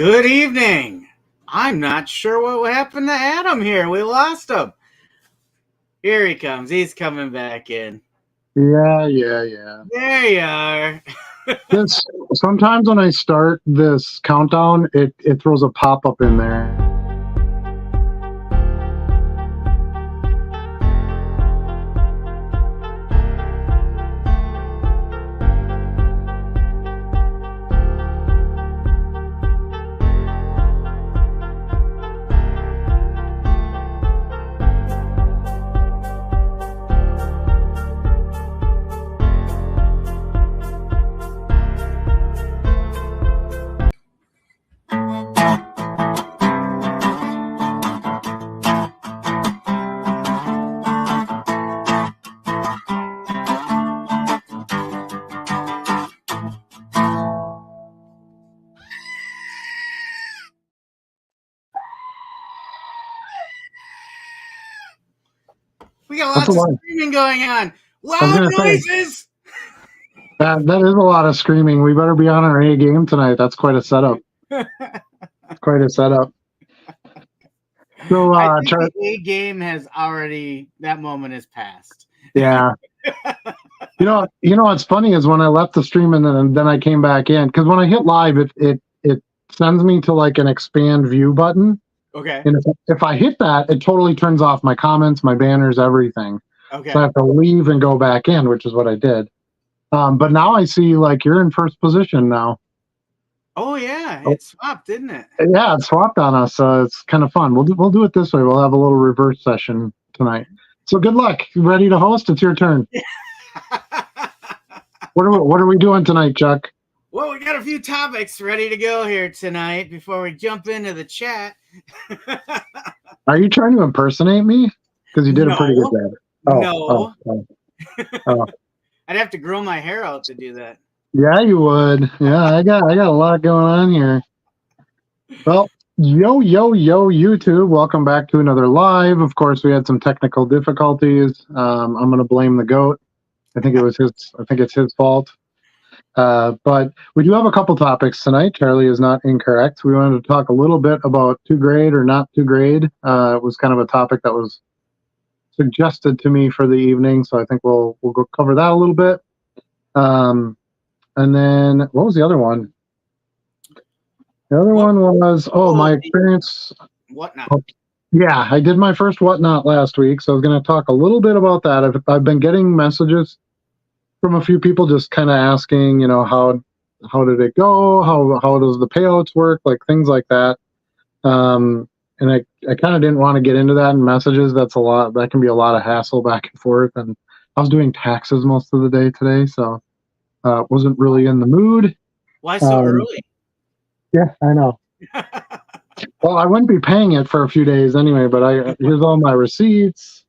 Good evening. I'm not sure what happened to Adam here. We lost him. Here he comes. He's coming back in. Yeah. There you are. Sometimes when I start this countdown, it throws a pop-up in there. We got lots of screaming going on. Loud noises. That is a lot of screaming. We better be on our A game tonight. That's quite a setup. Quite a setup. So, I think the A game has already, that moment has passed. Yeah. You know what's funny is when I left the stream and then I came back in, because when I hit live, it sends me to like an expand view button. Okay. And if I hit that, it totally turns off my comments, my banners, everything. Okay. So I have to leave and go back in, which is what I did. But now I see like you're in first position now. Oh yeah, it swapped, didn't it? Yeah, it swapped on us, so it's kind of fun. We'll do it this way. We'll have a little reverse session tonight. So good luck. You ready to host? It's your turn. What are we doing tonight, Chuck? Well, we got a few topics ready to go here tonight before we jump into the chat. Are you trying to impersonate me? Because you did a pretty good job. No. I'd have to grow my hair out to do that. Yeah, you would. Yeah, I got a lot going on here. Well, yo, YouTube. Welcome back to another live. Of course, we had some technical difficulties. I'm going to blame the GOAT. I think it's his fault. But we do have a couple topics tonight. Charlie is not incorrect. We wanted to talk a little bit about 2 grade or not 2 grade. It was kind of a topic that was suggested to me for the evening, so I think we'll go cover that a little bit. And then what was the other one? The other one was my experience. Whatnot. Yeah, I did my first Whatnot last week, so I was going to talk a little bit about that. I've been getting messages from a few people just kind of asking, how did it go? How does the payouts work? Like things like that. And I kind of didn't want to get into that in messages. That's a lot. That can be a lot of hassle back and forth. And I was doing taxes most of the day today, so wasn't really in the mood. Why so early? Yeah, I know. Well, I wouldn't be paying it for a few days anyway, but here's all my receipts.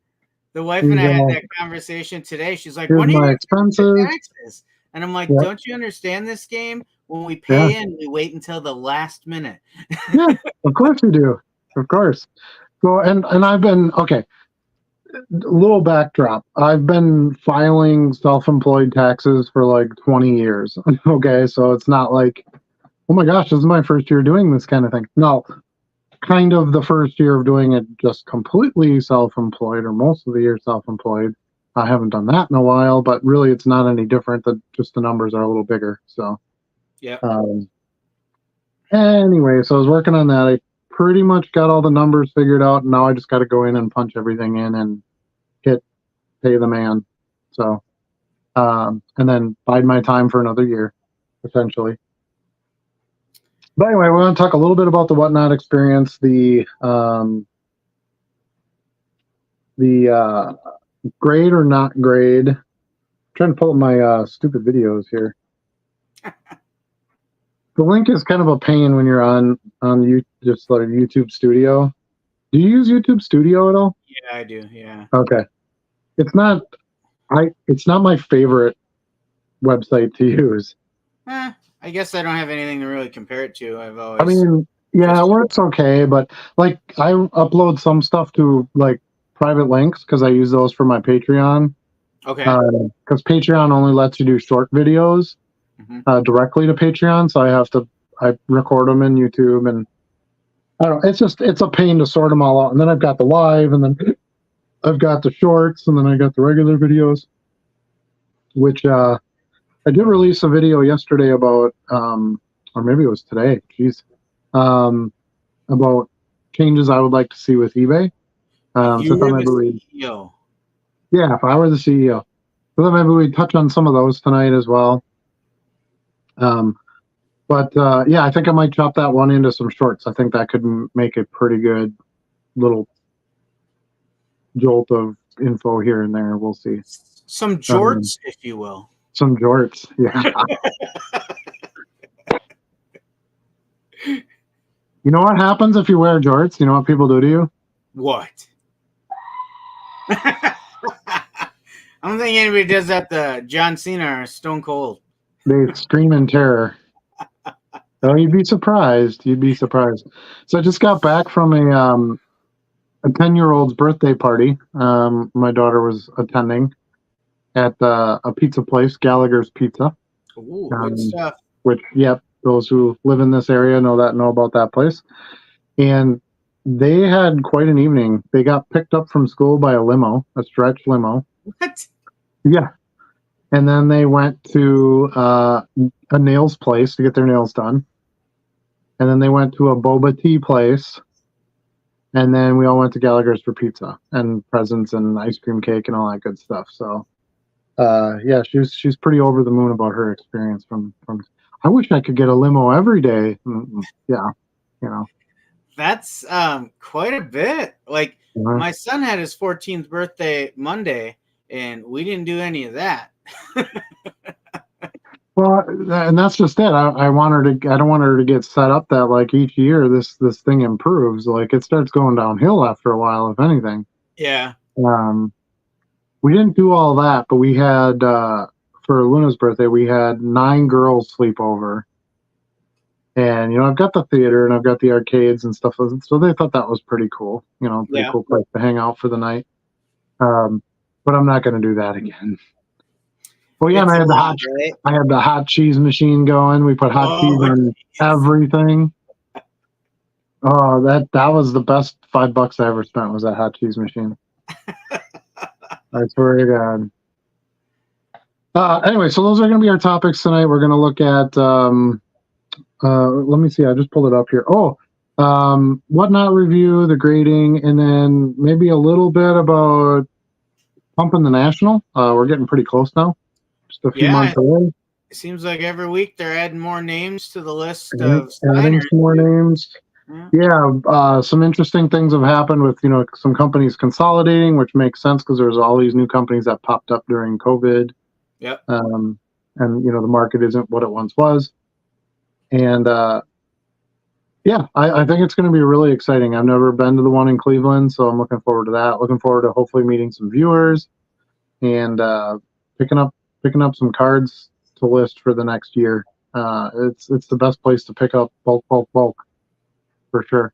The wife and I had that conversation today. She's like, "What are my expenses?" Taxes? And I'm like, "Don't you understand this game? When we pay in, we wait until the last minute." Yeah, of course you do. Of course. So, and I've been, okay, a little backdrop. I've been filing self-employed taxes for like 20 years. Okay, so it's not like, oh my gosh, this is my first year doing this kind of thing. No, kind of the first year of doing it just completely self-employed, or most of the year self-employed. I haven't done that in a while, but really it's not any different. Just the numbers are a little bigger. So, yeah. Anyway, so I was working on that. I pretty much got all the numbers figured out, and now I just got to go in and punch everything in and hit pay the man. So, and then bide my time for another year, essentially. But anyway, we're going to talk a little bit about the Whatnot experience, the grade or not grade. I'm trying to pull up my stupid videos here. The link is kind of a pain when you're on just like YouTube Studio. Do you use YouTube Studio at all? Yeah, I do. Yeah. Okay. It's not my favorite website to use. I guess I don't have anything to really compare it to. It works okay, but like I upload some stuff to like private links because I use those for my Patreon. Okay. Because Patreon only lets you do short videos directly to Patreon, so I I record them in YouTube, and I don't know, it's a pain to sort them all out. And then I've got the live, and then I've got the shorts, and then I got the regular videos, which I did release a video yesterday about, or maybe it was today, about changes I would like to see with eBay. If So you I thought were maybe the CEO. yeah, if I were the CEO. So then maybe we'd touch on some of those tonight as well. But yeah, I think I might chop that one into some shorts. I think that could make a pretty good little jolt of info here and there. We'll see. Some jorts, if you will. Some jorts, yeah. You know what happens if you wear jorts? You know what people do to you? What? I don't think anybody does that to John Cena or Stone Cold. They scream in terror. Oh, you'd be surprised. You'd be surprised. So I just got back from a 10-year-old's birthday party. My daughter was attending at a pizza place, Gallagher's Pizza. Ooh, good stuff. Which, yep, those who live in this area know about that place. And they had quite an evening. They got picked up from school by a limo, a stretch limo. What? Yeah. And then they went to a nails place to get their nails done. And then they went to a boba tea place. And then we all went to Gallagher's for pizza and presents and ice cream cake and all that good stuff. So, yeah, she's pretty over the moon about her experience from. I wish I could get a limo every day. Yeah, you know. That's quite a bit. Like my son had his 14th birthday Monday, and we didn't do any of that. Well, and that's just it. I want her to. I don't want her to get set up that like each year this thing improves. Like it starts going downhill after a while, if anything. Yeah. We didn't do all that, but we had for Luna's birthday we had 9 girls sleep over. And I've got the theater and I've got the arcades and stuff, so they thought that was pretty cool. Pretty cool place to hang out for the night. But I'm not going to do that again. Well, yeah, and I had the hot cheese machine going. We put hot cheese on everything. Oh, that was the best $5 I ever spent was that hot cheese machine. I swear to God. Anyway, so those are going to be our topics tonight. We're going to look at. Let me see. I just pulled it up here. Whatnot review, the grading, and then maybe a little bit about pumping the national. We're getting pretty close now. Just a few months away. It seems like every week they're adding more names to the list of adding some more names. Yeah, some interesting things have happened with some companies consolidating, which makes sense because there's all these new companies that popped up during COVID. Yep. And the market isn't what it once was. And yeah, I think it's going to be really exciting. I've never been to the one in Cleveland, so I'm looking forward to that. Looking forward to hopefully meeting some viewers and picking up some cards to list for the next year. It's the best place to pick up bulk for sure.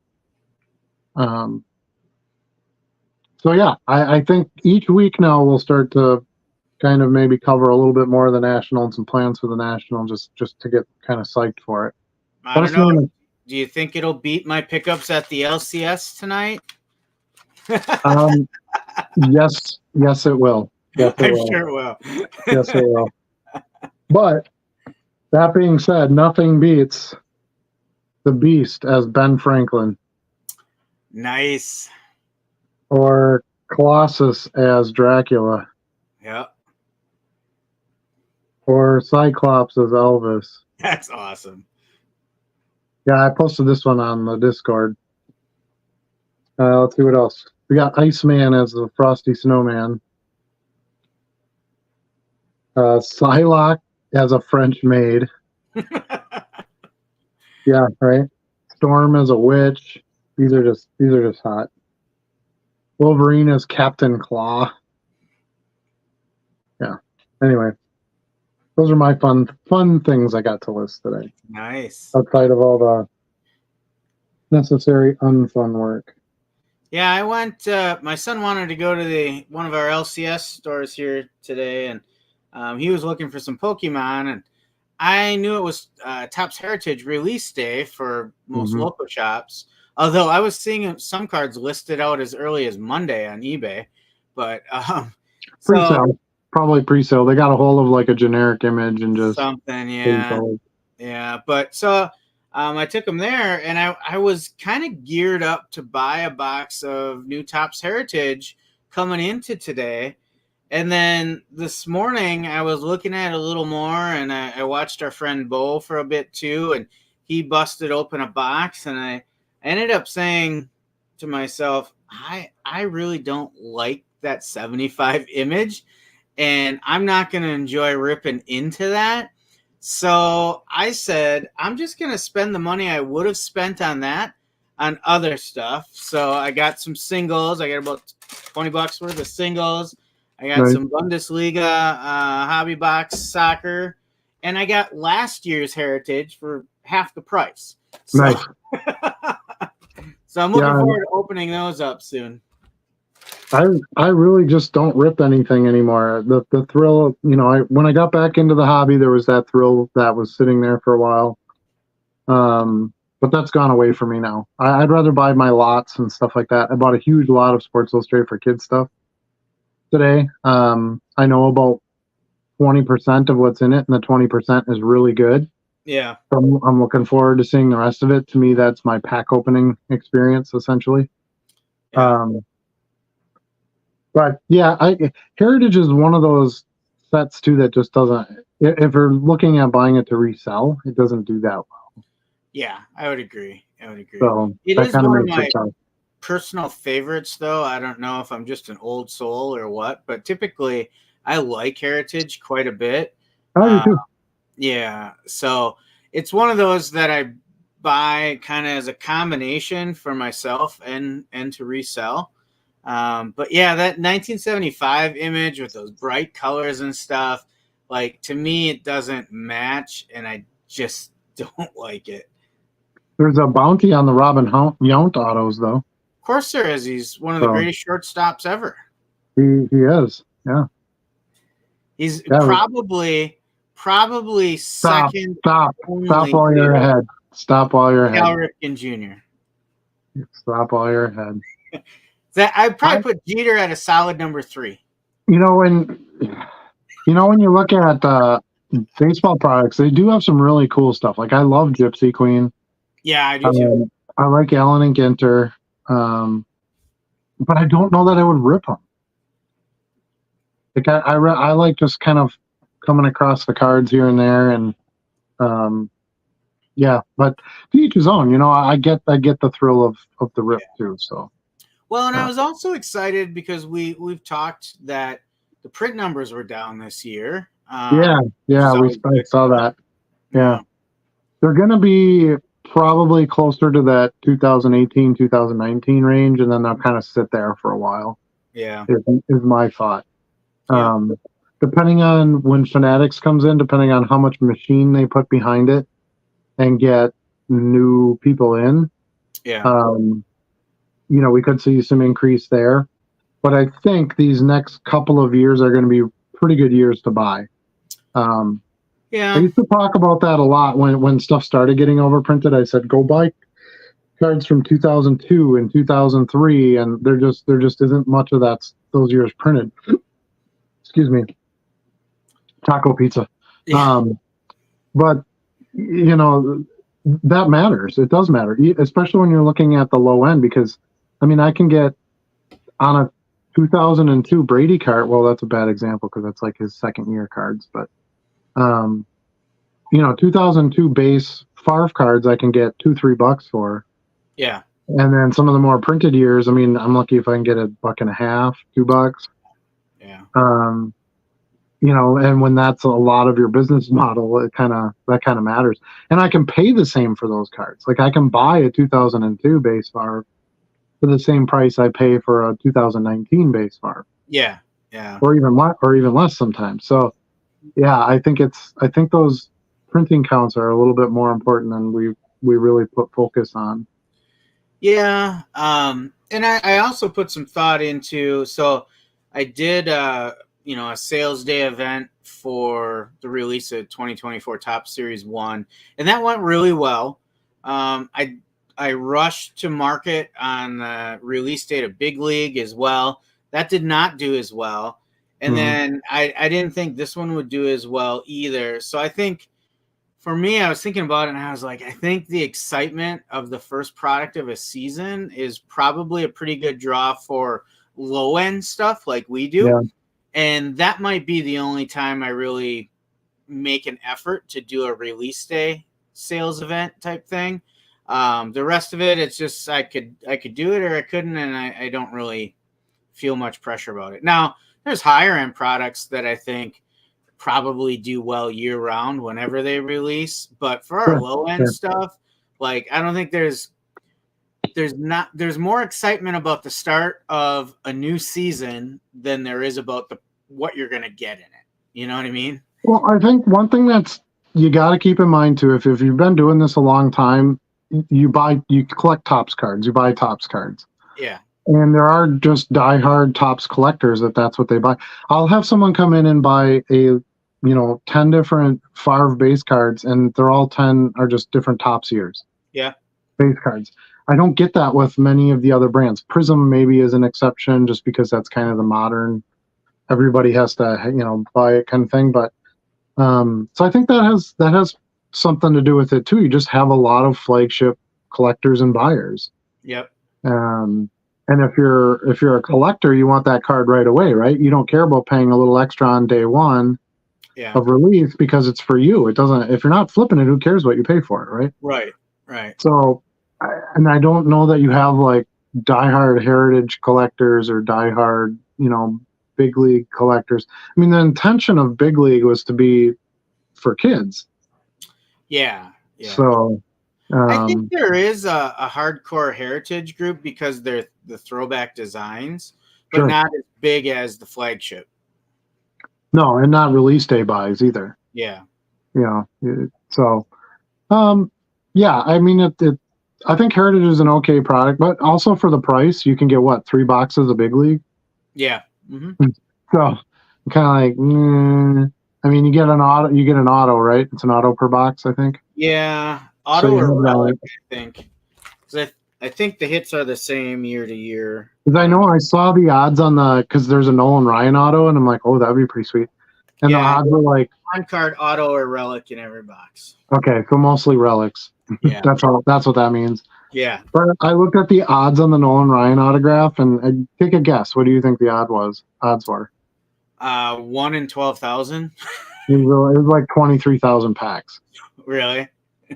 So yeah, I think each week now we'll start to kind of maybe cover a little bit more of the national and some plans for the national just to get kind of psyched for it. I don't know. Do you think it'll beat my pickups at the LCS tonight? Yes, it will. Yes, it will. Sure it will. Yes, it will. But that being said, nothing beats the Beast as Ben Franklin. Nice. Or Colossus as Dracula. Yep. Or Cyclops as Elvis. That's awesome. Yeah, I posted this one on the Discord. Let's see what else. We got Iceman as the Frosty Snowman. Psylocke as a French maid. Yeah, right. Storm as a witch. These are just hot. Wolverine as Captain Claw. Yeah. Anyway, those are my fun things I got to list today. Nice. Outside of all the necessary unfun work. Yeah, I went. My son wanted to go to one of our LCS stores here today, and he was looking for some Pokemon, and I knew it was Topps Heritage release day for most Mhm. local shops. Although I was seeing some cards listed out as early as Monday on eBay, but so Pre-sale, probably pre-sale. They got a hold of like a generic image and just something, yeah, pre-sold. yeah. But so I took them there, and I was kind of geared up to buy a box of new Topps Heritage coming into today. And then this morning, I was looking at it a little more, and I watched our friend Bo for a bit too, and he busted open a box, and I ended up saying to myself, I really don't like that 75 image, and I'm not going to enjoy ripping into that. So I said, I'm just going to spend the money I would have spent on that on other stuff. So I got some singles. I got about $20 worth of singles. I got Right. some Bundesliga hobby box soccer, and I got last year's Heritage for half the price. So, Nice. so I'm looking Yeah, forward to opening those up soon. I really just don't rip anything anymore. The thrill, when I got back into the hobby, there was that thrill that was sitting there for a while. But that's gone away for me now. I'd rather buy my lots and stuff like that. I bought a huge lot of Sports Illustrated for kids stuff today. I know about 20% of what's in it, and the 20% is really good. Yeah. So I'm looking forward to seeing the rest of it. To me, that's my pack opening experience, essentially. Yeah. But yeah, Heritage is one of those sets too that just doesn't. If you're looking at buying it to resell, it doesn't do that well. Yeah, I would agree. So It that is kind of one of makes my it tough. personal favorites, though. I don't know if I'm just an old soul or what, but typically I like Heritage quite a bit. I do Uh, too. yeah, so it's one of those that I buy kind of as a combination for myself and to resell. But yeah, that 1975 image with those bright colors and stuff, like to me, it doesn't match, and I just don't like it. There's a bounty on the Robin Yount autos though. Of course, there is. He's one of the So greatest shortstops ever. he is. Yeah. He's Yeah. probably Stop. second Stop. Stop only while you're to ahead. Stop while you're Cal ahead. Ripken Jr. Stop while you're ahead. That I'd I, probably put Jeter at a solid number 3. you know when when you look at baseball products, they do have some really cool stuff. Like I love Gypsy Queen. Yeah, I do too. I like Allen and Ginter, but I don't know that I would rip them. Like I like just kind of coming across the cards here and there, and yeah. But to each his own. I get the thrill of the rip too. So Well, and I was also excited because we've talked that the print numbers were down this year. yeah, I saw that. Yeah, they're gonna be probably closer to that 2018 2019 range, and then they'll kind of sit there for a while. Yeah. Is my thought. Yeah. Depending on when Fanatics comes in, depending on how much machine they put behind it and get new people in, Yeah. We could see some increase there. But I think these next couple of years are going to be pretty good years to buy. I Yeah. used to talk about that a lot when stuff started getting overprinted. I said, go buy cards from 2002 and 2003, and there just isn't much of those years printed. Excuse me. Taco pizza. Yeah. But that matters. It does matter, especially when you're looking at the low end, because I can get on a 2002 Brady card. Well, that's a bad example because that's like his second year cards, but 2002 base Favre cards I can get $2-3 for. Yeah. And then some of the more printed years, I'm lucky if I can get $1.50, $2. Yeah. And when that's a lot of your business model, that kind of matters. And I can pay the same for those cards. Like I can buy a 2002 base Favre for the same price I pay for a 2019 base Favre. Yeah. Yeah. Or even less sometimes. So yeah, I think those printing counts are a little bit more important than we really put focus on. Yeah. And I also put some thought into, so I did a sales day event for the release of 2024 Top Series 1, and that went really well. I rushed to market on the release date of Big League as well. That did not do as well. And then I didn't think this one would do as well either. So I think for me, I was thinking about it and I was like, I think the excitement of the first product of a season is probably a pretty good draw for low end stuff like we do. Yeah. And that might be the only time I really make an effort to do a release day sales event type thing. The rest of it, it's just I could do it or I couldn't, and I don't really feel much pressure about it. Now, there's higher end products that I think probably do well year round whenever they release, but for our low end stuff, like I don't think there's more excitement about the start of a new season than there is about what you're going to get in it. You know what I mean? Well, I think one thing that's you got to keep in mind too, if you've been doing this a long time, you collect Topps cards, you buy Topps cards. Yeah. And there are just diehard Topps collectors that's what they buy. I'll have someone come in and buy 10 different Favre base cards, and they're all 10 are just different Topps years. Yeah. Base cards. I don't get that with many of the other brands. Prism maybe is an exception just because that's kind of the modern, everybody has to, buy it kind of thing. But so I think that has something to do with it too. You just have a lot of flagship collectors and buyers. Yep. And if you're a collector, you want that card right away, right? You don't care about paying a little extra on day one of release because it's for you. It doesn't. If you're not flipping it, who cares what you pay for it, right? Right. So, and I don't know that you have like diehard heritage collectors or diehard, big league collectors. I mean, the intention of Big League was to be for kids. Yeah. So I think there is a hardcore heritage group because they're the throwback designs, but not as big as the flagship. No, and not release day buys either. Yeah. So, yeah, I mean, I think Heritage is an okay product, but also for the price, you can get 3 boxes of Big League. Yeah. Mm-hmm. So, kind of like, I mean, you get an auto, right? It's an auto per box, I think. Yeah, auto or relic, I think. Because I think the hits are the same year to year. Because I know I saw the odds because there's a Nolan Ryan auto, and I'm like, oh, that'd be pretty sweet. And the odds were like one card auto or relic in every box. Okay, so mostly relics. Yeah, that's what that means. Yeah. But I looked at the odds on the Nolan Ryan autograph, and take a guess. What do you think the odds were? 1 in 12,000. It was like 23,000 packs. Really?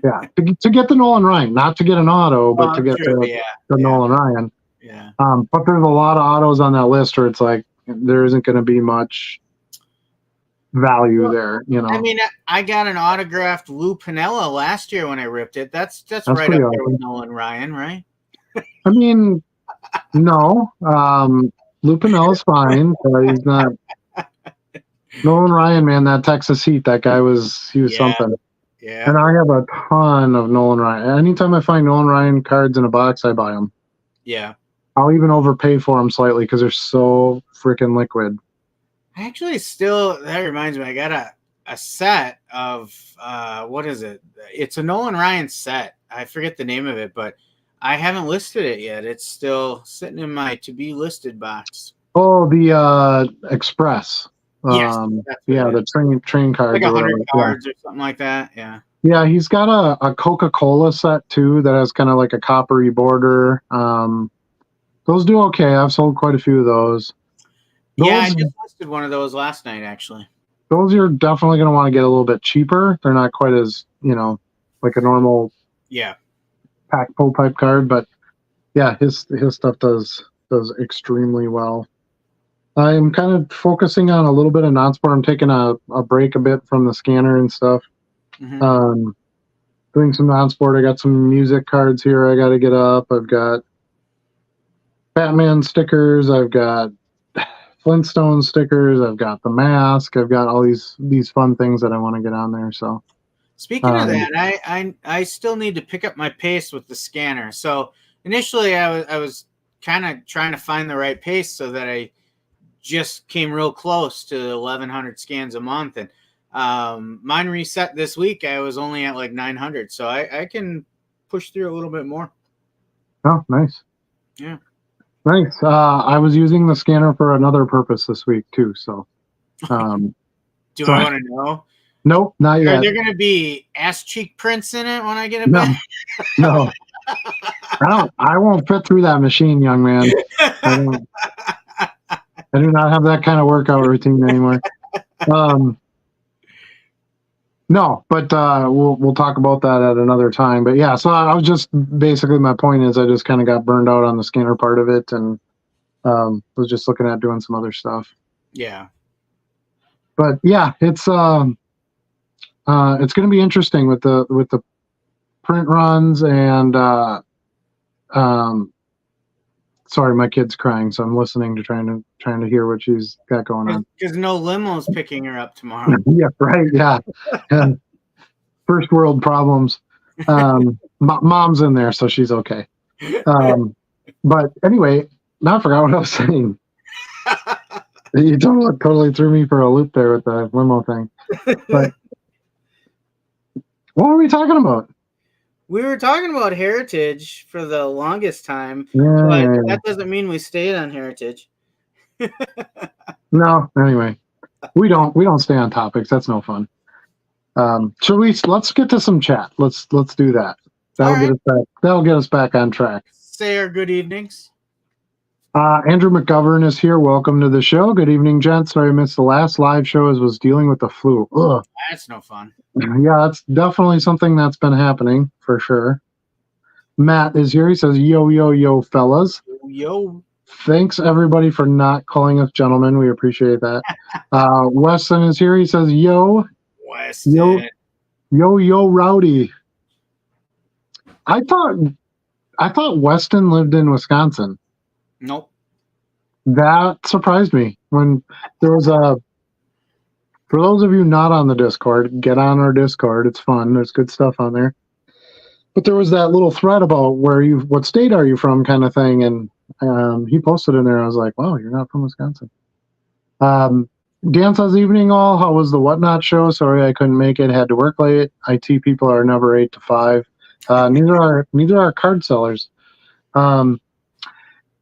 Yeah, to get the Nolan Ryan, not to get an auto, but to get the Nolan Ryan. Yeah. But there's a lot of autos on that list where it's like there isn't going to be much value there. I mean, I got an autographed Lou Piniella last year when I ripped it. That's right up there with Nolan Ryan, right? I mean, no. Lou Piniella's fine, but he's not. Nolan Ryan, man, that Texas Heat, that guy was something. Yeah. And I have a ton of Nolan Ryan. Anytime I find Nolan Ryan cards in a box, I buy them. Yeah. I'll even overpay for them slightly because they're so freaking liquid. I actually that reminds me, I got a set of, what is it? It's a Nolan Ryan set. I forget the name of it, but I haven't listed it yet. It's still sitting in my to be listed box. Oh, the Express. Yes, the train cards. Like 100 cards or something like that. Yeah. Yeah, he's got a Coca-Cola set too that has kind of like a coppery border. Those do okay. I've sold quite a few of those. I just listed one of those last night, actually. Those you're definitely going to want to get a little bit cheaper. They're not quite as, like a normal pack pull type card, but yeah, his stuff does extremely well. I'm kind of focusing on a little bit of non-sport. I'm taking a break a bit from the scanner and stuff. Mm-hmm. Doing some non-sport. I got some music cards here I got to get up. I've got Batman stickers. I've got Flintstone stickers. I've got the mask. I've got all these fun things that I want to get on there. So, speaking of that, I still need to pick up my pace with the scanner. So initially, I was kind of trying to find the right pace so that I just came real close to 1,100 scans a month, and mine reset this week. I was only at like 900, so I can push through a little bit more. Oh, nice. Yeah. Nice. I was using the scanner for another purpose this week too. So, Do I want to know? Nope, not yet. Are there going to be ass cheek prints in it when I get it No, back? no. I won't fit through that machine, young man. I do not have that kind of workout routine anymore. No, but we'll talk about that at another time. But yeah, so I was just basically, my point is I just kind of got burned out on the scanner part of it, and was just looking at doing some other stuff. Yeah. But yeah, it's going to be interesting with the print runs and sorry, my kid's crying, so I'm listening to trying to hear what she's got going on. Because no limo's picking her up tomorrow. Yeah, right. Yeah. First world problems. Mom's in there, so she's okay. But anyway, now I forgot what I was saying. You totally threw me for a loop there with the limo thing. But what were we talking about? We were talking about Heritage for the longest time, but that doesn't mean we stayed on Heritage. No, anyway, we don't stay on topics. That's no fun. Let's get to some chat. Let's do that. That'll get us back on track. Say our good evenings. Andrew McGovern is here. Welcome to the show. Good evening, gents. Sorry I missed the last live show as was dealing with the flu. Ugh. That's no fun. Yeah, that's definitely something that's been happening for sure. Matt is here. He says, yo, yo, yo, fellas. Yo. Thanks, everybody, for not calling us gentlemen. We appreciate that. Weston is here. He says, yo. Weston. Yo, rowdy. I thought Weston lived in Wisconsin. Nope. That surprised me when there was for those of you not on the Discord, get on our Discord. It's fun. There's good stuff on there. But there was that little thread about what state are you from kind of thing. And he posted in there. I was like, wow, you're not from Wisconsin. Dan says, evening all. How was the Whatnot show? Sorry, I couldn't make it. Had to work late. IT people are never 8 to 5. Neither are card sellers.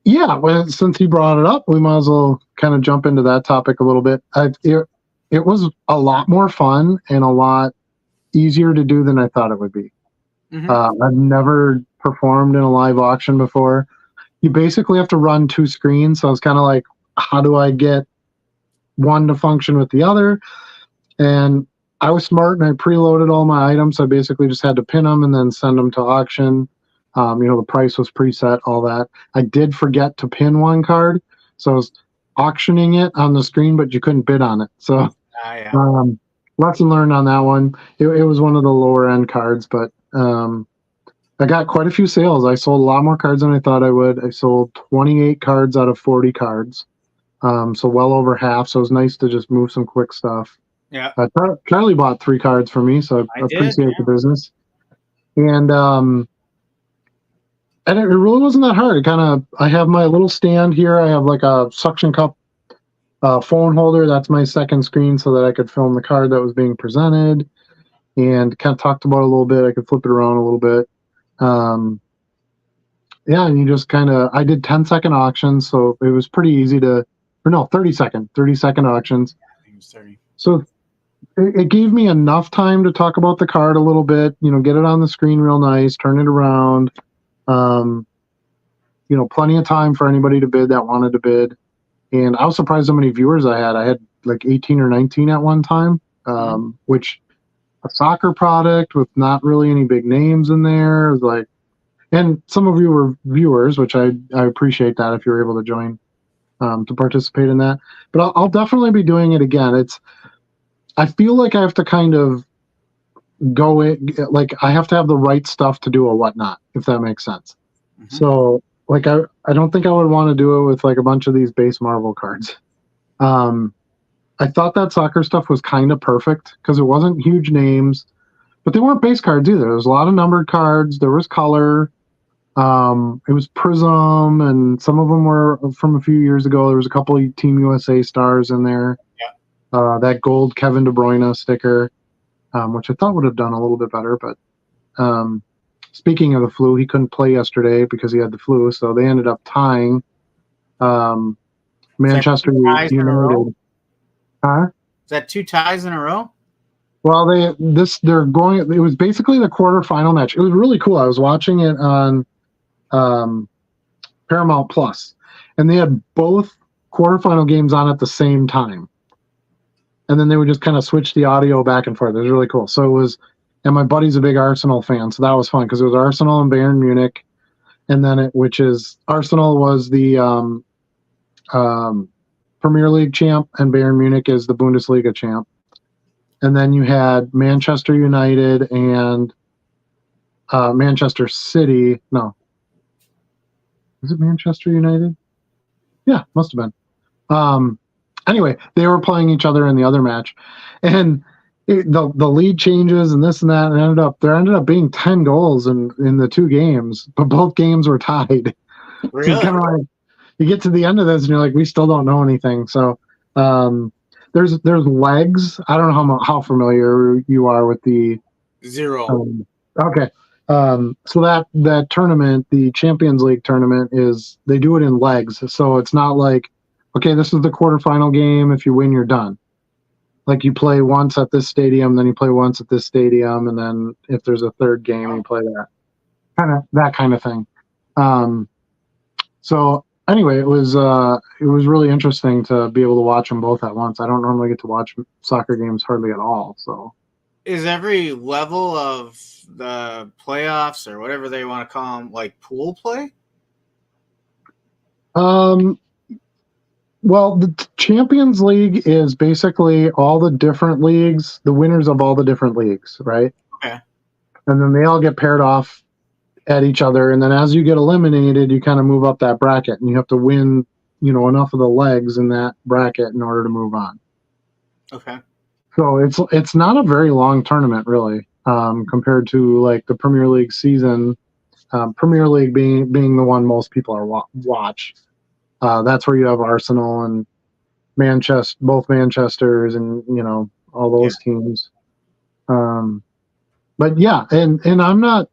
Yeah, well, since he brought it up, we might as well kind of jump into that topic a little bit. It was a lot more fun and a lot easier to do than I thought it would be. Mm-hmm. I've never performed in a live auction before. You basically have to run 2 screens, so I was kind of like, how do I get one to function with the other? And I was smart and I preloaded all my items. I basically just had to pin them and then send them to auction. The price was preset, all that. I did forget to pin one card, so I was auctioning it on the screen, but you couldn't bid on it. So, lesson learned on that one. It was one of the lower end cards, but I got quite a few sales. I sold a lot more cards than I thought I would. I sold 28 cards out of 40 cards, so well over half. So it was nice to just move some quick stuff. Yeah. Charlie bought 3 cards for me, so I appreciate the business. And it really wasn't that hard. I have my little stand here. I have like a suction cup phone holder. That's my second screen so that I could film the card that was being presented and kind of talked about it a little bit. I could flip it around a little bit. Yeah, and you just I did 10-second auctions, so it was pretty easy 30-second auctions. I think it was 30. So it gave me enough time to talk about the card a little bit, get it on the screen real nice, turn it around. Plenty of time for anybody to bid that wanted to bid. And I was surprised how many viewers I had. I had like 18 or 19 at one time, which a soccer product with not really any big names in there was like, and some of you were viewers, which I appreciate that if you're able to join to participate in that. But I'll definitely be doing it again. I feel like I have to kind of go in, like I have to have the right stuff to do a Whatnot, if that makes sense. Mm-hmm. So like I don't think I would want to do it with like a bunch of these base Marvel cards. I thought that soccer stuff was kind of perfect because it wasn't huge names, but they weren't base cards either. There was a lot of numbered cards. There was color. It was Prism, and some of them were from a few years ago. There was a couple of Team USA stars in there. Yeah. That gold Kevin De Bruyne sticker, which I thought would have done a little bit better. But speaking of the flu, he couldn't play yesterday because he had the flu, so they ended up tying. Manchester United. Huh? Is that 2 ties in a row? Well, they're going. It was basically the quarterfinal match. It was really cool. I was watching it on Paramount Plus, and they had both quarterfinal games on at the same time. And then they would just kind of switch the audio back and forth. It was really cool. So it was, and my buddy's a big Arsenal fan, so that was fun because it was Arsenal and Bayern Munich, and then Arsenal was the Premier League champ, and Bayern Munich is the Bundesliga champ. And then you had Manchester United and Manchester City. No. Is it Manchester United? Yeah, must have been. Anyway, they were playing each other in the other match. And the lead changes and this and that, and there ended up being 10 goals in the 2 games, but both games were tied. Really? So it's kind of like, you get to the end of this and you're like, we still don't know anything. So there's legs. I don't know how familiar you are with the 0. Okay. So that tournament, the Champions League tournament, they do it in legs. So it's not like, okay, this is the quarterfinal game. If you win, you're done. Like you play once at this stadium, then you play once at this stadium, and then if there's a third game, you play that kind of thing. So anyway, it was really interesting to be able to watch them both at once. I don't normally get to watch soccer games hardly at all. So, is every level of the playoffs or whatever they want to call them like pool play? Well, the Champions League is basically all the different leagues, the winners of all the different leagues, right? Okay. And then they all get paired off at each other, and then as you get eliminated, you kind of move up that bracket, and you have to win, enough of the legs in that bracket in order to move on. Okay. So it's not a very long tournament, really, compared to like the Premier League season. Premier League being the one most people are watch. That's where you have Arsenal and Manchester, both Manchesters, and all those teams. But yeah, and I'm not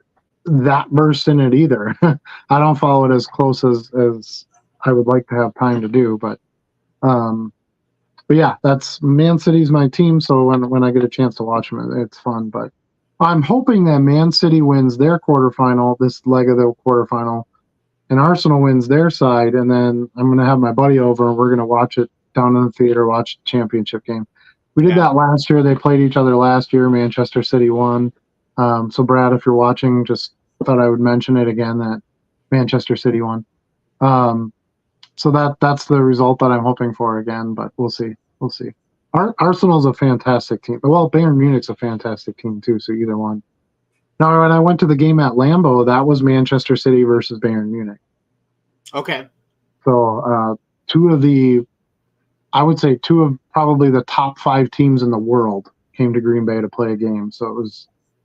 that versed in it either. I don't follow it as close as I would like to have time to do, but yeah, that's Man City's my team, so when I get a chance to watch them, it's fun. But I'm hoping that Man City wins their quarterfinal, this leg of the quarterfinal, and Arsenal wins their side, and then I'm going to have my buddy over, and we're going to watch it down in the theater, watch the championship game. We did that last year. They played each other last year. Manchester City won. So, Brad, if you're watching, just thought I would mention it again that Manchester City won. So that's the result that I'm hoping for again, but we'll see. We'll see. Arsenal's a fantastic team. Well, Bayern Munich's a fantastic team too, so either one. Now, when I went to the game at Lambeau, that was Manchester City versus Bayern Munich. Okay. So I would say two of probably the top 5 teams in the world came to Green Bay to play a game. So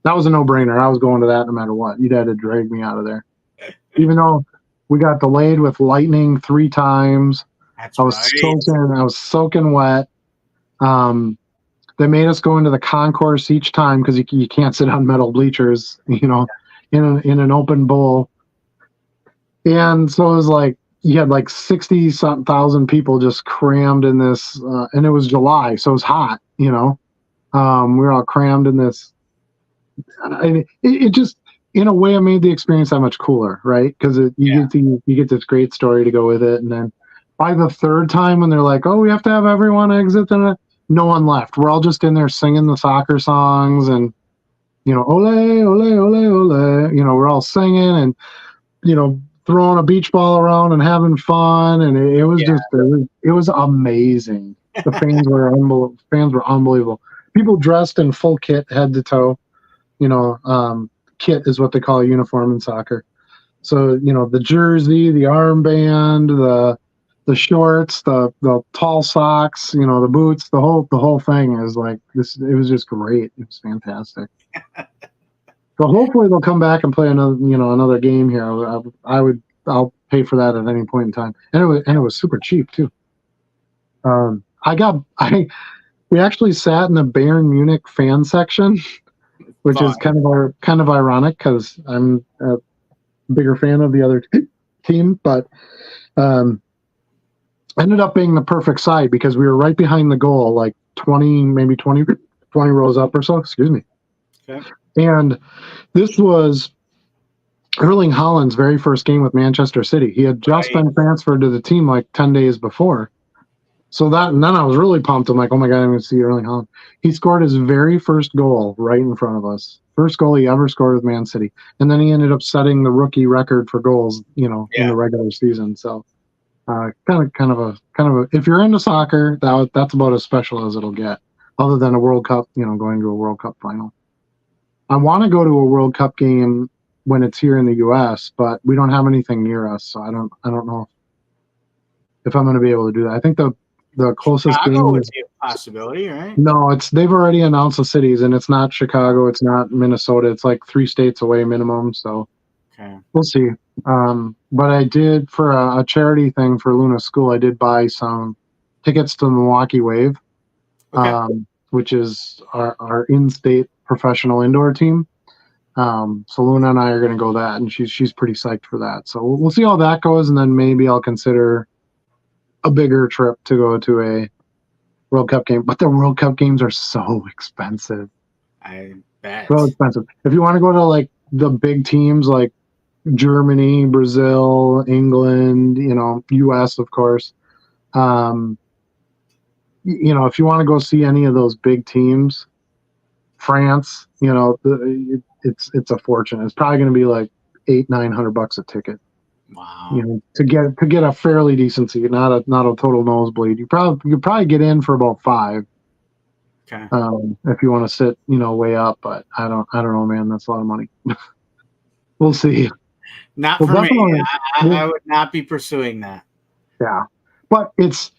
that was a no-brainer. I was going to that no matter what. You'd had to drag me out of there. Even though we got delayed with lightning 3 times. That's I was soaking wet. They made us go into the concourse each time because you can't sit on metal bleachers, in an open bowl. And so it was like you had like 60,000 people just crammed in this, and it was July, so it was hot. We were all crammed in this. It just, in a way, it made the experience that much cooler, right? Because you get this great story to go with it, and then by the 3rd time when they're like, "Oh, we have to have everyone exit," then no one left. We're all just in there singing the soccer songs, and ole, ole, ole, ole. We're all singing and throwing a beach ball around and having fun, and it was it was amazing. The fans were unbelievable. People dressed in full kit, head to toe. Kit is what they call a uniform in soccer. So the jersey, the armband, the shorts, the tall socks, the boots, the whole thing is like this. It was just great. It was fantastic. So hopefully they'll come back and play another game here. I'll pay for that at any point in time. And it was super cheap too. We actually sat in the Bayern Munich fan section, which is kind of ironic because I'm a bigger fan of the other team, but ended up being the perfect side because we were right behind the goal, like 20 rows up or so. Excuse me. Okay. And this was Erling Haaland's very first game with Manchester City. He had just been transferred to the team like 10 days before. And then I was really pumped. I'm like, oh my God, I'm going to see Erling Haaland. He scored his very first goal right in front of us. First goal he ever scored with Man City. And then he ended up setting the rookie record for goals, in the regular season. So kind of a if you're into soccer, that's about as special as it'll get, other than a World Cup, going to a World Cup final. I want to go to a World Cup game when it's here in the U.S., but we don't have anything near us, so I don't know if I'm going to be able to do that. I think the closest Chicago game would be a possibility, right? No, they've already announced the cities, and it's not Chicago, it's not Minnesota. It's like 3 states away minimum, so okay. We'll see. But I did, for a charity thing for Luna's school, I did buy some tickets to the Milwaukee Wave, which is our in-state professional indoor team. So Luna and I are going to go that, and she's pretty psyched for that. So we'll see how that goes, and then maybe I'll consider a bigger trip to go to a World Cup game. But the World Cup games are so expensive. I bet. So expensive. If you want to go to like the big teams like Germany, Brazil, England, US, of course. If you want to go see any of those big teams, France, it's a fortune. It's probably going to be like $800-900 a ticket. Wow. To get a fairly decent seat, not a total nosebleed. You probably get in for about $5. Okay. If you want to sit, way up, but I don't know, man. That's a lot of money. We'll see. Not for me. I would not be pursuing that. Yeah, but it's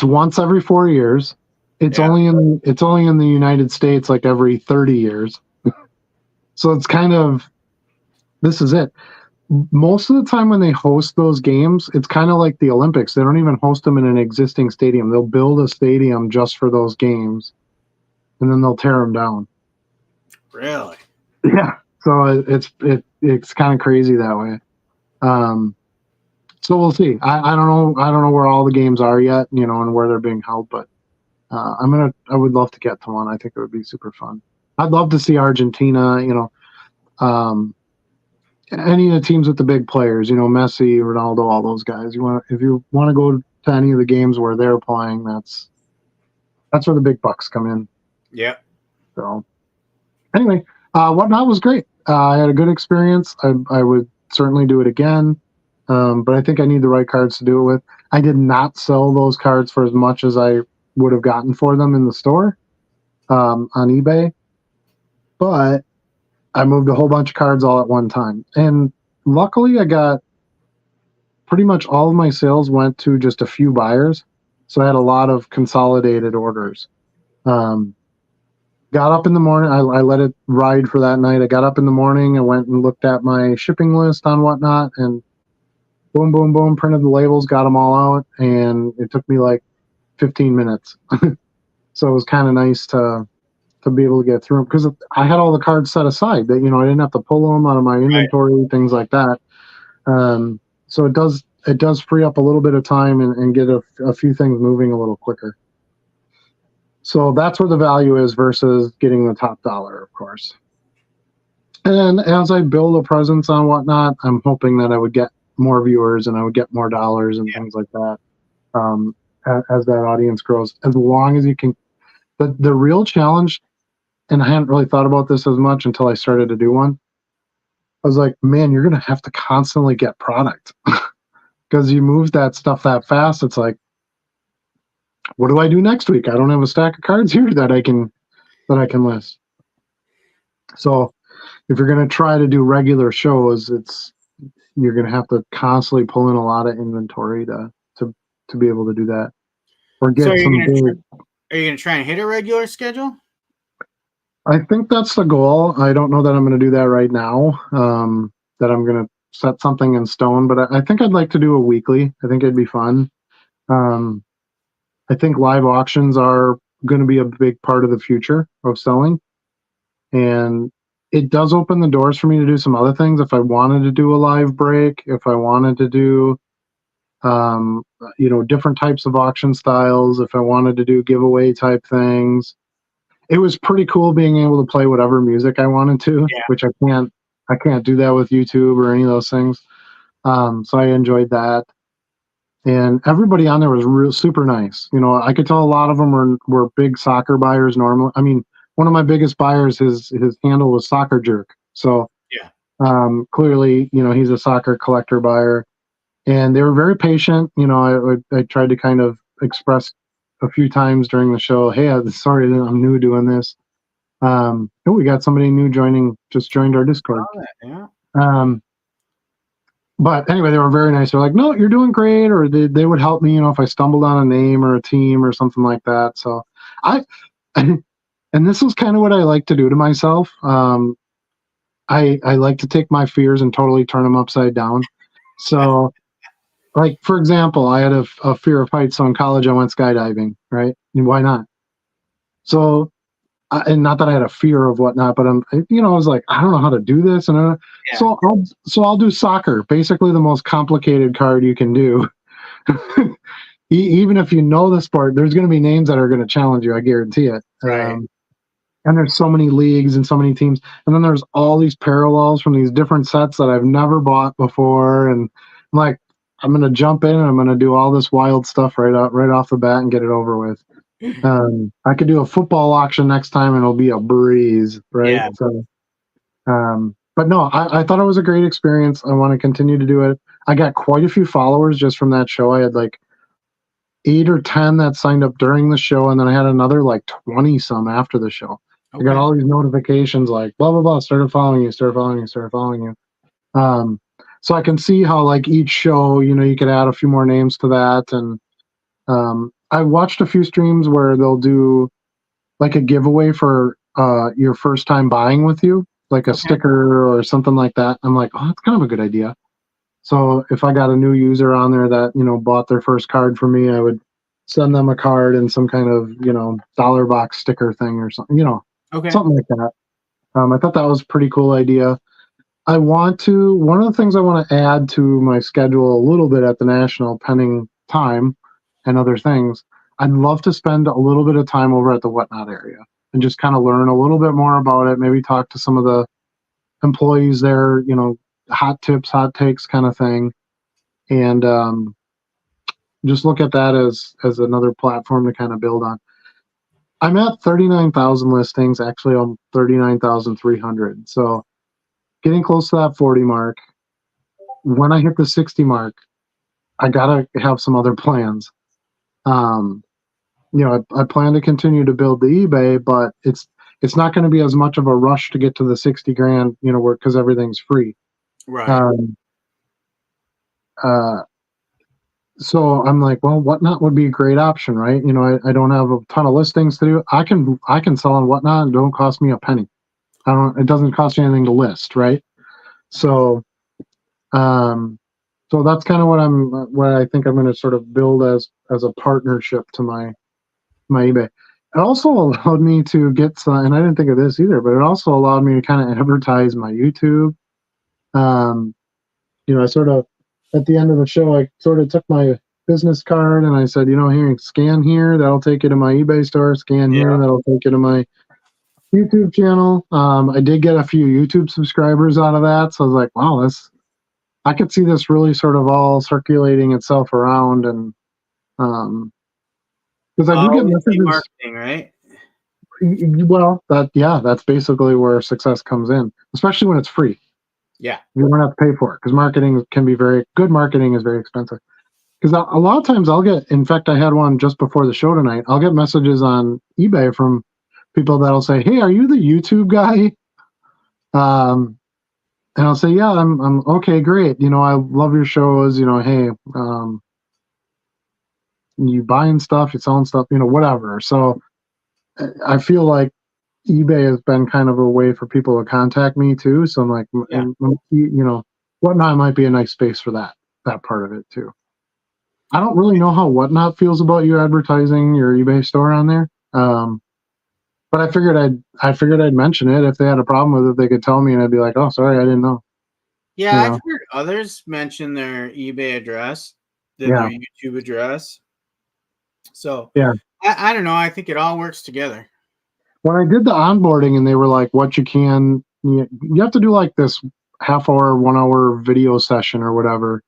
once every 4 years. It's only in the United States like every 30 years. So it's kind of, this is it. Most of the time when they host those games, it's kind of like the Olympics. They don't even host them in an existing stadium. They'll build a stadium just for those games, and then they'll tear them down. Really? Yeah. So it's kind of crazy that way. So we'll see. I don't know where all the games are yet, and where they're being held, but I would love to get to one. I think it would be super fun. I'd love to see Argentina, any of the teams with the big players, Messi, Ronaldo, all those guys. If you want to go to any of the games where they're playing, that's where the big bucks come in. Yep. So anyway, Whatnot was great. I had a good experience. I would certainly do it again. But I think I need the right cards to do it with. I did not sell those cards for as much as I would have gotten for them in the store on eBay. But I moved a whole bunch of cards all at one time. And luckily, I got pretty much all of my sales went to just a few buyers. So I had a lot of consolidated orders. Got up in the morning. I let it ride for that night. I got up in the morning and went and looked at my shipping list on Whatnot, and boom, boom, boom, printed the labels, got them all out, and it took me like 15 minutes. So it was kind of nice to be able to get through them because I had all the cards set aside that, I didn't have to pull them out of my inventory, things like that. So it does free up a little bit of time and get a few things moving a little quicker. So that's where the value is versus getting the top dollar, of course. And as I build a presence on Whatnot, I'm hoping that I would get more viewers and I would get more dollars and things like that as that audience grows. As long as you can. But the real challenge, and I hadn't really thought about this as much until I started to do one, I was like, man, you're going to have to constantly get product because you move that stuff that fast. It's like, what do I do next week? I don't have a stack of cards here that I can list. So if you're going to try to do regular shows, you're going to have to constantly pull in a lot of inventory to be able to do that. Or get Are you going to try and hit a regular schedule? I think that's the goal. I don't know that I'm going to do that right now. That I'm going to set something in stone, but I think I'd like to do a weekly. I think it'd be fun. Um, I think live auctions are going to be a big part of the future of selling, and it does open the doors for me to do some other things. If I wanted to do a live break, if I wanted to do, different types of auction styles, if I wanted to do giveaway type things, it was pretty cool being able to play whatever music I wanted to, Yeah. which I can't do that with YouTube or any of those things. So I enjoyed that. And everybody on there was real super nice. I could tell a lot of them were big soccer buyers normally. I mean, one of my biggest buyers, his handle was Soccer Jerk. So Yeah. clearly, he's a soccer collector buyer, and they were very patient. I tried to kind of express a few times during the show, hey, I'm sorry that I'm new doing this. We got somebody new just joined our Discord. Yeah. But anyway, they were very nice. They're like, no, you're doing great. Or they would help me, if I stumbled on a name or a team or something like that. So and this is kind of what I like to do to myself. I like to take my fears and totally turn them upside down. So like, for example, I had a fear of heights. So in college, I went skydiving, right? And why not? So, and not that I had a fear of whatnot, but I was like, I don't know how to do this, and Yeah. so I'll do soccer, basically the most complicated card you can do. Even if you know the sport, there's going to be names that are going to challenge you. I guarantee it. Right. And there's so many leagues and so many teams, and then there's all these parallels from these different sets that I've never bought before, and I'm like, I'm going to jump in and I'm going to do all this wild stuff right off the bat and get it over with. I could do a football auction next time and it'll be a breeze, right? Yeah. So, but no, I thought it was a great experience. I want to continue to do it. I got quite a few followers just from that show. I had like 8 or 10 that signed up during the show, and then I had another like 20 some after the show. Okay. I got all these notifications like blah blah blah, started following you. So I can see how like each show, you could add a few more names to that. And I watched a few streams where they'll do like a giveaway for your first time buying with you, like a sticker or something like that. I'm like, oh, that's kind of a good idea. So if I got a new user on there that, bought their first card for me, I would send them a card and some kind of, dollar box sticker thing or something, something like that. I thought that was a pretty cool idea. One of the things I want to add to my schedule a little bit at the National, pending time and other things, I'd love to spend a little bit of time over at the Whatnot area and just kind of learn a little bit more about it, maybe talk to some of the employees there, hot tips, hot takes kind of thing. And just look at that as another platform to kind of build on. I'm at 39,000 listings, actually I'm 39,300. So getting close to that 40 mark. When I hit the 60 mark, I gotta have some other plans. I plan to continue to build the eBay, but it's not going to be as much of a rush to get to the 60 grand, because everything's free. Right. So I'm like, well, Whatnot would be a great option, right? I don't have a ton of listings to do. I can sell on Whatnot and don't cost me a penny. It doesn't cost you anything to list, right? So, so that's kind of what I think I'm going to sort of build as a partnership to my eBay. It also allowed me to get some, and I didn't think of this either, but it also allowed me to kind of advertise my YouTube. I sort of, at the end of the show, I sort of took my business card and I said, here, scan here, that'll take you to my eBay store, scan here, that'll take you to my YouTube channel. I did get a few YouTube subscribers out of that, so I was like, wow, I could see this really sort of all circulating itself around. And because I do get messages, marketing, right? Well, that's basically where success comes in, especially when it's free. Yeah, you don't have to pay for it, because marketing can be good marketing is very expensive. Because a lot of times in fact, I had one just before the show tonight. I'll get messages on eBay from people that'll say, hey, are you the YouTube guy? And I'll say, yeah, I'm okay, great. I love your shows. Hey, you buying stuff, you selling stuff, whatever. So I feel like, eBay has been kind of a way for people to contact me too. So I'm like, Yeah. Whatnot might be a nice space for that part of it too. I don't really know how Whatnot feels about you advertising your eBay store on there. But I figured I'd mention it. If they had a problem with it, they could tell me, and I'd be like, "Oh, sorry, I didn't know." Yeah, I've heard others mention their eBay address than their YouTube address. So yeah. I don't know. I think it all works together. When I did the onboarding, and they were like, "What you have to do like this half-hour, 1-hour video session or whatever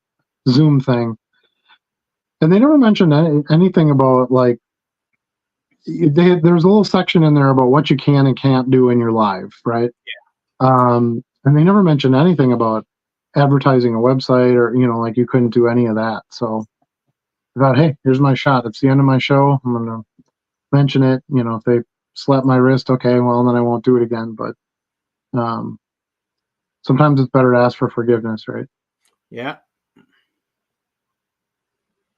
Zoom thing," and they never mentioned anything about like there's a little section in there about what you can and can't do in your live, right? And they never mentioned anything about advertising a website or like you couldn't do any of that. So I thought, hey, here's my shot. It's the end of my show. I'm gonna mention it. If they slap my wrist, okay, well then I won't do it again. But sometimes it's better to ask for forgiveness, right? Yeah.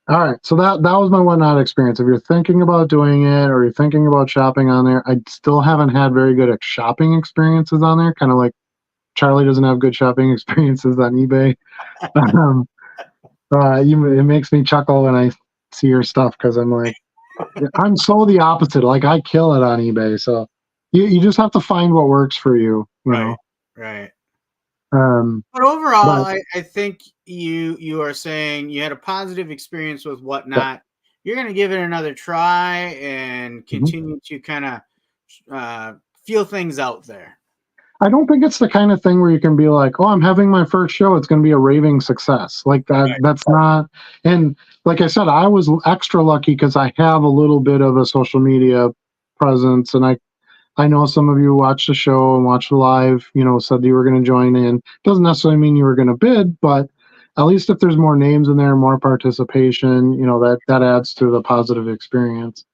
All right, so that was my Whatnot experience. If you're thinking about doing it or you're thinking about shopping on there, I still haven't had very good shopping experiences on there. Kind of like Charlie doesn't have good shopping experiences on eBay. It makes me chuckle when I see your stuff because I'm like, I'm so the opposite. Like I kill it on eBay. So you just have to find what works for you. Right. Right. But overall, I think you are saying you had a positive experience with Whatnot. Yeah. You're going to give it another try and continue to kind of feel things out there. I don't think it's the kind of thing where you can be like, oh, I'm having my first show. It's going to be a raving success. Like that. Right. That's not. And like I said, I was extra lucky because I have a little bit of a social media presence. And I know some of you watched the show and watched the live, said you were going to join in. Doesn't necessarily mean you were going to bid, but at least if there's more names in there, more participation, that adds to the positive experience.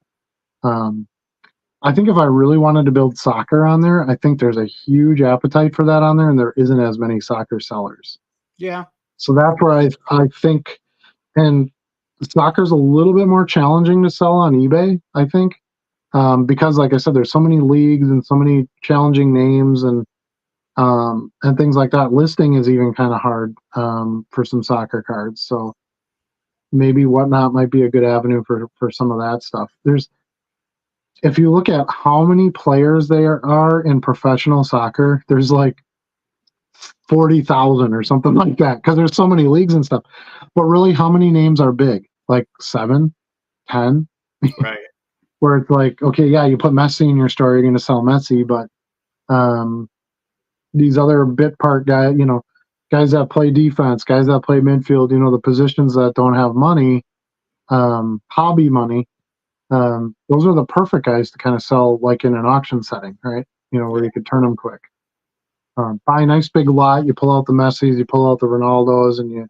I think if I really wanted to build soccer on there, I think there's a huge appetite for that on there, and there isn't as many soccer sellers. Yeah. So that's where I think, and soccer's a little bit more challenging to sell on eBay, I think, because like I said, there's so many leagues and so many challenging names and things like that. Listing is even kind of hard for some soccer cards. So maybe Whatnot might be a good avenue for some of that stuff. If you look at how many players there are in professional soccer, there's like 40,000 or something like that because there's so many leagues and stuff. But really, how many names are big? Like 7, 10? Right. Where it's like, okay, yeah, you put Messi in your store, you're going to sell Messi, but these other bit part guys, guys that play defense, guys that play midfield, the positions that don't have money, hobby money, those are the perfect guys to kind of sell like in an auction setting, right? Where you could turn them quick. Buy a nice big lot, you pull out the Messis, you pull out the Ronaldos, and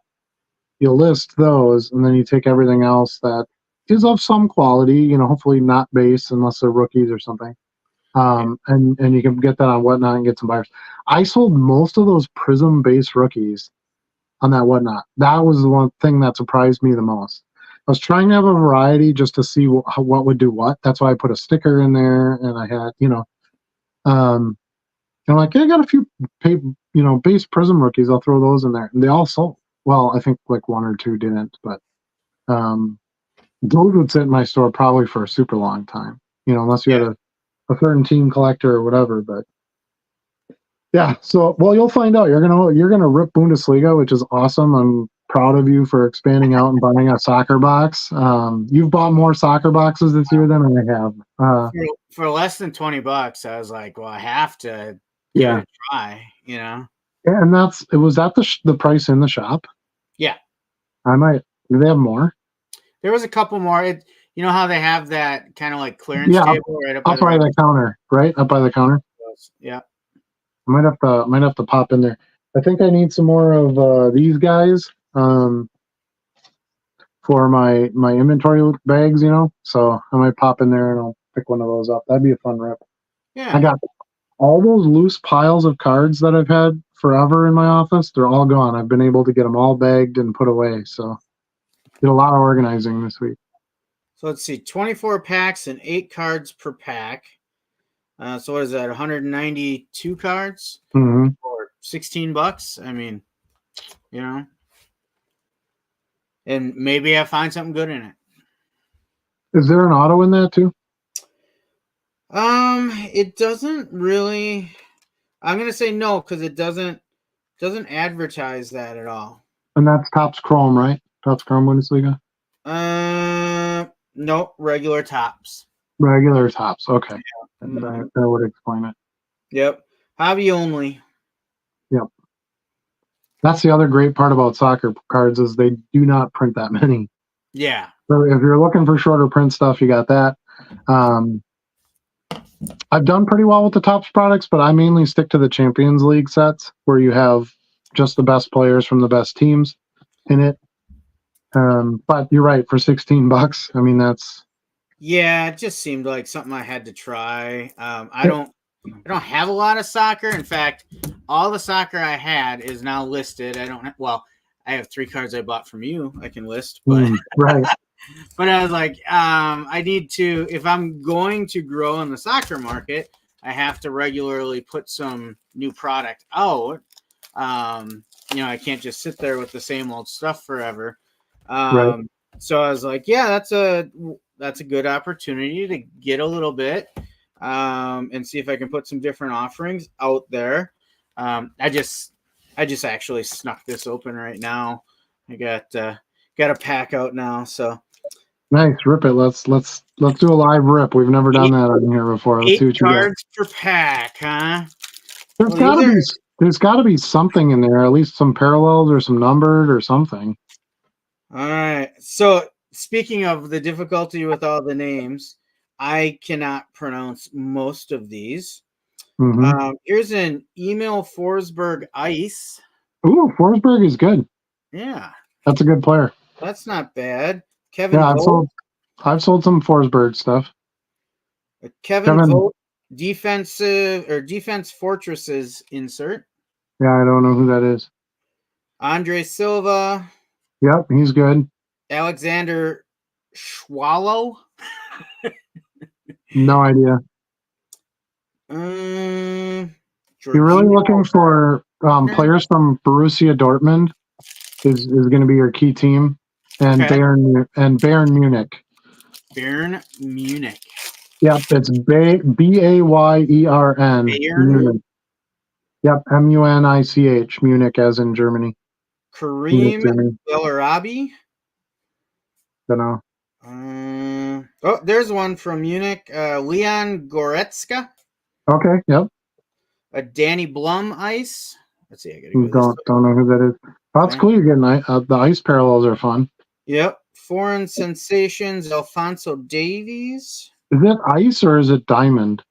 you list those, and then you take everything else that is of some quality, hopefully not base unless they're rookies or something. And you can get that on Whatnot and get some buyers. I sold most of those Prism base rookies on that Whatnot. That was the one thing that surprised me the most. I was trying to have a variety just to see what would do what. That's why I put a sticker in there, and I had, like, I got a few, base Prism rookies. I'll throw those in there, and they all sold. Well, I think like 1 or 2 didn't, but those would sit in my store probably for a super long time. Unless you had a certain team collector or whatever. But yeah, so you'll find out. You're gonna rip Bundesliga, which is awesome. I'm proud of you for expanding out and buying a soccer box. You've bought more soccer boxes this year than I have. For less than $20, I was like, well, I have to give it a try. And was that the price in the shop? Yeah. Do they have more? There was a couple more. You know how they have that kind of like clearance table right up by the counter, right? Up by the counter. Yeah. I might have to pop in there. I think I need some more of these guys for my inventory bags, So I might pop in there and I'll pick one of those up. That'd be a fun rip. Yeah. I got all those loose piles of cards that I've had forever in my office. They're all gone. I've been able to get them all bagged and put away. So did a lot of organizing this week. So let's see, 24 packs and 8 cards per pack. So what is that? 192 cards Hmm. for $16. I mean, you know, and maybe I find something good in it. Is there an auto in that too? It doesn't really. I'm gonna say no because it doesn't advertise that at all. And that's Topps Chrome, right? Topps Chrome Bundesliga? Nope, regular Tops. Regular Topps. Okay. Mhm. That would explain it. Yep, hobby only. Yep. That's the other great part about soccer cards is they do not print that many. Yeah. So if you're looking for shorter print stuff, you got that. I've done pretty well with the Topps products, but I mainly stick to the Champions League sets where you have just the best players from the best teams in it. But you're right, for $16, I mean that's Yeah, it just seemed like something I had to try. I don't have a lot of soccer. In fact, all the soccer I had is now listed. I don't have, well, I have 3 cards I bought from you I can list, but right. but I was like, I need to, if I'm going to grow in the soccer market, I have to regularly put some new product out. I can't just sit there with the same old stuff forever. Right. So I was like, yeah, that's a good opportunity to get a little bit and see if I can put some different offerings out there. I just actually snuck this open right now. I got a pack out now, so Nice, rip it. Let's do a live rip. We've never done that on here before. Let's see 8 what you got. cards per pack, huh? There's Well, got to be something in there, at least some parallels or some numbered or something. All right. So speaking of the difficulty with all the names, I cannot pronounce most of these. Mm-hmm. Here's an Emil Forsberg Ice. Ooh, Forsberg is good. Yeah, That's a good player. that's not bad. Kevin Yeah, Vogt. I've sold some Forsberg stuff. Kevin Vogt, defense fortresses insert. Yeah, I don't know who that is. Andre Silva. Yep, he's good. Alexander Schwallow. No idea. You're really looking for players from Borussia Dortmund is going to be your key team, and Okay. Bayern Munich. Bayern Munich. Yep, it's Bayern. Munich. Yep, Munich, Munich as in Germany. Kareem Bellarabi. Don't know. There's one from Munich. Leon Goretzka. Okay, yep. A Danny Blum ice. Let's see. I gotta go don't know who that is. Oh, that's cool. You're getting the ice parallels are fun. Yep. Foreign sensations. Alfonso Davies. Is it ice or is it diamond?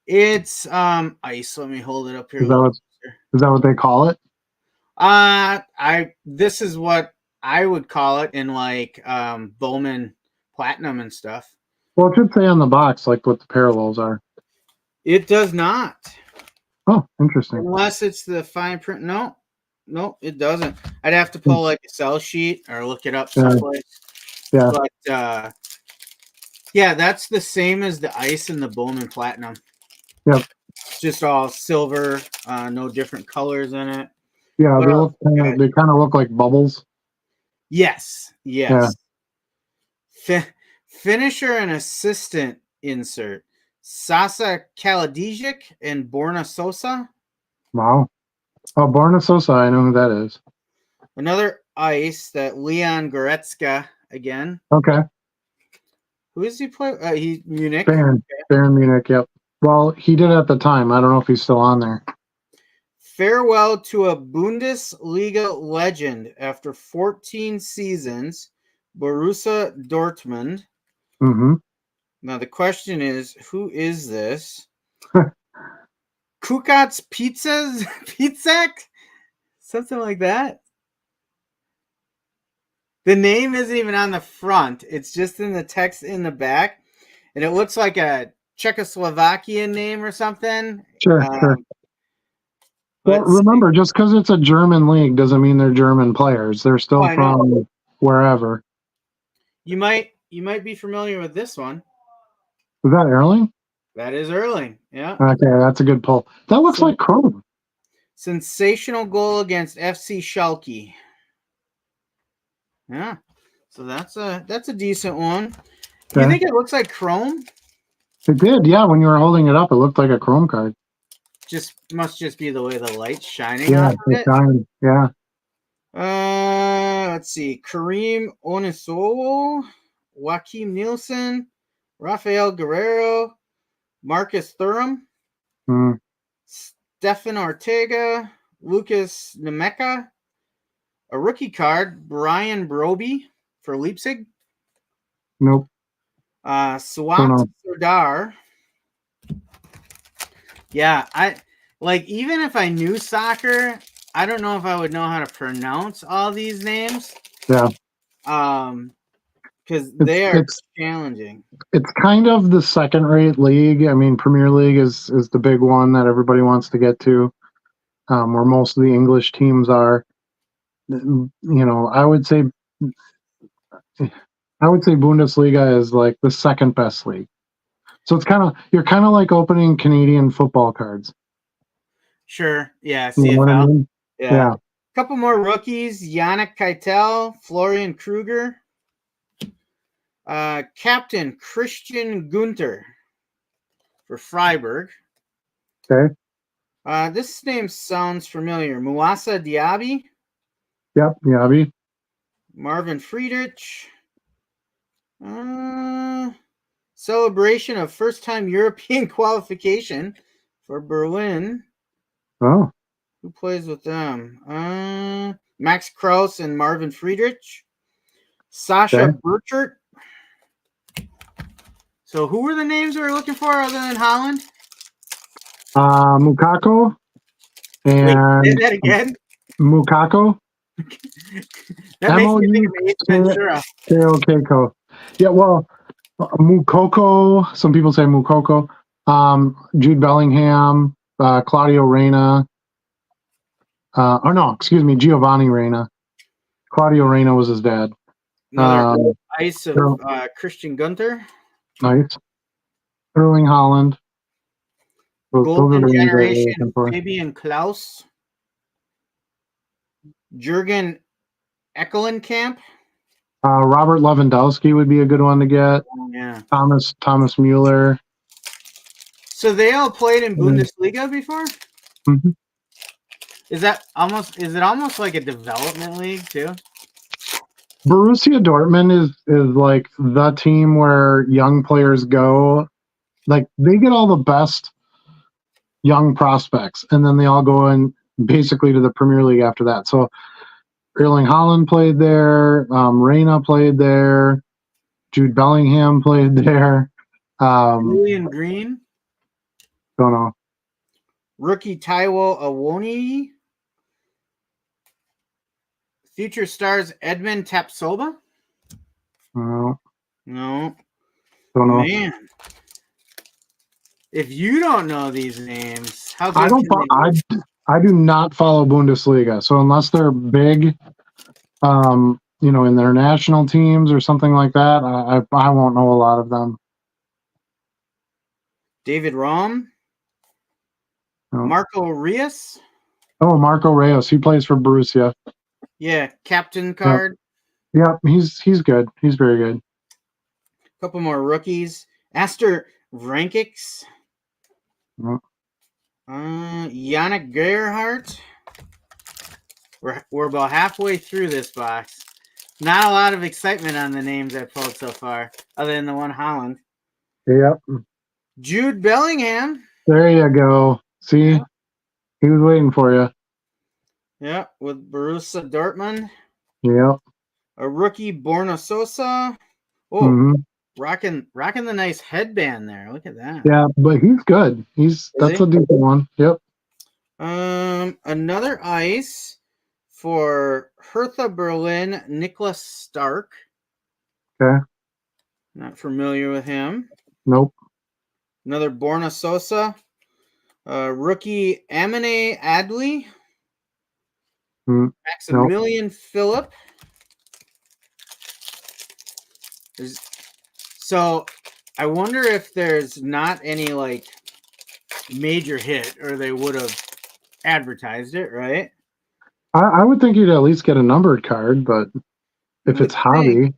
It's ice. Let me hold it up here. Is that what they call it? This is what I would call it in like Bowman Platinum and stuff. Well, it should say on the box like what the parallels are. It does not. Oh, interesting. Unless it's the fine print. No, it doesn't. I'd have to pull like a sell sheet or look it up someplace. Yeah. But yeah, that's the same as the ice and the Bowman Platinum. Yep. It's just all silver, no different colors in it. Yeah, they kind of look like bubbles. Yes. Yeah. Finisher and assistant insert. Sasa Kaladzic and Borna Sosa. Wow. Oh, Borna Sosa, I know who that is. Another ice, that Leon Goretzka again. Okay. Who is he play? He's Munich. Bayern Munich, yep. Well, he did at the time. I don't know if he's still on there. Farewell to a Bundesliga legend after 14 seasons, Borussia Dortmund. Mm-hmm. Now the question is, who is this? Kukat's Pizzak? Something like that. The name isn't even on the front. It's just in the text in the back. And it looks like a Czechoslovakian name or something. Sure. Well, remember, just because it's a German league doesn't mean they're German players. They're still from wherever. You might be familiar with this one. Is that Erling? That is Erling. Yeah. Okay, that's a good pull. That looks So- like Chrome. Sensational goal against FC Schalke. Yeah. So that's a decent one. You Okay. think it looks like chrome? It did, yeah. When you were holding it up, it looked like a Chrome card. Must just be the way the light's shining Yeah, off of it's it. diamond. Yeah. Let's see. Kareem Onisowo, Joaquim Nielsen, Rafael Guerrero, Marcus Thuram, Mm, Stefan Ortega, Lucas Nemeka, a rookie card, Brian Broby for Leipzig, nope. Swat Don't know. Sardar. Yeah, even if I knew soccer, I don't know if I would know how to pronounce all these names. Yeah. Because they are It's challenging. it's kind of the second-rate league. I mean, Premier League is the big one that everybody wants to get to, where most of the English teams are. You know, I would say Bundesliga is like the second best league. So you're kind of like opening Canadian football cards. Sure. Yeah. You know what I CFL. mean? Yeah. A couple more rookies: Yannick Keitel, Florian Kruger, Captain Christian Gunther for Freiburg. Okay. This name sounds familiar. Muasa Diaby, Yep. Yabi. Marvin Friedrich. Celebration of first-time European qualification for Berlin. Oh. Who plays with them? Max Kraus and Marvin Friedrich. Sasha Okay. Burchert. So who were the names we were looking for other than Holland? Mukako. Wait, And say that again? Mukako. That makes me think of Ace Ventura. Keiko. Yeah, well, Mukoko. Some people say Mukoko. Jude Bellingham, Claudio Reyna. Oh no, excuse me, Giovanni Reyna. Claudio Reyna was his dad. Another ice of so- Christian Gunther. Nice. Erling Holland. Those are Golden the names I was Generation, looking for. Fabian Klaus. Jurgen Eckelenkamp. Robert Lewandowski would be a good one to get. Oh, yeah. Thomas Mueller. So they all played in Bundesliga before? Mhm. Is it almost like a development league too? Borussia Dortmund is like the team where young players go. Like they get all the best young prospects, and then they all go in basically to the Premier League after that. So Erling Haaland played there, Reyna played there, Jude Bellingham played there. Julian Green, Don't know. rookie Taiwo Awoniyi, future stars Edmund Tapsoba. No, No, don't know. man. If you don't know these names, how good I don't. can they be? I do not follow Bundesliga. So unless they're big, in their national teams or something like that, I won't know a lot of them. David Raum, No. Marco Rios. Oh, Marco Reyes. He plays for Borussia. Yeah, captain card. Yeah, he's good. He's very good. A couple more rookies. Aster Vrankics. No. Yannick Gerhardt. We're about halfway through this box. Not a lot of excitement on the names I pulled so far, other than the one Holland. Yep. Jude Bellingham. There you go. See, Yeah. he was waiting for you. Yeah, with Borussia Dortmund. Yep. A rookie Borna Sosa. Oh, hmm rocking the nice headband there. Look at that. Yeah, but he's good. That's he? a decent one. Yep. Another ice for Hertha Berlin, Nicholas Stark. Okay. Not familiar with him. Nope. Another Borna Sosa. Rookie Amine Adli. Maximilian Phillip. So I wonder if there's not any like major hit, or they would have advertised it, right? I would think you'd at least get a numbered card, but You if would it's think. hobby,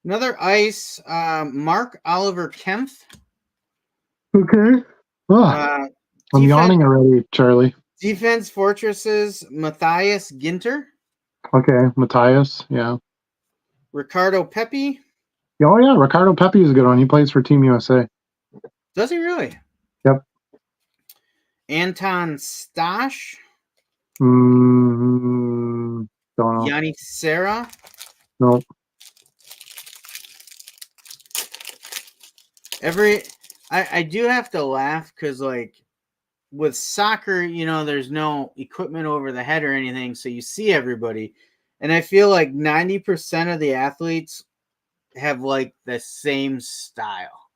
Another ice, Mark Oliver Kempf. okay. Oh, Uh, I'm defense, yawning already, Charlie. defense fortresses, Matthias Ginter, Okay, Matthias, yeah. Ricardo Pepi. Oh yeah, Ricardo Pepi is a good one. He plays for Team USA. Does he really? Yep. Anton Stash, Don't know. Yanni Serra. Nope. I do have to laugh because like with soccer, there's no equipment over the head or anything, so you see everybody, and I feel like 90% of the athletes have like the same style,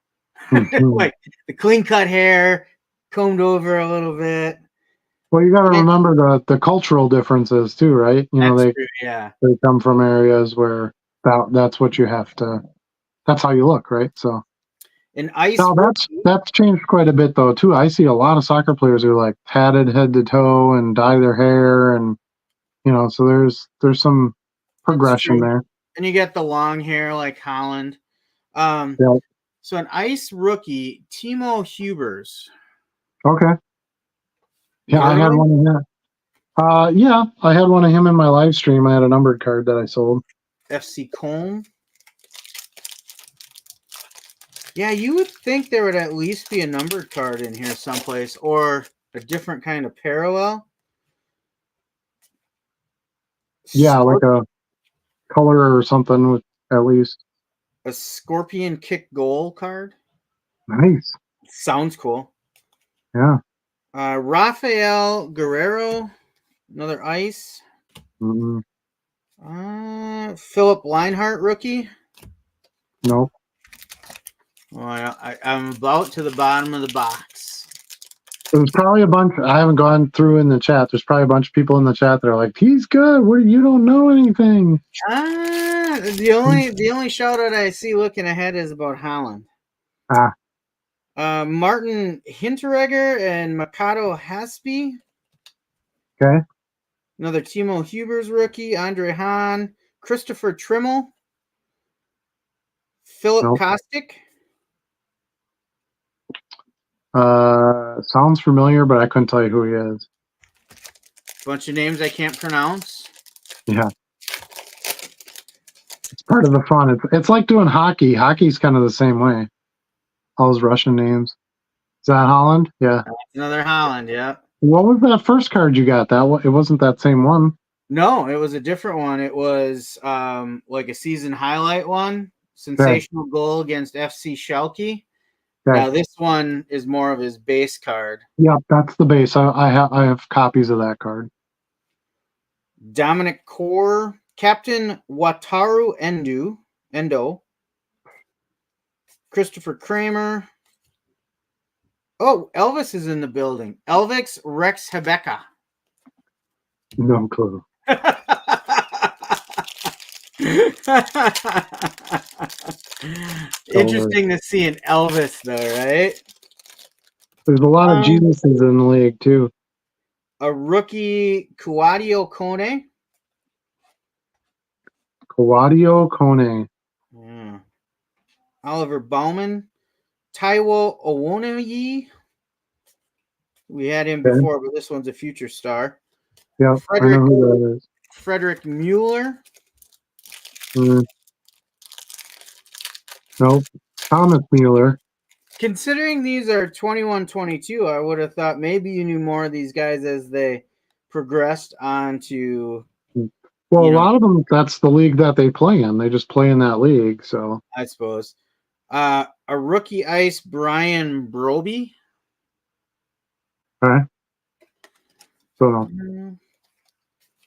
like the clean cut hair, combed over a little bit. Well, you got to remember the cultural differences too, right? That's true, yeah. They come from areas where that's what you have to. That's how you look, right? So. An ice. Now that's changed quite a bit though too. I see a lot of soccer players who are like tatted head to toe and dye their hair, and so there's some progression there. And you get the long hair like Holland. Yeah. So an ice rookie, Timo Hubers. Okay. Yeah, I had one of him. Yeah, I had one of him in my live stream. I had a numbered card that I sold. FC Köln. Yeah, you would think there would at least be a numbered card in here someplace, or a different kind of parallel. Yeah, like a color or something with at least. A scorpion kick goal card. Nice. Sounds cool. Yeah. Rafael Guerrero, another ice. Mm-hmm. Philip Leinhart rookie. Nope. Well, I'm about to the bottom of the box. There's probably a bunch. I haven't gone through in the chat. There's probably a bunch of people in the chat that are like, "He's good. You don't know anything." The only shout out I see looking ahead is about Holland. Martin Hinteregger and Mikado Haspe. Okay. Another Timo Hubers rookie, Andre Hahn, Christopher Trimmel, Philip Kostic. Sounds familiar, but I couldn't tell you who he is. Bunch of names I can't pronounce. Yeah. It's part of the fun. It's like doing hockey. Hockey's kind of the same way. All those Russian names. Is that Holland? Yeah. Another Holland, yeah. What was that first card you got? It wasn't that same one. No, it was a different one. It was like a season highlight one. Sensational goal against FC Schalke. Okay. Now this one is more of his base card. Yeah, that's the base. I have copies of that card. Dominic Core, Captain Wataru Endo, Christopher Kramer. Oh, Elvis is in the building. Elvis Rex Hebeka. No clue. Interesting to see an Elvis, though, right? There's a lot of Jesuses in the league, too. A rookie, Kuadio Kone. Kuadio Kone. Yeah. Oliver Bauman. Taiwo Owonoyi. We had him before, but this one's a future star. Yeah, I know who that is. Frederick Mueller. Nope. Thomas Mueller. Considering these are 21-22, I would have thought maybe you knew more of these guys as they progressed on to. Well, a lot of them, that's the league that they play in. They just play in that league, so. I suppose. A rookie ice, Brian Broby. Okay. So.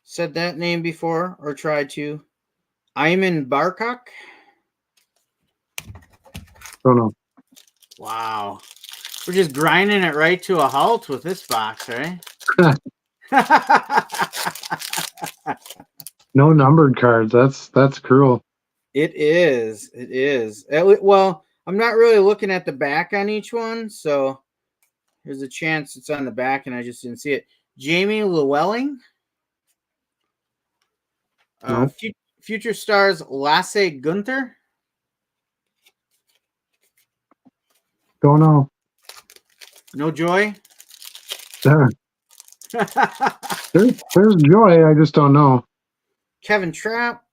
Said that name before, or tried to. Ayman Barkok. Don't know. Wow. We're just grinding it right to a halt with this box, right? No numbered cards. That's cruel. It is. Well, I'm not really looking at the back on each one, so there's a chance it's on the back and I just didn't see it. Jamie Llewellyn. Nope. Future Stars Lasse Gunther. Don't know. No joy. There, there's joy. I just don't know. Kevin Trapp.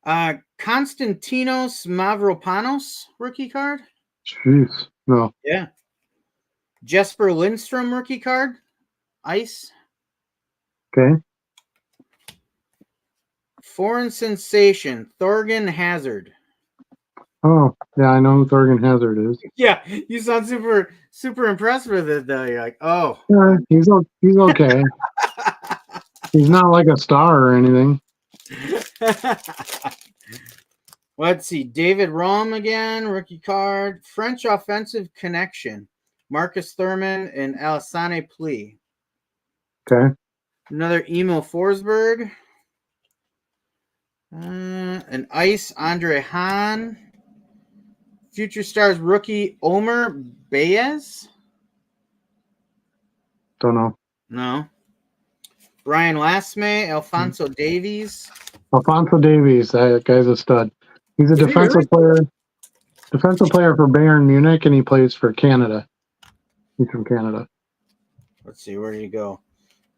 Konstantinos Mavropanos rookie card. Jeez. No. Yeah. Jesper Lindstrom rookie card. Ice. Okay. Foreign sensation Thorgan Hazard. Oh, yeah, I know who Thorgan Hazard is. Yeah, you sound super impressed with it though. You're like, oh, Yeah, he's okay. He's not like a star or anything. Let's see. David Rom again, rookie card. French offensive connection. Marcus Thurman and Alassane Pli. Okay. Another Emil Forsberg. An Ice Andre Hahn. Future Stars rookie Omer Baez. Don't know. No. Brian Lasme, Alfonso Davies. Alfonso Davies, that guy's a stud. He's a defensive player for Bayern Munich, and he plays for Canada. He's from Canada. Let's see, where did he go?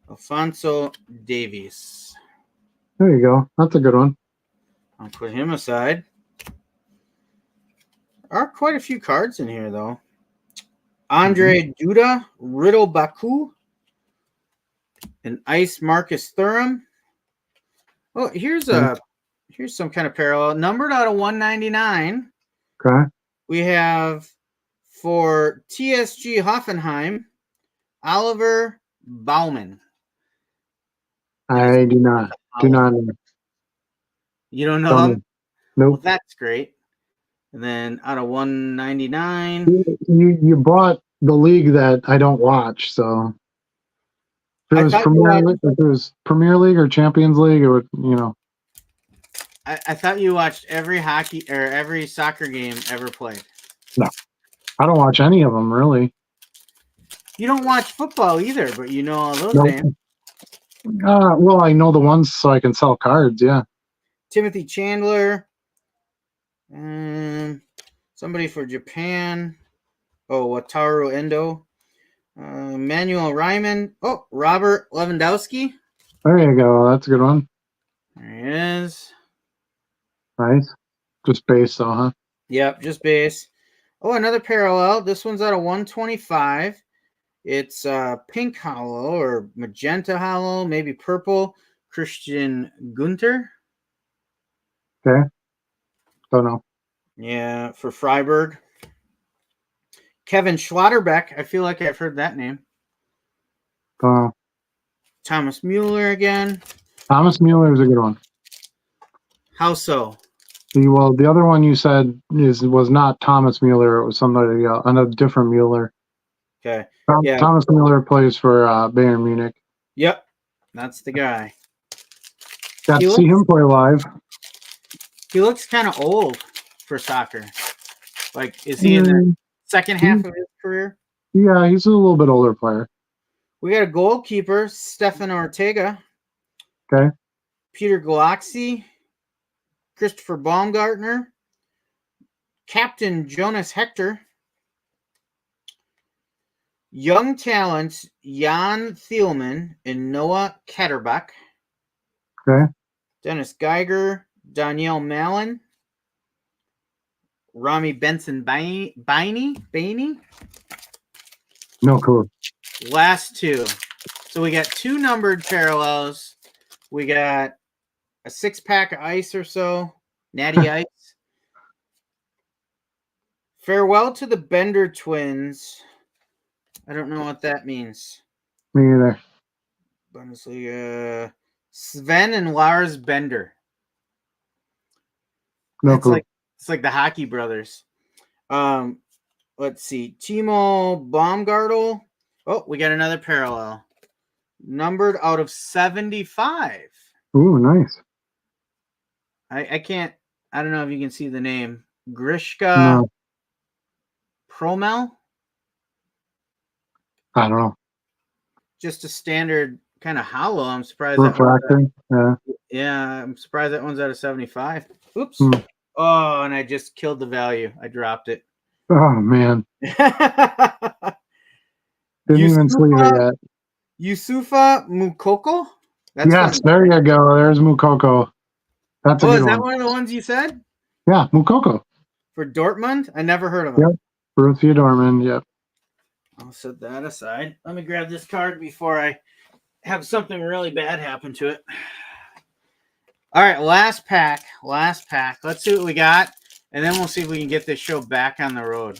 Alfonso Davies. There you go. That's a good one. I'll put him aside. There are quite a few cards in here, though. Andre Duda, Riddle Baku, and Ice Marcus Thuram. Oh, here's some kind of parallel. Numbered out of 199. Okay. We have for TSG Hoffenheim, Oliver Baumann. I do not know. You don't know him? Nope. Well, that's great. And then out of 199. You bought the league that I don't watch, so if it was Premier League or Champions League, it would, I thought you watched every hockey or every soccer game ever played. No, I don't watch any of them really. You don't watch football either, but you know all those names. Well, I know the ones so I can sell cards. Yeah. Timothy Chandler. Somebody for Japan. Oh, Wataru Endo. Manuel Ryman. Oh, Robert Lewandowski. There you go. That's a good one. There he is. Nice. Just base, though, huh? Yep, just base. Oh, another parallel. This one's out of 125. It's pink hollow or magenta hollow, maybe purple. Christian Gunther. Okay. Don't know. Yeah, for Freiburg. Kevin Schlotterbeck. I feel like I've heard that name. Don't know. Thomas Mueller again. Thomas Mueller is a good one. How so? Well, the other one you said was not Thomas Mueller. It was somebody else, another different Mueller. Okay. Yeah. Thomas Mueller plays for Bayern Munich. Yep, that's the guy. Got to see him play live. He looks kind of old for soccer. Like, is he in the second half of his career? Yeah, he's a little bit older player. We got a goalkeeper, Stefan Ortega. Okay. Peter Galaxy. Christopher Baumgartner. Captain Jonas Hector. Young talents, Jan Thielman and Noah Ketterbach. Okay. Dennis Geiger, Danielle Mallon. Rami Benson Bainey. No clue. Last two. So we got two numbered parallels. We got a 6-pack of ice or so. Natty Ice. Farewell to the Bender twins. I don't know what that means. Me either. Bundesliga. Sven and Lars Bender. No clue. It's like the Hockey Brothers. Let's see. Timo Baumgartel. Oh, we got another parallel. Numbered out of 75. Ooh, nice. I can't. I don't know if you can see the name. Grishka No, Promel. I don't know. Just a standard kind of hollow. I'm surprised that one's Refractor. Yeah. I'm surprised that one's out of 75. Oops. Hmm. Oh, and I just killed the value. I dropped it. Oh man, didn't even sleeve it Yusufa, yet. Yusufa Mukoko. That's Yes, funny. there you go. There's Mukoko. That's a Oh, good is that one. one of the ones you said Yeah, Mukoko. for Dortmund? I never heard of him. Yep. Borussia Dortmund. Yep. I'll set that aside. Let me grab this card before I have something really bad happen to it. All right, last pack. Let's see what we got, and then we'll see if we can get this show back on the road.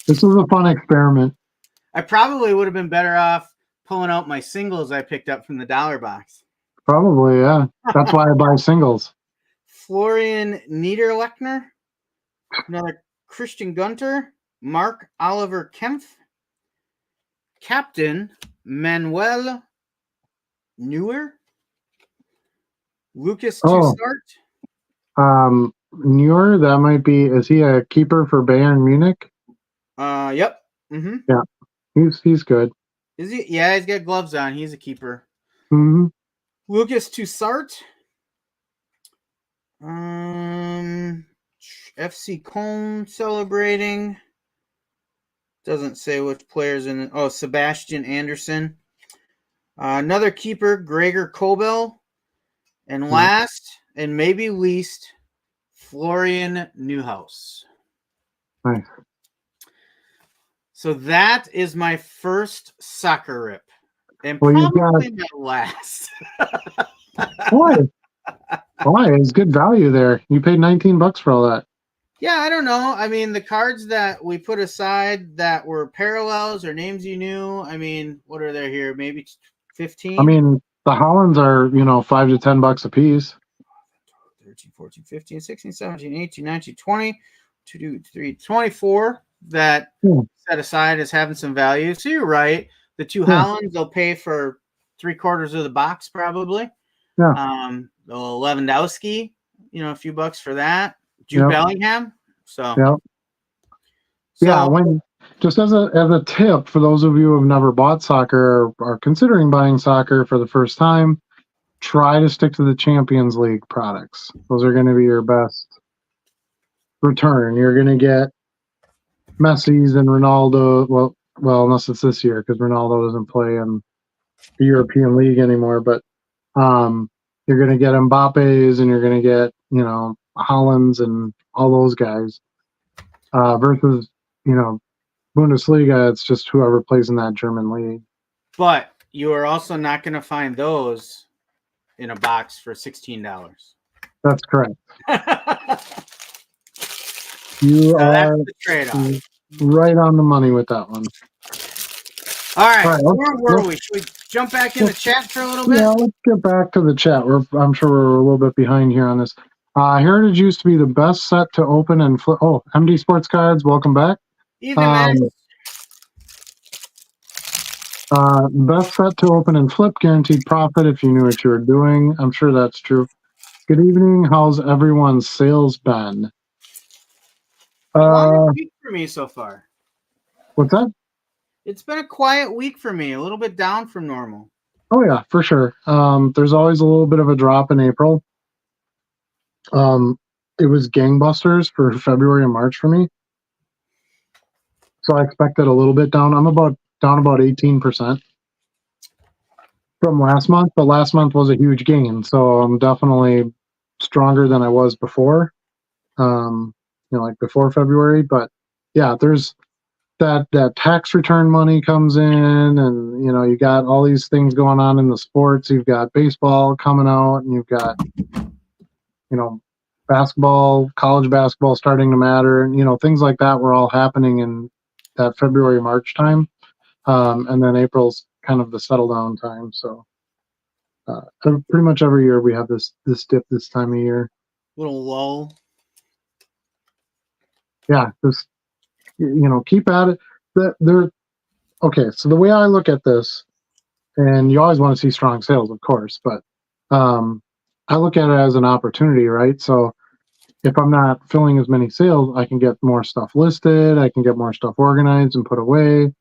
This was a fun experiment. I probably would have been better off pulling out my singles I picked up from the dollar box. Probably, yeah. That's why I buy singles. Florian Niederlechner, another Christian Gunter, Mark Oliver Kempf, Captain Manuel Neuer, Lucas Toussaint. Neuer, that might be. Is he a keeper for Bayern Munich? Yep. Mm-hmm. Yeah, he's good. Is he? Yeah, he's got gloves on. He's a keeper. Mm-hmm. Lucas Toussaint. FC Cologne celebrating. Doesn't say which players in it. Oh, Sebastian Anderson. Another keeper, Gregor Kobel. And last, and maybe least, Florian Neuhaus. Nice. So that is my first soccer rip. And Well, probably my last. Why? It's good value there. You paid $19 for all that. Yeah, I don't know. I mean, the cards that we put aside that were parallels or names you knew, I mean, what are there here? Maybe 15? I mean, the Hollands are, $5 to $10 a piece. 13, 14, 15, 16, 17, 18, 19, 20, 2, 3, 24 that set aside as having some value. So you're right. The two Hollands, they'll pay for 3/4 of the box probably. Yeah. The Lewandowski, a few bucks for that. Jude Bellingham. So when just as a tip for those of you who have never bought soccer or are considering buying soccer for the first time, try to stick to the Champions League products. Those are going to be your best return. You're going to get Messi's and Ronaldo. Well, unless it's this year because Ronaldo doesn't play in the European League anymore. But you're going to get Mbappe's and you're going to get Hollands and all those guys. Versus Bundesliga, it's just whoever plays in that German league. But you are also not going to find those in a box for $16. That's correct. You are that's the trade-off. Right on the money with that one. All right, where were we? Should we jump back in the chat for a little bit? Yeah, let's get back to the chat. I'm sure we're a little bit behind here on this. Heritage used to be the best set to open and flip. Oh, MD Sports Cards, welcome back. Best set to open and flip, guaranteed profit if you knew what you were doing. I'm sure that's true. Good evening. How's everyone's sales been? Quiet week for me so far. What's that? It's been a quiet week for me, a little bit down from normal. Oh yeah, for sure. There's always a little bit of a drop in April. It was gangbusters for February and March for me. So I expected a little bit down. I'm down about 18% from last month, but last month was a huge gain. So I'm definitely stronger than I was before, like before February. But yeah, there's that tax return money comes in and, you got all these things going on in the sports. You've got baseball coming out and you've got, basketball, college basketball starting to matter. And, things like that were all happening in that February, March time. And then April's kind of the settle down time. So pretty much every year we have this dip this time of year. Little lull. Yeah, just keep at it. Okay, so the way I look at this, and you always want to see strong sales, of course, but I look at it as an opportunity, right? So if I'm not filling as many sales, I can get more stuff listed. I can get more stuff organized and put away.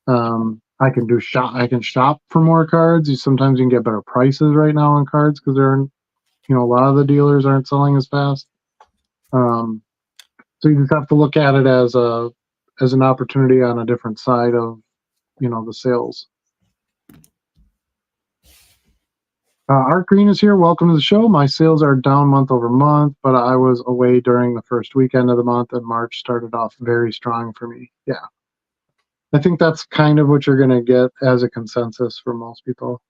I can do shop. I can shop for more cards. Sometimes you can get better prices right now on cards because a lot of the dealers aren't selling as fast. So you just have to look at it as an opportunity on a different side of, the sales. Art Green is here. Welcome to the show. My sales are down month over month, but I was away during the first weekend of the month, and March started off very strong for me. Yeah. I think that's kind of what you're going to get as a consensus for most people.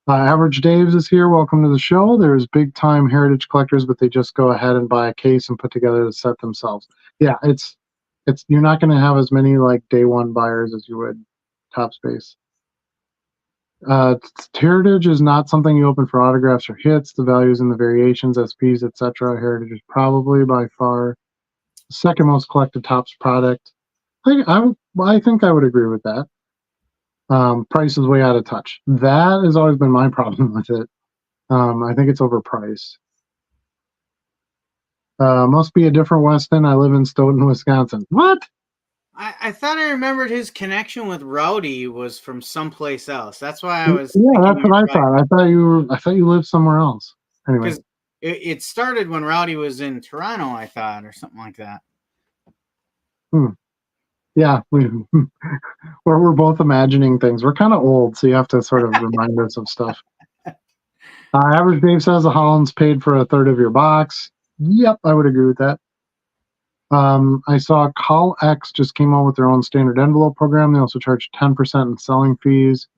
Average Daves is here. Welcome to the show. There's big time heritage collectors, but they just go ahead and buy a case and put together the set themselves. Yeah, it's you're not going to have as many like day one buyers as you would Top Space. Heritage is not something you open for autographs or hits. The values in the variations, SPs, etc. Heritage is probably by far the second most collected Topps product. I think I would agree with that. Price is way out of touch. That has always been my problem with it. I think it's overpriced. Must be a different Weston. I live in Stoughton, Wisconsin. What? I thought I remembered his connection with Rowdy was from someplace else. That's why I was. Yeah, that's what I thought. I thought you lived somewhere else. Anyway, because it started when Rowdy was in Toronto, I thought, or something like that. Yeah, we're both imagining things. We're kind of old, so you have to sort of remind us of stuff. Average Dave says the Hollands paid for a third of your box. Yep, I would agree with that. I saw CallX just came out with their own standard envelope program. They also charge 10% in selling fees,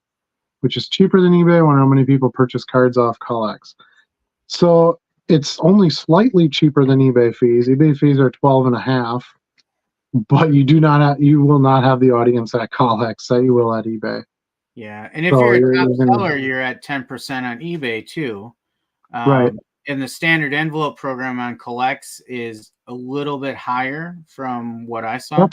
which is cheaper than eBay. I wonder how many people purchase cards off CallX. So it's only slightly cheaper than eBay fees. eBay fees are 12.5, but you will not have the audience at CallX that you will at eBay. Yeah, and if you're a top seller, you're at 10% on eBay too. Right. And the standard envelope program on CallX is a little bit higher from what I saw.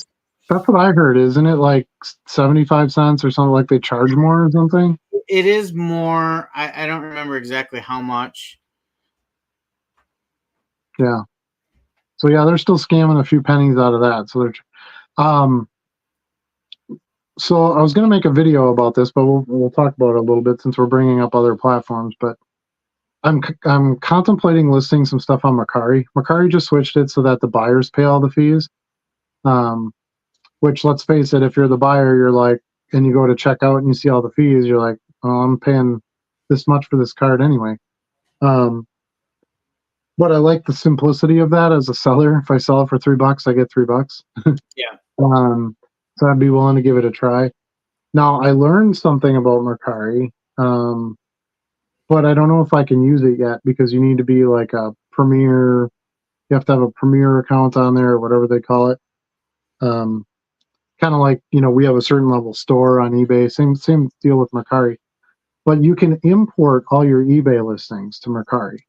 That's what I heard. Isn't it like 75 cents or something, like they charge more or something? It is more. I don't remember exactly how much. Yeah. So yeah, they're still scamming a few pennies out of that. So so I was going to make a video about this, but we'll talk about it a little bit since we're bringing up other platforms. But I'm contemplating listing some stuff on Mercari. Mercari just switched it so that the buyers pay all the fees. Which, let's face it, if you're the buyer, you're like, and you go to check out and you see all the fees, you're like, oh, I'm paying this much for this card anyway. But I like the simplicity of that as a seller. If I sell it for $3, I get $3. Yeah. So I'd be willing to give it a try. Now, I learned something about Mercari, but I don't know if I can use it yet because you need to be like a Premier. You have to have a Premier account on there or whatever they call it. Kind of like, we have a certain level store on eBay. Same deal with Mercari. But you can import all your eBay listings to Mercari.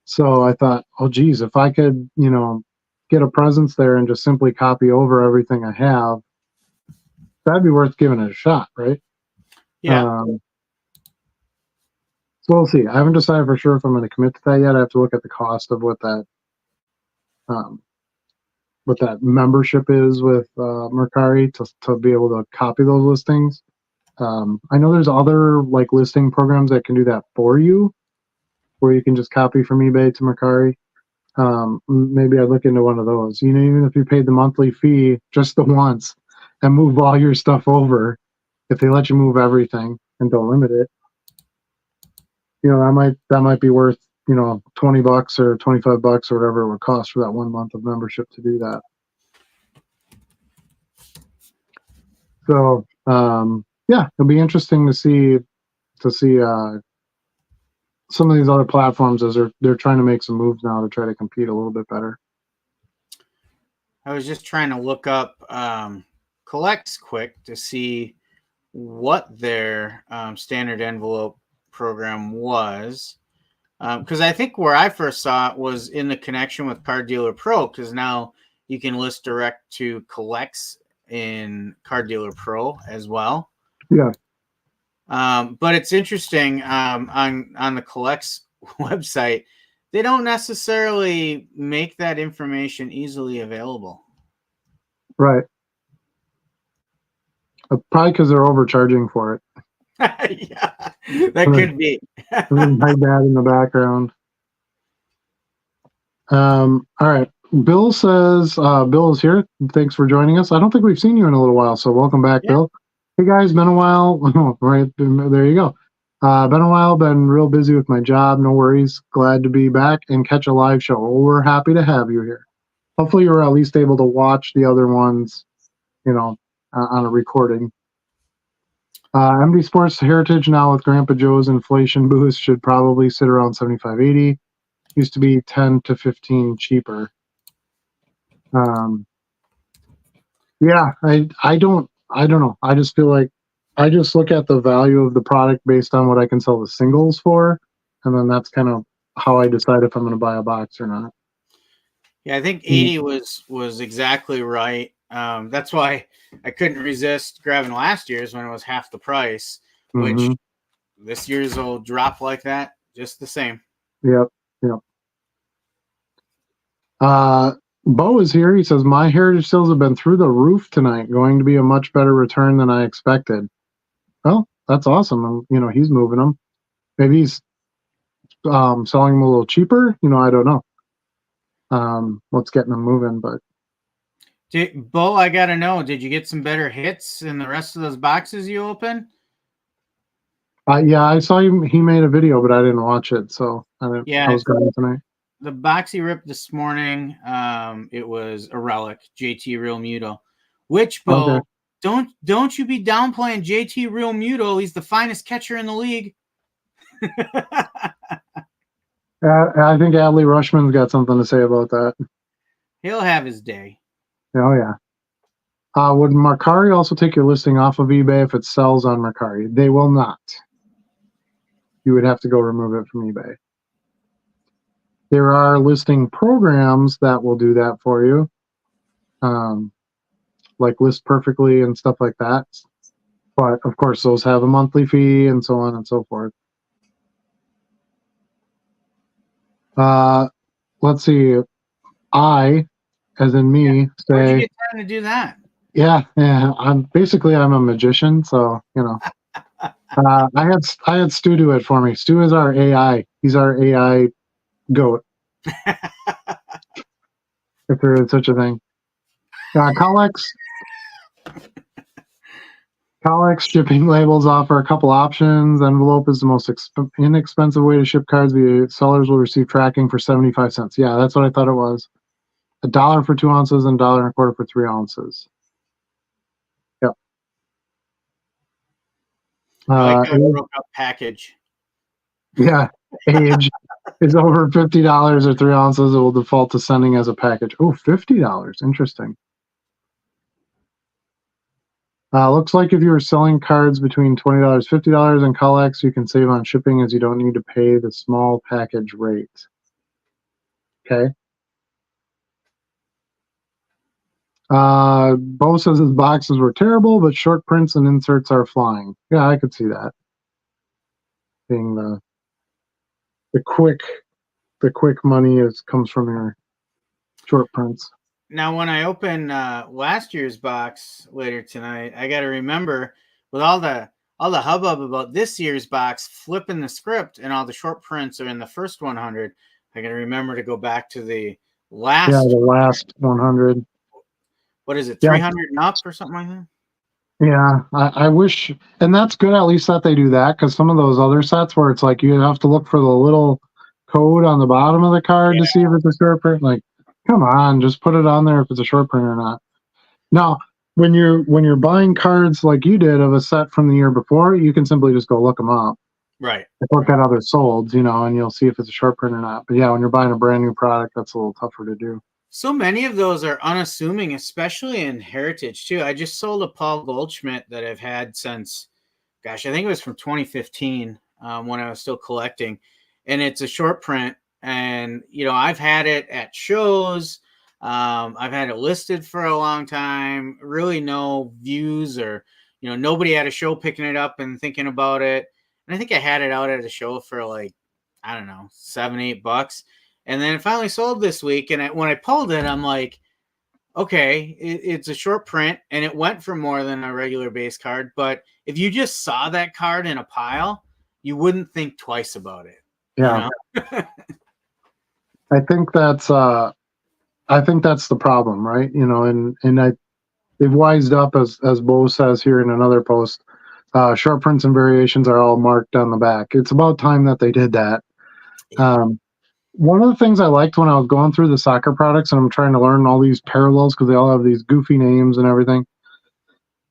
So I thought, oh, geez, if I could, get a presence there and just simply copy over everything I have, that'd be worth giving it a shot, right? Yeah. So we'll see. I haven't decided for sure if I'm going to commit to that yet. I have to look at the cost of what that membership is with Mercari to be able to copy those listings. I know there's other like listing programs that can do that for you, where you can just copy from eBay to Mercari. Maybe I'd look into one of those. Even if you paid the monthly fee just the once and move all your stuff over, if they let you move everything and don't limit it, that might be worth $20 or $25 or whatever it would cost for that 1 month of membership to do that. So yeah, it'll be interesting to see some of these other platforms as they're trying to make some moves now to try to compete a little bit better. I was just trying to look up CallX quick to see what their standard envelope program was. Because I think where I first saw it was in the connection with Card Dealer Pro, because now you can list direct to CallX in Card Dealer Pro as well. Yeah. But it's interesting on the CallX website. they don't necessarily make that information easily available. Right. Probably because they're overcharging for it. Yeah, that could be. My dad in the background. All right. Bill says, Bill is here. Thanks for joining us. I don't think we've seen you in a little while, so welcome back, Yeah. Bill. Hey guys, been a while. Right there you go. Been a while, been real busy with my job. No worries. Glad to be back and catch a live show. Well, we're happy to have you here. Hopefully you were at least able to watch the other ones, on a recording. MD Sports Heritage now with Grandpa Joe's inflation boost should probably sit around 75-80. Used to be 10 to 15 cheaper. Yeah, I don't know. I just feel like I just look at the value of the product based on what I can sell the singles for, and then that's kind of how I decide if I'm going to buy a box or not. Yeah, I think 80 was exactly right. That's why I couldn't resist grabbing last year's when it was half the price, which this year's will drop like that just the same. Yep. Bo is here. He says, my heritage sales have been through the roof tonight, going to be a much better return than I expected. Well, that's awesome. He's moving them. Maybe he's selling them a little cheaper. I don't know what's getting them moving, but Bo, I gotta know, did you get some better hits in the rest of those boxes you opened? Yeah, I saw he made a video, but I didn't watch it, so I was going tonight. The box he ripped this morning, it was a relic, JT Realmuto. Which, Bo, don't you be downplaying JT Realmuto. He's the finest catcher in the league. I think Adley Rushman's got something to say about that. He'll have his day. Oh, yeah. Would Mercari also take your listing off of eBay if it sells on Mercari? They will not. You would have to go remove it from eBay. There are listing programs that will do that for you, like List Perfectly and stuff like that. But, of course, those have a monthly fee and so on and so forth. Let's see. I, as in me, say. Where'd you get time to do that? Yeah. I'm a magician, so I had Stu do it for me. Stu is our AI. He's our AI goat, if there is such a thing. Collex shipping labels offer a couple options. Envelope is the most inexpensive way to ship cards. The sellers will receive tracking for 75 cents. Yeah, that's what I thought it was. $1 for 2 ounces and $1.25 for 3 ounces. Yep. Broke up package. Yeah, age is over $50 or 3 ounces. It will default to sending as a package. Oh, $50. Interesting. Looks like if you were selling cards between $20 $50 in Collex, you can save on shipping as you don't need to pay the small package rate. Okay. Bo says his boxes were terrible, but short prints and inserts are flying. Yeah, I could see that. Being the quick money comes from your short prints. Now, when I open last year's box later tonight, I got to remember with all the hubbub about this year's box, flipping the script and all the short prints are in the first 100. I got to remember to go back to the last. Yeah, the last 100. What is it, 300 and up or something like that? Yeah, I wish, and that's good at least that they do that, because some of those other sets where it's like you have to look for the little code on the bottom of the card to see if it's a short print. Like, come on, just put it on there if it's a short print or not. Now, when you're buying cards like you did of a set from the year before, you can simply just go look them up. Right. Look at other solds, and you'll see if it's a short print or not. But yeah, when you're buying a brand new product, that's a little tougher to do. So many of those are unassuming, especially in Heritage too. I just sold a Paul Goldschmidt that I've had since, gosh, I think it was from 2015 when I was still collecting, and it's a short print. And I've had it at shows. I've had it listed for a long time. Really, no views or nobody at a show picking it up and thinking about it. And I think I had it out at a show for like I don't know, $7-8. And then it finally sold this week. And when I pulled it, I'm like, okay, it's a short print and it went for more than a regular base card. But if you just saw that card in a pile, you wouldn't think twice about it. Yeah. You know? I think that's the problem, right? And they've wised up, as Bo says here in another post. Short prints and variations are all marked on the back. It's about time that they did that. Yeah. One of the things I liked when I was going through the soccer products and I'm trying to learn all these parallels because they all have these goofy names and everything,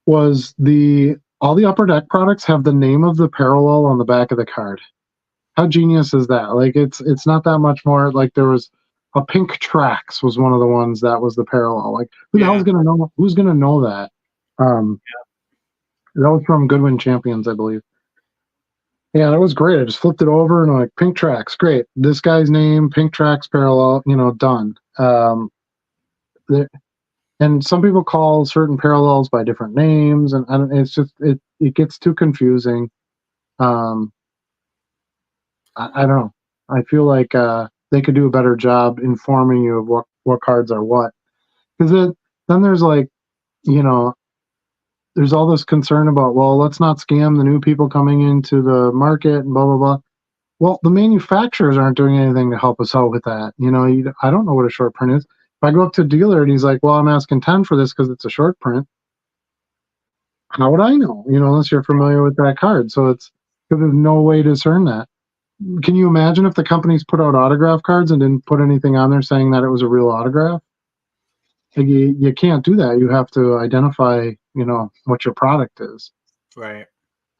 was all the Upper Deck products have the name of the parallel on the back of the card. How genius is that? Like it's not that much more. Like there was a Pink Tracks was one of the ones that was the parallel. Like who the hell's gonna know? Who's gonna know that? That was from Goodwin Champions, I believe. Yeah, that was great. I just flipped it over and I'm like, Pink Tracks, great. This guy's name, Pink Tracks parallel, done. And some people call certain parallels by different names, and it's just it gets too confusing. I don't know. I feel like they could do a better job informing you of what cards are what. Because then there's like, there's all this concern about, well, let's not scam the new people coming into the market and blah, blah, blah. Well, the manufacturers aren't doing anything to help us out with that. I don't know what a short print is. If I go up to a dealer and he's like, well, I'm asking 10 for this because it's a short print. How would I know? Unless you're familiar with that card. So there's no way to discern that. Can you imagine if the companies put out autograph cards and didn't put anything on there saying that it was a real autograph? Like you can't do that. You have to identify, what your product is. Right.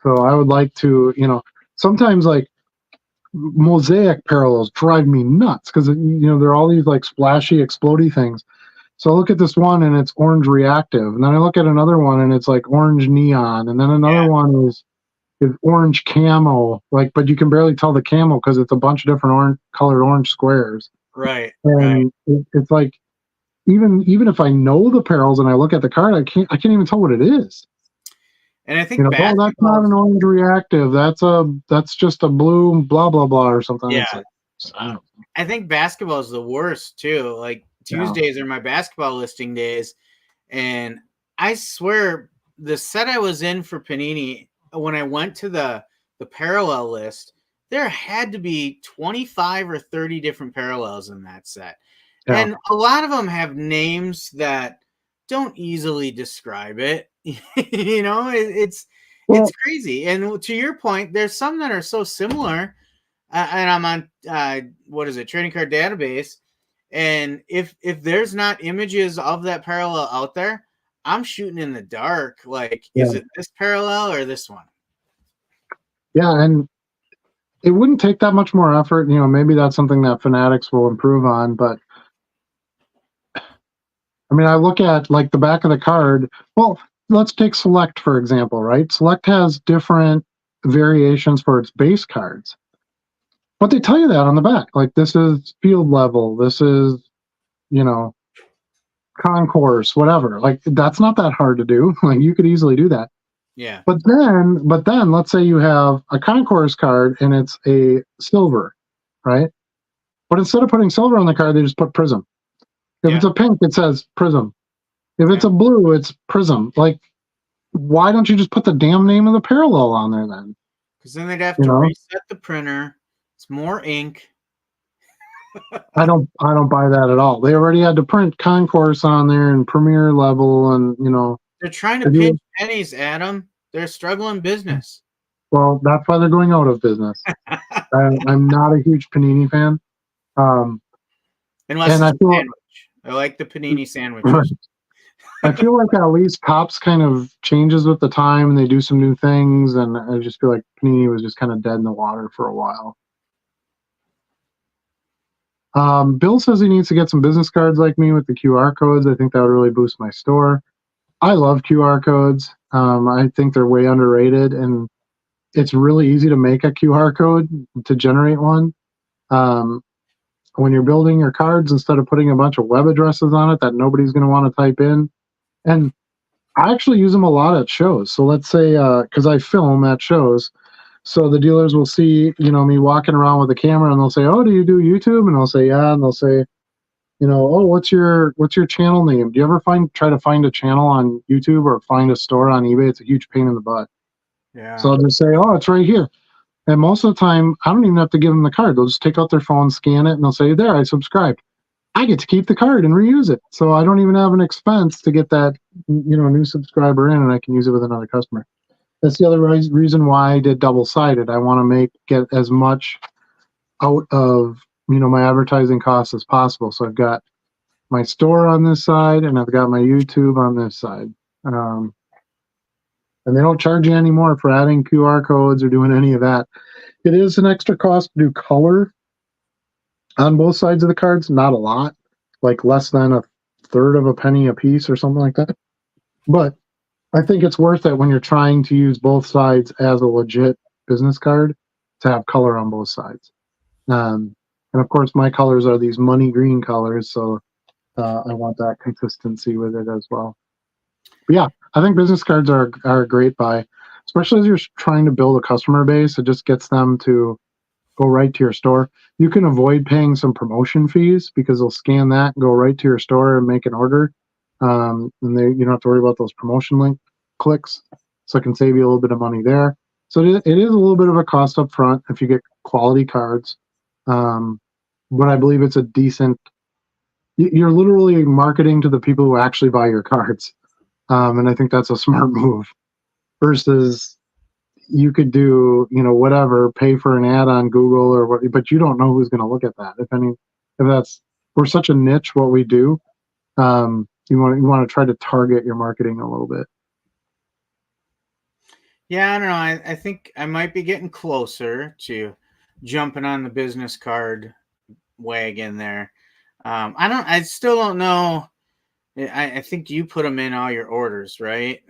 So I would like to, sometimes like mosaic parallels drive me nuts because, there are all these like splashy, explodey things. So I look at this one and it's orange reactive. And then I look at another one and it's like orange neon. And then another one is orange camo, but you can barely tell the camo because it's a bunch of different colored orange squares. Right. And it's like, even if I know the parallels and I look at the card, I can't even tell what it is. And I think that's not an orange reactive. That's just a blue blah blah blah or something. Yeah. I think basketball is the worst too. Like Tuesdays are my basketball listing days, and I swear the set I was in for Panini, when I went to the parallel list, there had to be 25 or 30 different parallels in that set. Yeah. And a lot of them have names that don't easily describe it. It's crazy. And to your point, there's some that are so similar. And I'm on Trading Card Database. And if there's not images of that parallel out there, I'm shooting in the dark. Like, is it this parallel or this one? Yeah, and it wouldn't take that much more effort. Maybe that's something that Fanatics will improve on, but I mean, I look at like the back of the card. Well, let's take Select, for example, right? Select has different variations for its base cards. But they tell you that on the back. Like, this is field level. This is, concourse, whatever. Like, that's not that hard to do. Like, you could easily do that. Yeah. But then let's say you have a concourse card and it's a silver, right? But instead of putting silver on the card, they just put Prism. If it's a pink, it says Prism. If it's a blue, it's Prism. Like, why don't you just put the damn name of the parallel on there then? Because then they'd have to reset the printer. It's more ink. I don't buy that at all. They already had to print Concourse on there and Premier level, and they're trying to pinch pennies, Adam. They're a struggling business. Well, that's why they're going out of business. I'm not a huge Panini fan. Unless it's a sandwich. I like the Panini sandwiches. I feel like at least Topps kind of changes with the time and they do some new things, and I just feel like Panini was just kind of dead in the water for a while. Bill says he needs to get some business cards like me with the QR codes. I think that would really boost my store. I love QR codes. I think they're way underrated, and it's really easy to make a QR code to generate one. When you're building your cards, instead of putting a bunch of web addresses on it that nobody's going to want to type in. And I actually use them a lot at shows. So let's say, because I film at shows, So the dealers will see, me walking around with a camera, and they'll say, "Oh, do you do YouTube?" And I'll say, "Yeah." And they'll say, "Oh, what's your channel name? Do you ever try to find a channel on YouTube or find a store on eBay? It's a huge pain in the butt." So Yeah. I'll just say, "Oh, it's right here." And most of the time, I don't even have to give them the card. They'll just take out their phone, scan it, and they'll say, "There, I subscribed." I get to keep the card and reuse it. So I don't even have an expense to get that, new subscriber in, and I can use it with another customer. That's the other reason why I did double-sided. I want to get as much out of, my advertising costs as possible. So I've got my store on this side, and I've got my YouTube on this side. And they don't charge you anymore for adding QR codes or doing any of that. It is an extra cost to do color on both sides of the cards. Not a lot, like less than a third of a penny a piece or something like that. But I think it's worth it when you're trying to use both sides as a legit business card to have color on both sides. And of course, my colors are these money green colors, so I want that consistency with it as well. But yeah, I think business cards are a great buy, especially as you're trying to build a customer base. It just gets them to go right to your store. You can avoid paying some promotion fees because they'll scan that, go right to your store, and make an order. And you don't have to worry about those promotion link clicks, so it can save you a little bit of money there. So it is a little bit of a cost up front if you get quality cards, but I believe it's a decent. You're literally marketing to the people who actually buy your cards, and I think that's a smart move. Versus you could do, whatever, pay for an ad on Google or what, but you don't know who's going to look at that. We're such a niche what we do. You want to try to target your marketing a little bit. Yeah, I don't know. I think I might be getting closer to jumping on the business card wagon there. I still don't know. I think you put them in all your orders, right?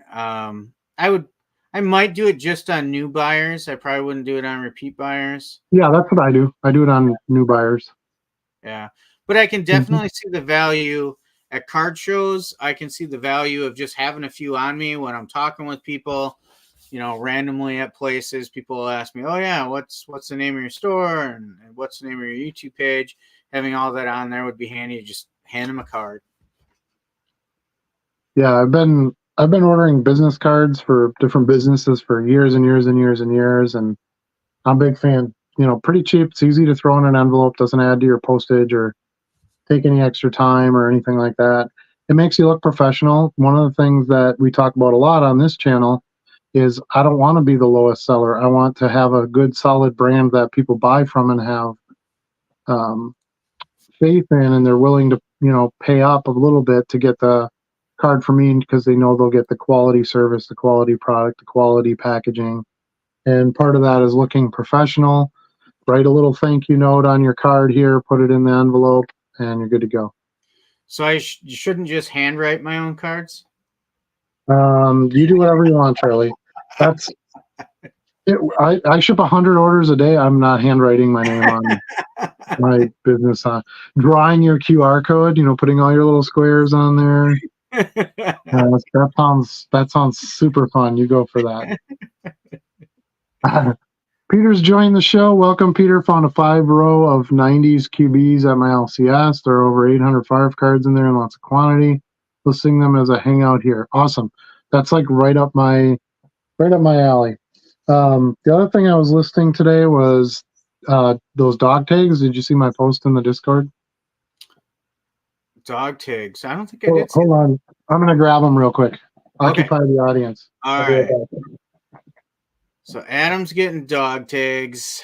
I might do it just on new buyers. I probably wouldn't do it on repeat buyers. Yeah, that's what I do. I do it on new buyers. Yeah, but I can definitely see the value at card shows. I can see the value of just having a few on me when I'm talking with people, randomly at places. People will ask me, "Oh yeah, what's the name of your store and what's the name of your YouTube page?" Having all that on there would be handy. Just hand them a card. Yeah, I've been ordering business cards for different businesses for years and years and years and years, and I'm a big fan. Pretty cheap. It's easy to throw in an envelope. Doesn't add to your postage or take any extra time or anything like that. It makes you look professional. One of the things that we talk about a lot on this channel is I don't want to be the lowest seller. I want to have a good, solid brand that people buy from and have faith in, and they're willing to, pay up a little bit to get the card from me because they know they'll get the quality service, the quality product, the quality packaging. And part of that is looking professional. Write a little thank you note on your card here, put it in the envelope, and you're good to go. So I shouldn't just handwrite my own cards? You do whatever you want, Charlie. That's it. I ship 100 orders a day. I'm not handwriting my name on my business. Drawing your QR code, putting all your little squares on there. That sounds super fun. You go for that. Peter's joined the show. Welcome, Peter. Found a 5-row of 90s QBs at my LCS. There are over 800 Farf cards in there in lots of quantity. Listing them as a hangout here. Awesome. That's like right up my alley. The other thing I was listing today was those dog tags. Did you see my post in the Discord? Dog tags. I don't think I did. Hold on. I'm going to grab them real quick. Occupy the audience. All right. So Adam's getting dog tags.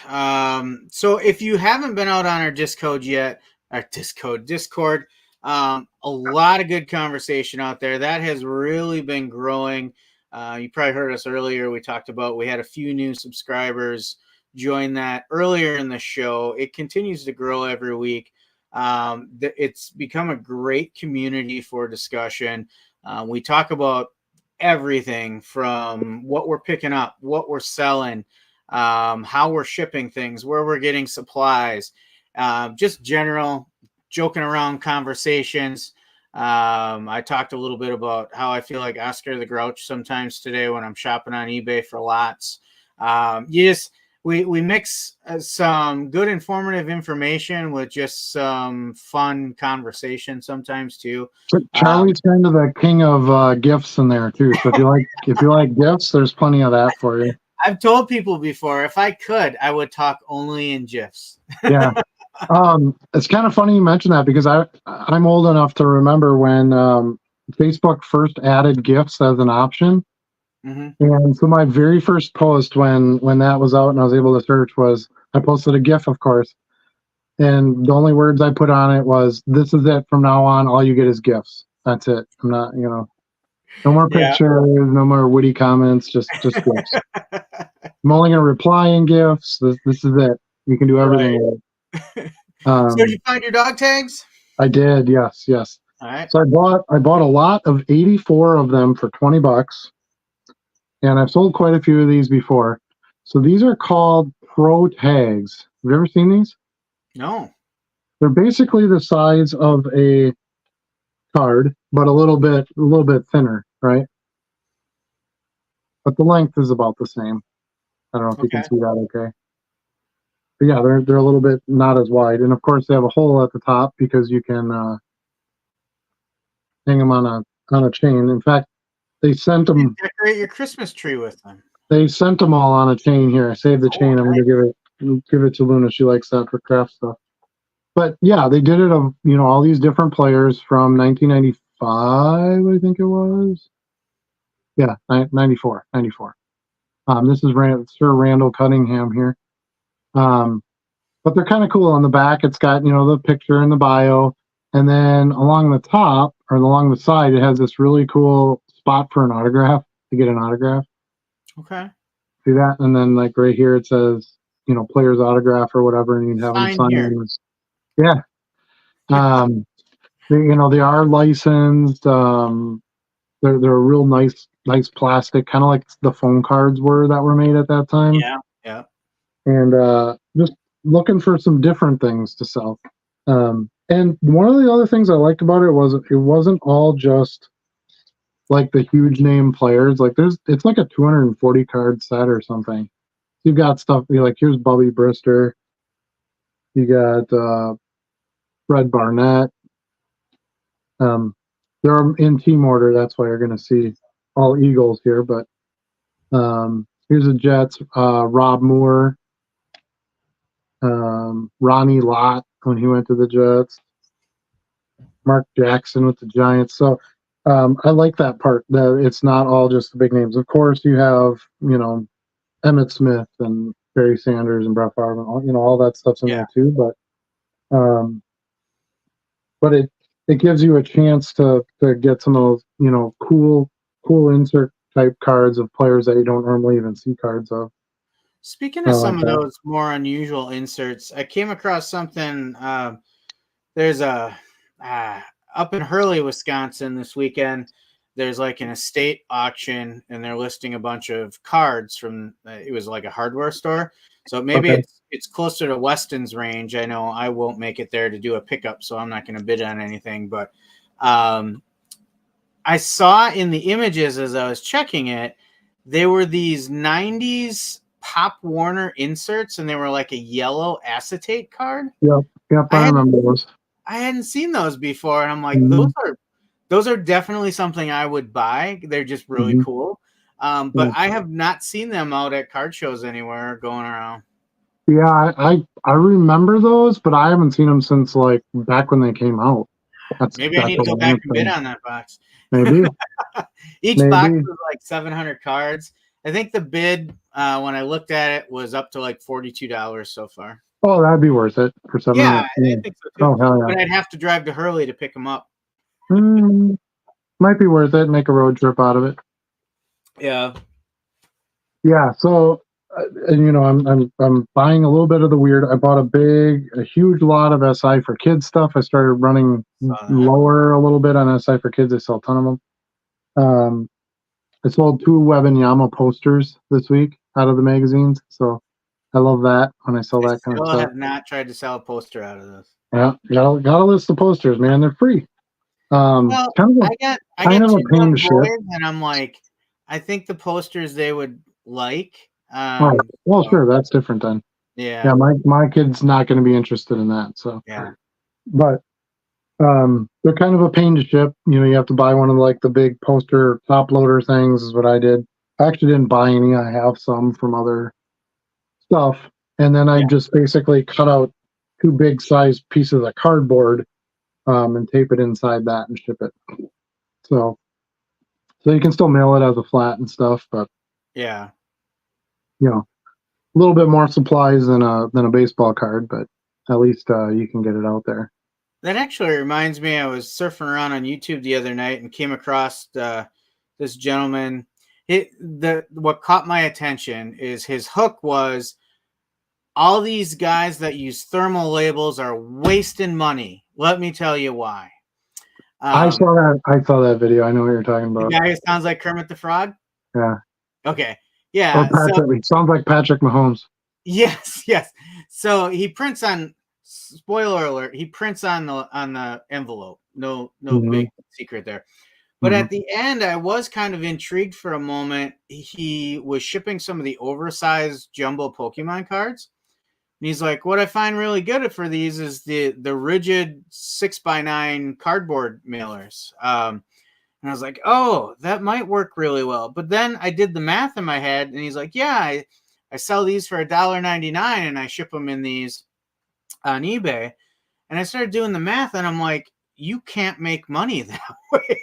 So if you haven't been out on our Discord yet, Discord, a lot of good conversation out there. That has really been growing. You probably heard us earlier. We talked about we had a few new subscribers join that earlier in the show. It continues to grow every week. It's become a great community for discussion. We talk about everything from what we're picking up, what we're selling, how we're shipping things, where we're getting supplies, just general joking around conversations. I talked a little bit about how I feel like Oscar the Grouch sometimes today when I'm shopping on eBay for lots. we mix some good informative information with just some fun conversation sometimes too. Charlie's kind of the king of gifts in there too. So if you like gifts, there's plenty of that for you. I've told people before, if I could, I would talk only in GIFs. Yeah. It's kind of funny you mention that because I'm old enough to remember when Facebook first added GIFs as an option. Mm-hmm. And so my very first post when that was out and I was able to search was I posted a GIF, of course. And the only words I put on it was, "This is it. From now on, all you get is GIFs." That's it. I'm not, no more pictures, no more witty comments, just GIFs. I'm only going to reply in GIFs. This is it. You can do everything. Right. So did you find your dog tags? I did. Yes. All right. So I bought a lot of 84 of them for $20, and I've sold quite a few of these before. So these are called Pro Tags. Have you ever seen these? No. They're basically the size of a card, but a little bit thinner, right? But the length is about the same. I don't know if you can see that okay. But yeah, they're a little bit not as wide. And of course they have a hole at the top because you can hang them on a chain. In fact, they sent them. You decorate your Christmas tree with them. They sent them all on a chain here. I saved the chain. I'm going to give it to Luna. She likes that for craft stuff. But yeah, they did it of all these different players from 1995, I think it was. Yeah, 94. This is Sir Randall Cunningham here. But they're kind of cool. On the back, it's got the picture and the bio, and then along the top or along the side, it has this really cool spot for an autograph to get an autograph. Okay. See that, and then like right here, it says player's autograph or whatever, and you have them sign in. Yeah. They are licensed. They're a real nice plastic, kind of like the phone cards were that were made at that time. Yeah. And just looking for some different things to sell. And one of the other things I liked about it was it wasn't all just like the huge name players. Like it's like a 240 card set or something. You've got stuff like here's Bubby Brister. You got Fred Barnett. They're in team order. That's why you're going to see all Eagles here. But here's the Jets. Rob Moore. Ronnie Lott when he went to the Jets. Mark Jackson with the Giants. So I like that part. That it's not all just the big names. Of course, you have Emmitt Smith and Barry Sanders and Brett Favre. All that stuff's in there too. But it gives you a chance to get some of those cool insert type cards of players that you don't normally even see cards of. Speaking of some of those more unusual inserts, I came across something. There's up in Hurley, Wisconsin this weekend. There's like an estate auction, and they're listing a bunch of cards from. It was like a hardware store, so maybe it's closer to Weston's range. I know I won't make it there to do a pickup, so I'm not going to bid on anything. But I saw in the images as I was checking it, they were these 90s Pop Warner inserts, and they were like a yellow acetate card. Yep, I remember those. I hadn't seen those before, and I'm like, those are definitely something I would buy. They're just really cool. But I have not seen them out at card shows anywhere going around. Yeah, I remember those, but I haven't seen them since like back when they came out. Maybe I need to go back and bid on that box. Maybe. Each box was like 700 cards. I think the bid when I looked at it was up to like $42 so far. Oh, that'd be worth it for 700. Yeah, I think so too. Oh, hell yeah. But I'd have to drive to Hurley to pick them up. Might be worth it. Make a road trip out of it. Yeah. Yeah. So, I'm buying a little bit of the weird. I bought a huge lot of SI for kids stuff. I started running lower a little bit on SI for kids. I sell a ton of them. I sold 2 Wembanyama posters this week out of the magazines. So I love that when I sell that kind of stuff. I have not tried to sell a poster out of this. Yeah, gotta list the posters, man. They're free. I got kind of a pain to ship. And I'm like, I think the posters they would like. Oh, well, sure, that's different then. Yeah. Yeah, my kid's not going to be interested in that. So, Yeah. but they're kind of a pain to ship. You know, you have to buy one of like the big poster top loader things. Is what I did. I actually didn't buy any. I have some from other stuff, and then I Yeah. just basically cut out two big size pieces of cardboard and tape it inside that and ship it. So you can still mail it as a flat and stuff, but Yeah. you know, a little bit more supplies than a baseball card, but at least you can get it out there. That actually reminds me, I was surfing around on YouTube the other night and came across this gentleman. What caught my attention is his hook was, all these guys that use thermal labels are wasting money. Let me tell you why. I saw that video. I know what you're talking The about. guy who sounds like Kermit the Frog? Yeah. Okay. Or Yeah. Patrick. It sounds like Patrick Mahomes. Yes. So he prints on, spoiler alert, he prints on the envelope. No big secret there. But at the end, I was kind of intrigued for a moment. He was shipping some of the oversized jumbo Pokemon cards. And he's like, what I find really good for these is the rigid 6x9 cardboard mailers. And I was like, oh, that might work really well. But then I did the math in my head, and he's like, yeah, I sell these for $1.99 and I ship them in these on eBay. And I started doing the math, and I'm like, you can't make money that way.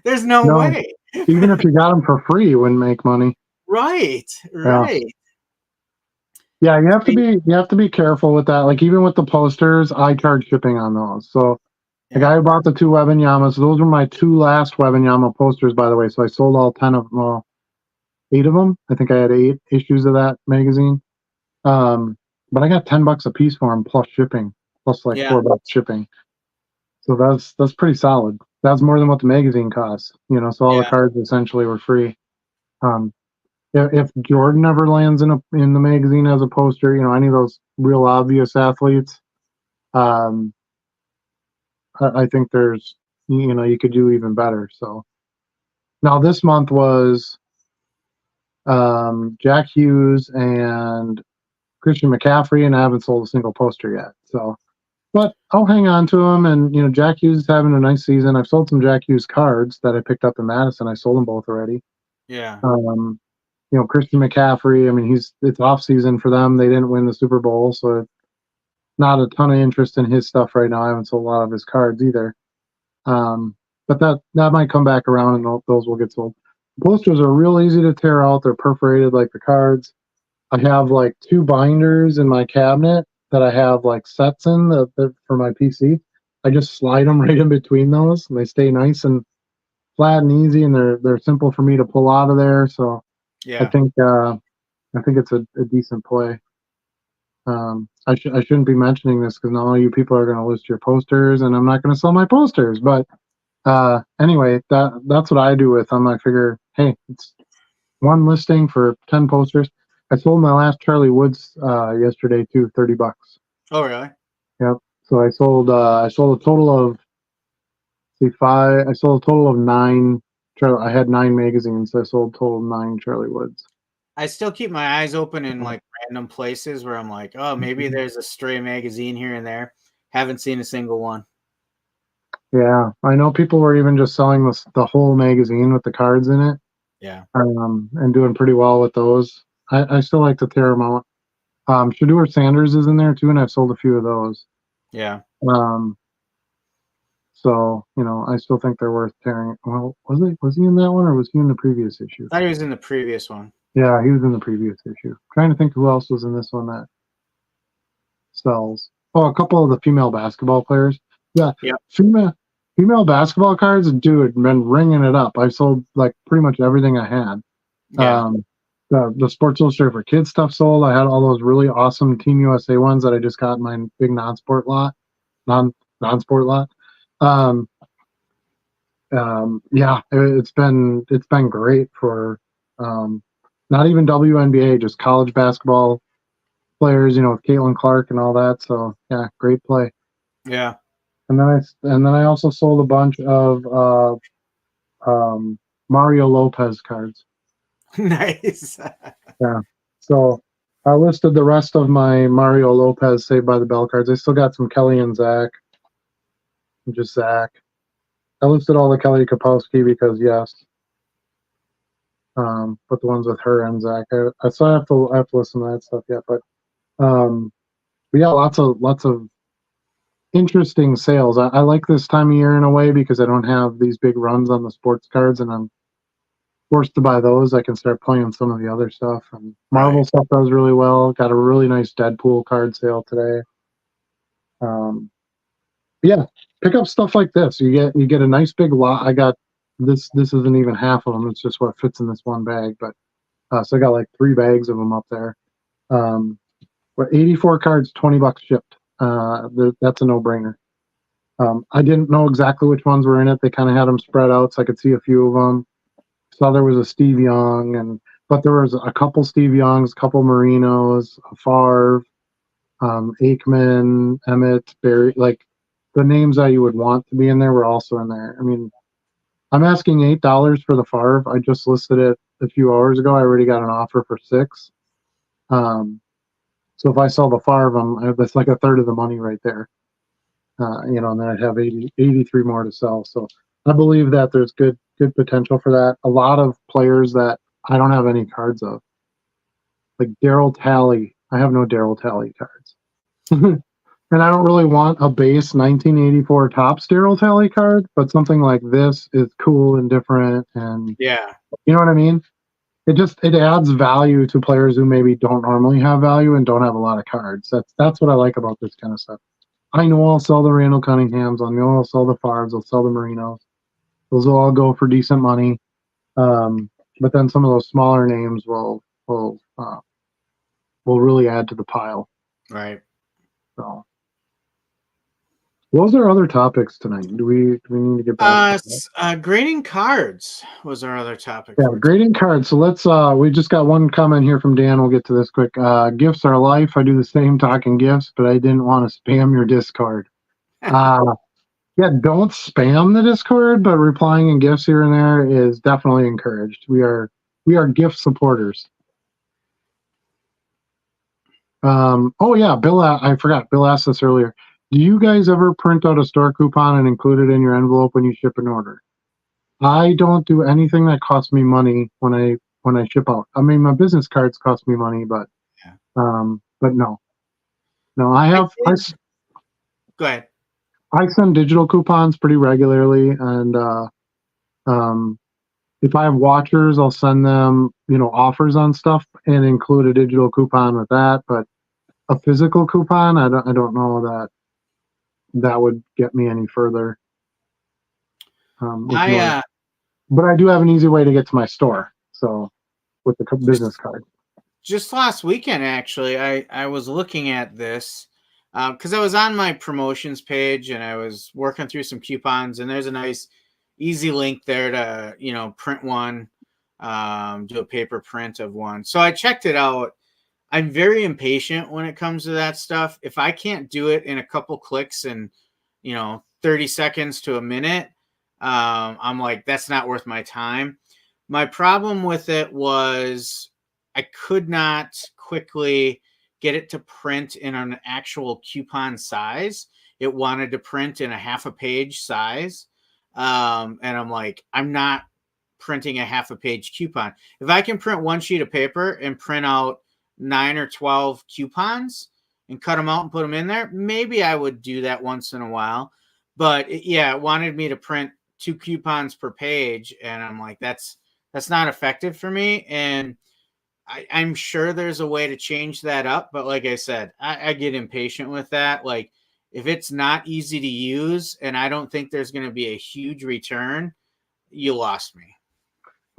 There's no way. Even if you got them for free, you wouldn't make money. Right. Yeah, you have to be careful with that. Like even with the posters, I charge shipping on those. So the guy who bought the two Webanyamas, those were my two last Webanyama posters, by the way. So I sold all 10 of them, well, 8 of them. I think I had 8 issues of that magazine. But I got $10 a piece for them plus shipping, plus like $4 shipping. So that's pretty solid. That's more than what the magazine costs, you know. So all the cards essentially were free. If Jordan ever lands in the magazine as a poster, you know, any of those real obvious athletes, I think there's, you know, you could do even better. So now this month was Jack Hughes and Christian McCaffrey, and I haven't sold a single poster yet. So, but I'll hang on to them. And you know, Jack Hughes is having a nice season. I've sold some Jack Hughes cards that I picked up in Madison. I sold them both already. Yeah. You know, Christian McCaffrey, I mean, it's off season for them. They didn't win the Super Bowl, so not a ton of interest in his stuff right now. I haven't sold a lot of his cards either. But that might come back around, and those will get sold. Posters are real easy to tear out. They're perforated like the cards. I have like 2 binders in my cabinet that I have like sets in for my PC. I just slide them right in between those, and they stay nice and flat and easy, and they're simple for me to pull out of there. So I think it's a decent play. I shouldn't be mentioning this because now all you people are going to list your posters, and I'm not going to sell my posters. But anyway, that's what I do with them. I figure, hey, it's one listing for 10 posters. I sold my last Charlie Woods yesterday too, $30. Oh, really? Yep. So I sold a total of I sold a total of 9. I had 9 magazines. So I sold a total of 9 Charlie Woods. I still keep my eyes open in like random places where I'm like, oh, maybe there's a stray magazine here and there. Haven't seen a single one. Yeah, I know people were even just selling the whole magazine with the cards in it. Yeah. And doing pretty well with those. I still like to tear them out. Shedeur Sanders is in there too, and I've sold a few of those. Yeah. So, you know, I still think they're worth tearing. Well, was he in that one, or was he in the previous issue? I thought he was in the previous one. Yeah, he was in the previous issue. Trying to think who else was in this one that sells. Oh, a couple of the female basketball players. Yeah. Female basketball cards, dude, been ringing it up. I sold like pretty much everything I had. Yeah. The Sports Illustrated for Kids stuff sold. I had all those really awesome Team USA ones that I just got in my big non-sport lot. Non-sport lot. Yeah, it's been great for not even WNBA, just college basketball players, you know, with Caitlin Clark and all that. So yeah, great play. Yeah. And then I also sold a bunch of Mario Lopez cards. Nice. Yeah. So I listed the rest of my Mario Lopez Saved by the Bell cards. I still got some Kelly and Zach, just Zach. I listed all the Kelly Kapowski because yes, but the ones with her and Zach, I still have to listen to that stuff yet. But yeah, lots of interesting sales. I like this time of year in a way because I don't have these big runs on the sports cards, and I'm forced to buy those. I can start playing some of the other stuff. And Marvel stuff does really well. Got a really nice Deadpool card sale today. Yeah, pick up stuff like this. You get a nice big lot. I got this. This isn't even half of them. It's just what fits in this one bag. But so I got like 3 bags of them up there. But 84 cards, $20 shipped. That's a no-brainer. I didn't know exactly which ones were in it. They kind of had them spread out, so I could see a few of them. Saw there was a Steve Young, but there was a couple Steve Youngs, a couple Marinos, a Favre, Aikman, Emmett, Barry. Like the names that you would want to be in there were also in there. I mean, I'm asking $8 for the Favre. I just listed it a few hours ago. I already got an offer for $6. So if I sell the Favre, that's like a third of the money right there. And then I'd have 83 more to sell. So I believe that there's good potential for that. A lot of players that I don't have any cards of, like Daryl Talley. I have no Daryl Talley cards. And I don't really want a base 1984 Topps Daryl Talley card, but something like this is cool and different, and yeah, you know what I mean? It adds value to players who maybe don't normally have value and don't have a lot of cards. That's what I like about this kind of stuff. I know I'll sell the Randall Cunninghams. I know I'll sell the Favres. I'll sell the Marinos. Those will all go for decent money. But then some of those smaller names will really add to the pile. Right. So, what was our other topics tonight? Do we need to get back? Grading cards was our other topic. Yeah, grading cards. So let's. We just got one comment here from Dan. We'll get to this quick. Gifts are life. I do the same talking gifts, but I didn't want to spam your Discord. Yeah, don't spam the Discord, but replying in gifts here and there is definitely encouraged. We are gift supporters. Oh yeah, Bill. I forgot. Bill asked this earlier. Do you guys ever print out a store coupon and include it in your envelope when you ship an order? I don't do anything that costs me money when I ship out. I mean, my business cards cost me money, but no. I have. Go ahead. I send digital coupons pretty regularly, and if I have watchers, I'll send them, offers on stuff and include a digital coupon with that. But a physical coupon, I don't know that would get me any further. But I do have an easy way to get to my store. So with the business card. Just last weekend, actually, I was looking at this. Because I was on my promotions page and I was working through some coupons, and there's a nice easy link there to, print one, do a paper print of one. So I checked it out. I'm very impatient when it comes to that stuff. If I can't do it in a couple clicks and, 30 seconds to a minute, I'm like, that's not worth my time. My problem with it was I could not quickly get it to print in an actual coupon size. It wanted to print in a half a page size. And I'm like, I'm not printing a half a page coupon. If I can print one sheet of paper and print out 9 or 12 coupons and cut them out and put them in there, maybe I would do that once in a while. But it wanted me to print 2 coupons per page. And I'm like, that's not effective for me. And I'm sure there's a way to change that up, but like I said, I get impatient with that. Like if it's not easy to use and I don't think there's going to be a huge return, you lost me.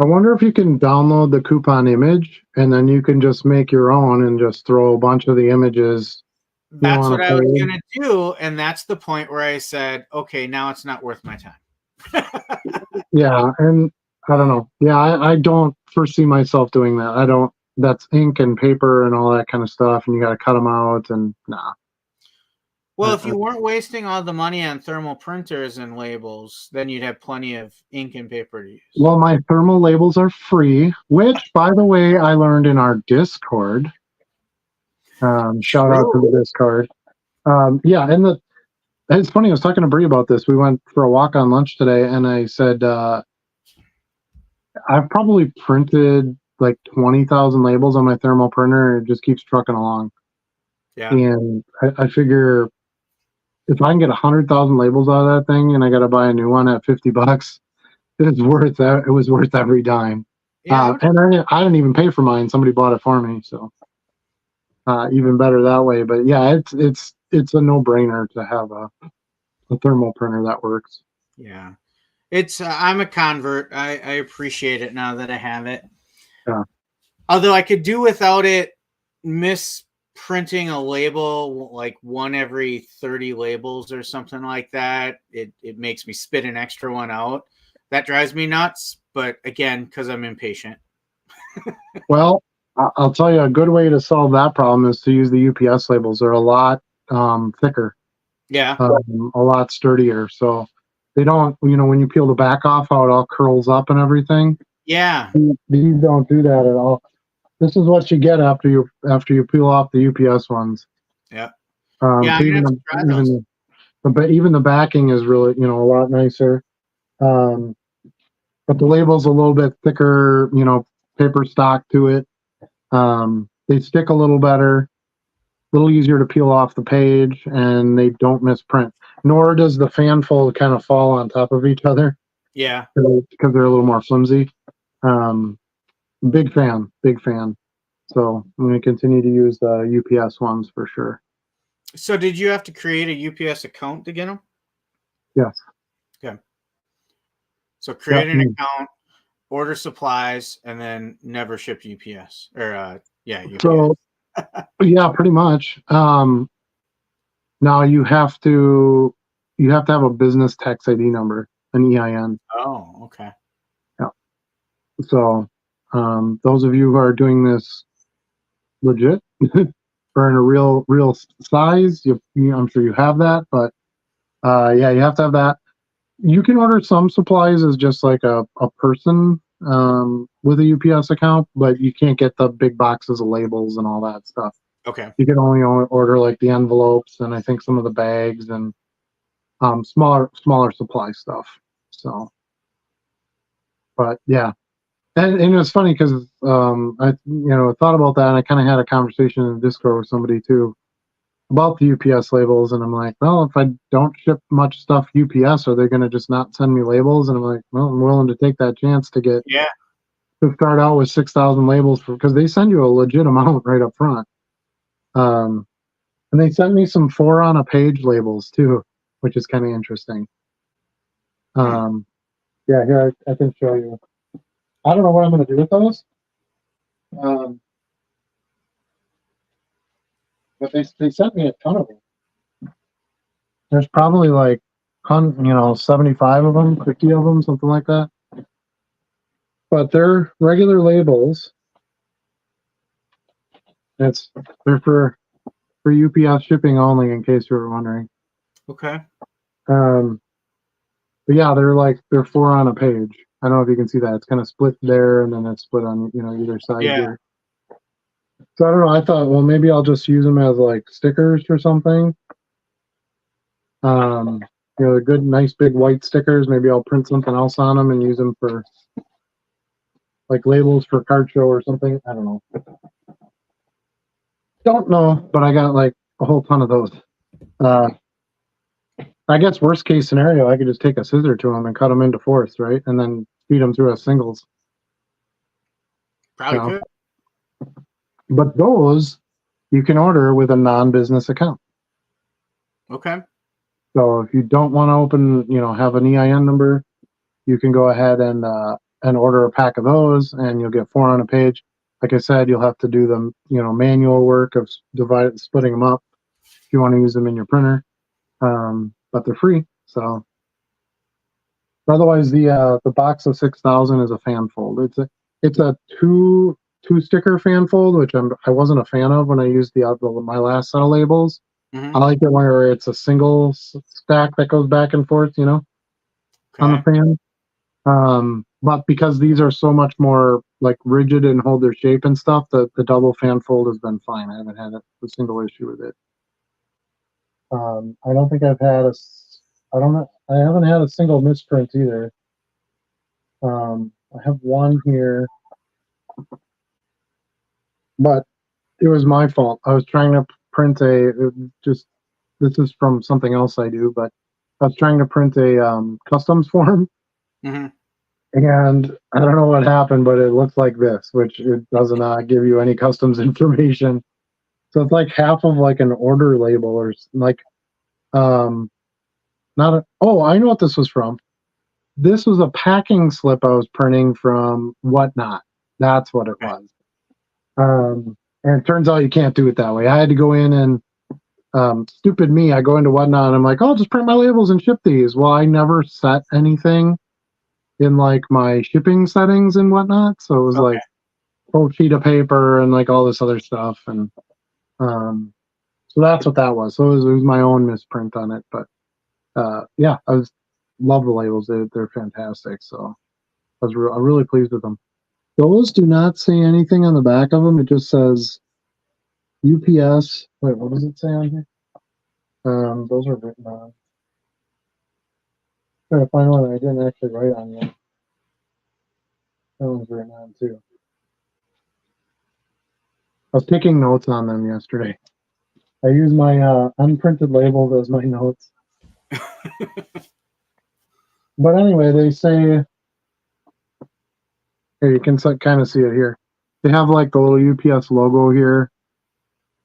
I wonder if you can download the coupon image and then you can just make your own and just throw a bunch of the images. That's what I was going to do. And that's the point where I said, okay, now it's not worth my time. Yeah. And I don't know. Yeah. I don't foresee myself doing that. That's ink and paper and all that kind of stuff, and you got to cut them out, and nah. Well, if you weren't wasting all the money on thermal printers and labels, then you'd have plenty of ink and paper to use. Well, my thermal labels are free, which, by the way, I learned in our Discord. Shout out to the Discord. Yeah, and it's funny, I was talking to Bree about this. We went for a walk on lunch today, and I said, I've probably printed like 20,000 labels on my thermal printer, and it just keeps trucking along. Yeah. And I figure if I can get 100,000 labels out of that thing and I got to buy a new one at $50, it's worth that. It was worth every dime. Yeah, and I didn't even pay for mine. Somebody bought it for me. So even better that way. But yeah, it's a no-brainer to have a thermal printer that works. Yeah. I'm a convert. I appreciate it now that I have it. Yeah. Although I could do without it, misprinting a label like one every 30 labels or something like that. It makes me spit an extra one out. That drives me nuts. But again, because I'm impatient. Well, I'll tell you a good way to solve that problem is to use the UPS labels. They're a lot thicker. Yeah. A lot sturdier. So they don't, when you peel the back off, how it all curls up and everything. Yeah. These don't do that at all. This is what you get after you peel off the UPS ones. Yeah. Even the backing is really, a lot nicer. But the label's a little bit thicker, paper stock to it. They stick a little better, a little easier to peel off the page, and they don't misprint. Nor does the fan fold kind of fall on top of each other. Yeah. Because they're a little more flimsy. Big fan. So I'm going to continue to use the UPS ones for sure. So did you have to create a UPS account to get them? Yes. Okay. So create an account, order supplies, and then never ship UPS UPS. So yeah, pretty much. Now you have to have a business tax ID number, an EIN. Oh, okay. Yeah. So those of you who are doing this legit or in a real size, I'm sure you have that, but yeah, you have to have that. You can order some supplies as just like a person with a UPS account, but you can't get the big boxes of labels and all that stuff. Okay. You can only order like the envelopes and I think some of the bags and smaller supply stuff. So, but yeah, and it was funny because I thought about that and I kind of had a conversation in Discord with somebody too about the UPS labels, and I'm like, well, if I don't ship much stuff UPS, are they going to just not send me labels? And I'm like, well, I'm willing to take that chance to start out with 6,000 labels because they send you a legit amount right up front. And they sent me some 4 on a page labels too, which is kind of interesting. Yeah, here I can show you. I don't know what I'm going to do with those. But they sent me a ton of them. There's probably like 75 of them, 50 of them, something like that. But they're regular labels. They're for UPS shipping only, in case you were wondering. Okay. But yeah, they're 4 on a page. I don't know if you can see that. It's kind of split there, and then it's split on either side here. So I don't know. I thought, well, maybe I'll just use them as like stickers or something. The good, nice, big white stickers. Maybe I'll print something else on them and use them for like labels for card show or something. I don't know. Don't know, but I got like a whole ton of those. I guess worst case scenario, I could just take a scissor to them and cut them into fourths, right? And then feed them through as singles. Probably could. But those you can order with a non-business account. Okay. So if you don't want to open, have an EIN number, you can go ahead and order a pack of those, and you'll get 4 on a page. Like I said, you'll have to do the manual work of splitting them up if you want to use them in your printer. But they're free. So otherwise, the box of 6,000 is a fan fold. It's a two sticker fan fold, which I wasn't a fan of when I used my last set of labels. Mhm. I like it where it's a single stack that goes back and forth, you know, on the Okay. fan. But because these are so much more like rigid and hold their shape and stuff, the double fan fold has been fine. I haven't had a single issue with it. I don't think I've had I don't know, I haven't had a single misprint either. I have one here, but it was my fault. I was trying to print just this is from something else I do, but I was trying to print a customs form, Mhm. and I don't know what happened, but it looks like this, which it does not give you any customs information. So it's like half of like an order label or like um not a, oh, I know what this was from. This was a packing slip I was printing from Whatnot. That's what it Okay. was. And it turns out you can't do it that way. I had to go in and stupid me, I go into Whatnot and I'm like, oh, just print my labels and ship these. Well, I never set anything in like my shipping settings and whatnot. So it was Okay. like whole sheet of paper and like all this other stuff. And so that's what that was. So it was my own misprint on it. But yeah, love the labels. They're fantastic. So I'm really pleased with them. Those do not say anything on the back of them. It just says UPS. Wait, what does it say on here? Those are written on. Trying to find one I didn't actually write on yet. That one's written on too. I was taking notes on them yesterday. I use my unprinted labels as my notes. But anyway, they say here you can kind of see it here. They have like the little UPS logo here,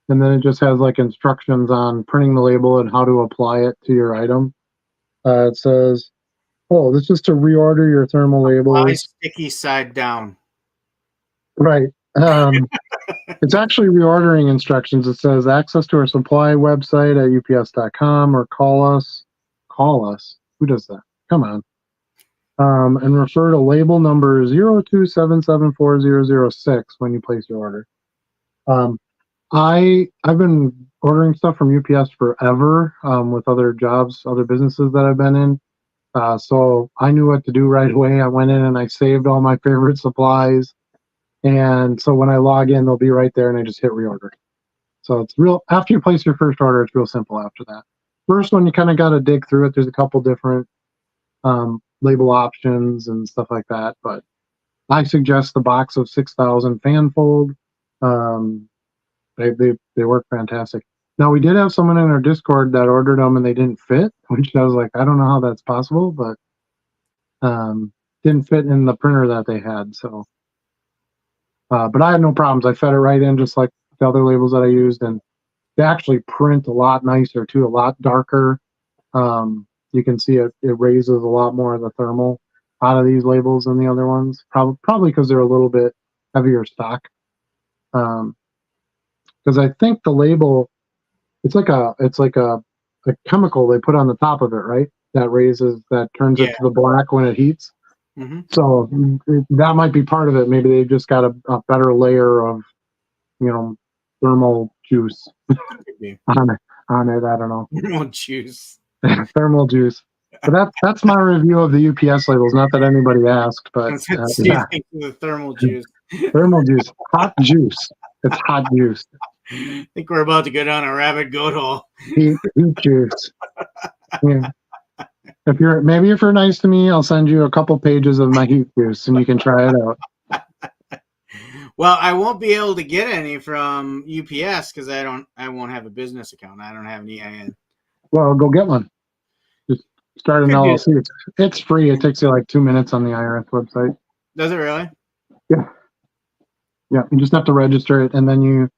and then it just has like instructions on printing the label and how to apply it to your item. It says, "Oh, this is to reorder your thermal Apply labels." sticky side down. Right. It's actually reordering instructions. It says access to our supply website at ups.com or call us. Call us. Who does that? Come on. And refer to label number 02774006 when you place your order. I've been ordering stuff from UPS forever with other jobs, other businesses that I've been in. So I knew what to do right away. I went in and I saved all my favorite supplies. And so when I log in, they'll be right there and I just hit reorder. So it's real, after you place your first order, it's real simple after that. First one, you kind of got to dig through it. There's a couple different label options and stuff like that. But I suggest the box of 6,000 fanfold. Um, they work fantastic. Now, we did have someone in our Discord that ordered them and they didn't fit, which I was like, I don't know how that's possible, but didn't fit in the printer that they had. So, but I had no problems. I fed it right in just like the other labels that I used, and they actually print a lot nicer too, a lot darker. You can see it raises a lot more of the thermal out of these labels than the other ones. Probably because they're a little bit heavier stock. Because I think the label, it's like a chemical they put on the top of it, right? That turns it Yeah. to the black when it heats. Mm-hmm. So that might be part of it. Maybe they've just got a better layer of, thermal juice on it. I don't know. Thermal juice. Thermal juice. But that's my review of the UPS labels. Not that anybody asked, but yeah, The thermal juice. thermal juice, hot juice. It's hot juice. I think we're about to go down a rabbit goat hole. Heat juice. Yeah. If you're nice to me, I'll send you a couple pages of my heat juice, and you can try it out. Well, I won't be able to get any from UPS because I won't have a business account. I don't have an EIN. Well, go get one. Just start an LLC. It's free. It takes you like 2 minutes on the IRS website. Does it really? Yeah. Yeah. You just have to register it, and then you.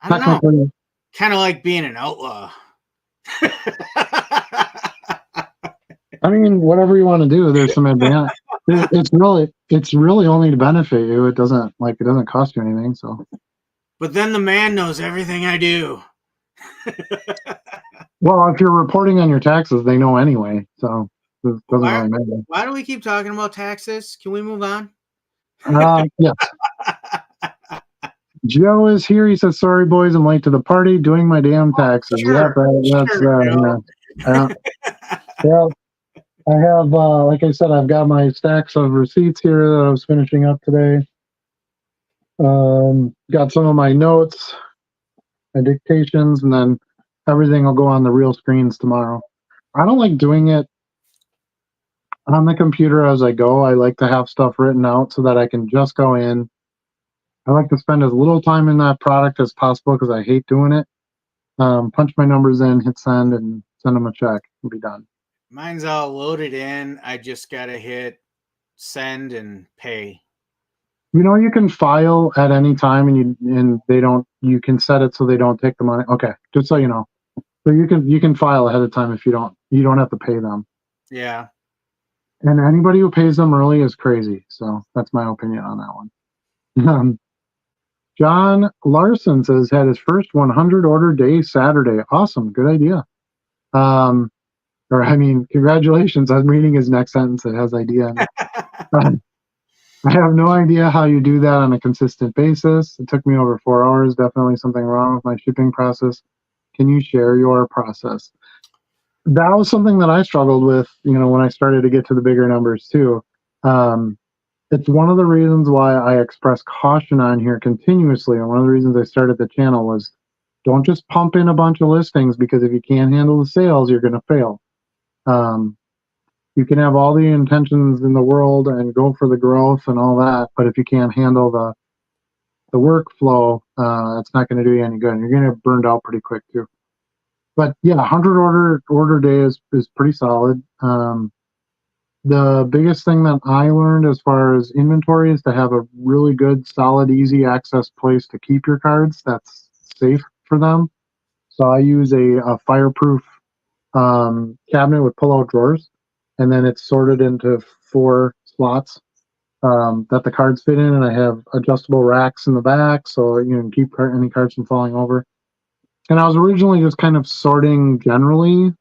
I don't know. Kind of like being an outlaw. I mean, whatever you want to do, there's some advantage. It's really only to benefit you. It doesn't cost you anything. So. But then the man knows everything I do. Well, if you're reporting on your taxes, they know anyway. So it doesn't really matter. Why do we keep talking about taxes? Can we move on? Yes. Joe is here. He says, "Sorry, boys, I'm late to the party. Doing my damn taxes." Sure, That's sure, yeah, Joe. yeah. Yeah. I have, like I said, I've got my stacks of receipts here that I was finishing up today. Got some of my notes and dictations, and then everything will go on the real screens tomorrow. I don't like doing it on the computer as I go. I like to have stuff written out so that I can just go in. I like to spend as little time in that product as possible because I hate doing it. Punch my numbers in, hit send, and send them a check and be done. Mine's all loaded in. I just gotta hit send and pay. You know, you can file at any time, and they don't. You can set it so they don't take the money. Okay, just so you know, so you can file ahead of time if you don't have to pay them. Yeah. And anybody who pays them early is crazy. So that's my opinion on that one. John Larson says had his first 100 order day Saturday. Awesome, good idea. Or I mean, congratulations. I'm reading his next sentence. It has idea in it. I have no idea how you do that on a consistent basis. It took me over 4 hours. Definitely something wrong with my shipping process. Can you share your process? That was something that I struggled with, when I started to get to the bigger numbers too. It's one of the reasons why I express caution on here continuously. And one of the reasons I started the channel was don't just pump in a bunch of listings, because if you can't handle the sales, you're going to fail. You can have all the intentions in the world and go for the growth and all that, but if you can't handle the workflow, it's not going to do you any good. And you're going to get burned out pretty quick too. But yeah, 100 order day is pretty solid. The biggest thing that I learned as far as inventory is to have a really good, solid, easy access place to keep your cards that's safe for them. So I use a fireproof cabinet with pull-out drawers, and then it's sorted into 4 slots that the cards fit in, and I have adjustable racks in the back so you can keep any cards from falling over. And I was originally just kind of sorting generally,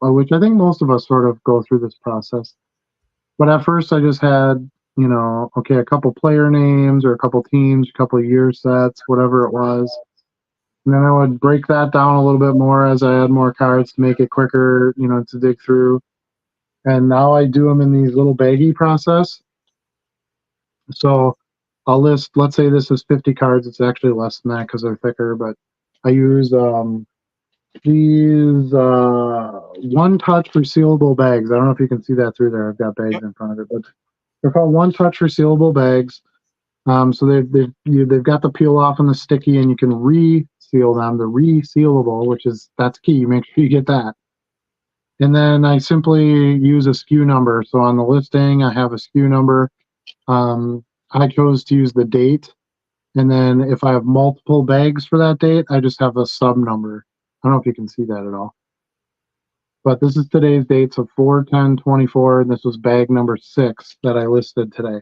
which I think most of us sort of go through this process. But at first I just had, okay, a couple player names or a couple teams, a couple year sets, whatever it was. And then I would break that down a little bit more as I add more cards to make it quicker, to dig through. And now I do them in these little baggie process. So I'll list, let's say this is 50 cards. It's actually less than that because they're thicker, but I use these one-touch resealable bags. I don't know if you can see that through there. I've got bags Yep. in front of it, but they're called one-touch resealable bags. So they've got the peel off and the sticky, and you can reseal them. They're resealable, that's key. Make sure you get that. And then I simply use a SKU number. So on the listing, I have a SKU number. I chose to use the date. And then if I have multiple bags for that date, I just have a sub number. I don't know if you can see that at all. But this is today's date, so 4/10/24, and this was bag number 6 that I listed today.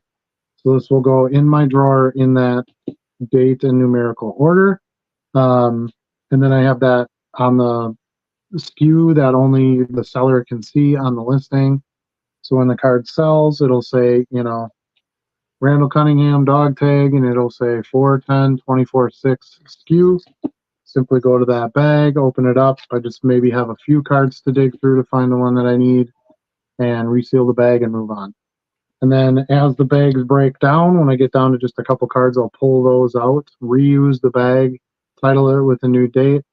So this will go in my drawer in that date and numerical order. And then I have that on the SKU that only the seller can see on the listing. So when the card sells, it'll say, Randall Cunningham dog tag, and it'll say 4/10/24/6 SKU. Simply go to that bag, open it up. I just maybe have a few cards to dig through to find the one that I need, and reseal the bag and move on. And then as the bags break down, when I get down to just a couple cards, I'll pull those out, reuse the bag, title it with a new date,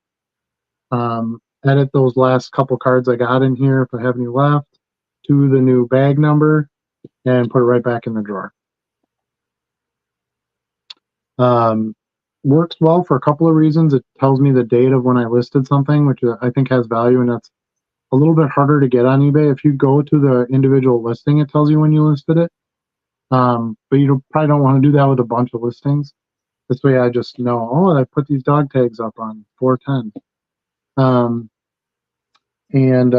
edit those last couple cards I got in here, if I have any left, to the new bag number, and put it right back in the drawer. Works well for a couple of reasons. It tells me the date of when I listed something, which I think has value, and that's a little bit harder to get on eBay. If you go to the individual listing, it tells you when you listed it. But you probably don't want to do that with a bunch of listings. This way I just know, I put these dog tags up on 4/10. And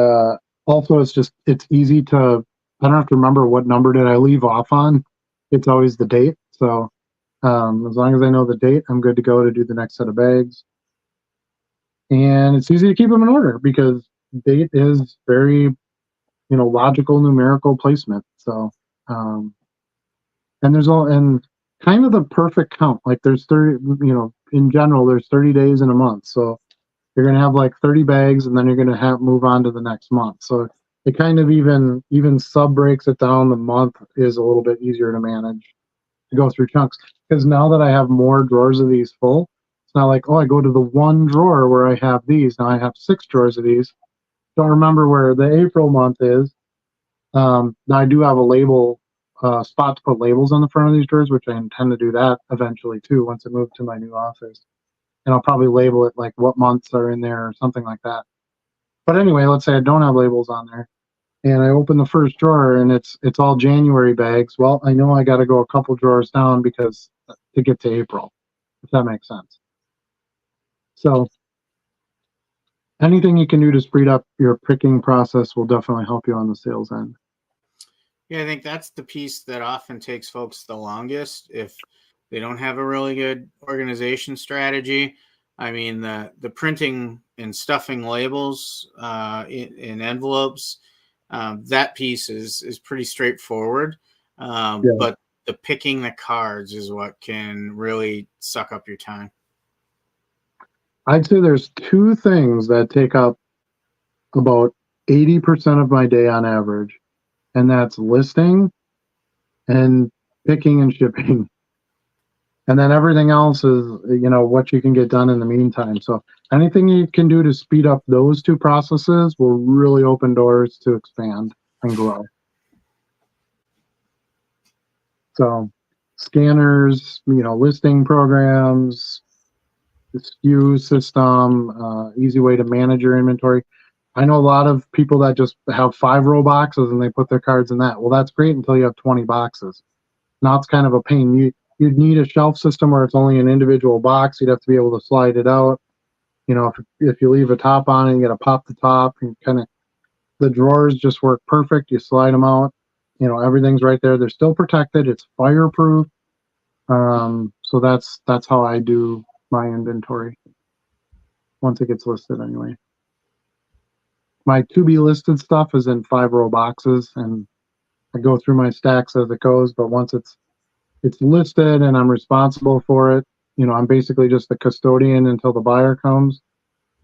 also it's easy to, I don't have to remember what number did I leave off on. It's always the date. So as long as I know the date, I'm good to go to do the next set of bags. And it's easy to keep them in order because date is very, logical numerical placement. So, and kind of the perfect count. Like there's 30, in general, there's 30 days in a month. So you're going to have like 30 bags and then you're going to have move on to the next month. So it kind of even sub breaks it down. The month is a little bit easier to manage, to go through chunks. Because now that I have more drawers of these full, it's not like, oh, I go to the one drawer where I have these. Now I have 6 drawers of these. Don't remember where the April month is. Now I do have a label spot to put labels on the front of these drawers, which I intend to do that eventually too once I move to my new office. And I'll probably label it like what months are in there or something like that. But anyway, let's say I don't have labels on there, and I open the first drawer and it's all January bags. Well, I know I got to go a couple drawers down because to get to April, if that makes sense. So anything you can do to speed up your picking process will definitely help you on the sales end. Yeah, I think that's the piece that often takes folks the longest if they don't have a really good organization strategy. I mean, the printing and stuffing labels in envelopes, that piece is pretty straightforward. But the picking the cards is what can really suck up your time. I'd say there's 2 things that take up about 80% of my day on average, and that's listing and picking and shipping. And then everything else is, what you can get done in the meantime. So anything you can do to speed up those 2 processes will really open doors to expand and grow. So scanners, listing programs, the SKU system, easy way to manage your inventory. I know a lot of people that just have 5-row boxes and they put their cards in that. Well, that's great until you have 20 boxes. Now it's kind of a pain. You'd need a shelf system where it's only an individual box. You'd have to be able to slide it out. If you leave a top on it, you got to pop the top and the drawers just work perfect. You slide them out. Everything's right there. They're still protected. It's fireproof. So that's how I do my inventory once it gets listed anyway. My to be listed stuff is in 5-row boxes, and I go through my stacks as it goes. But once it's listed and I'm responsible for it, I'm basically just the custodian until the buyer comes,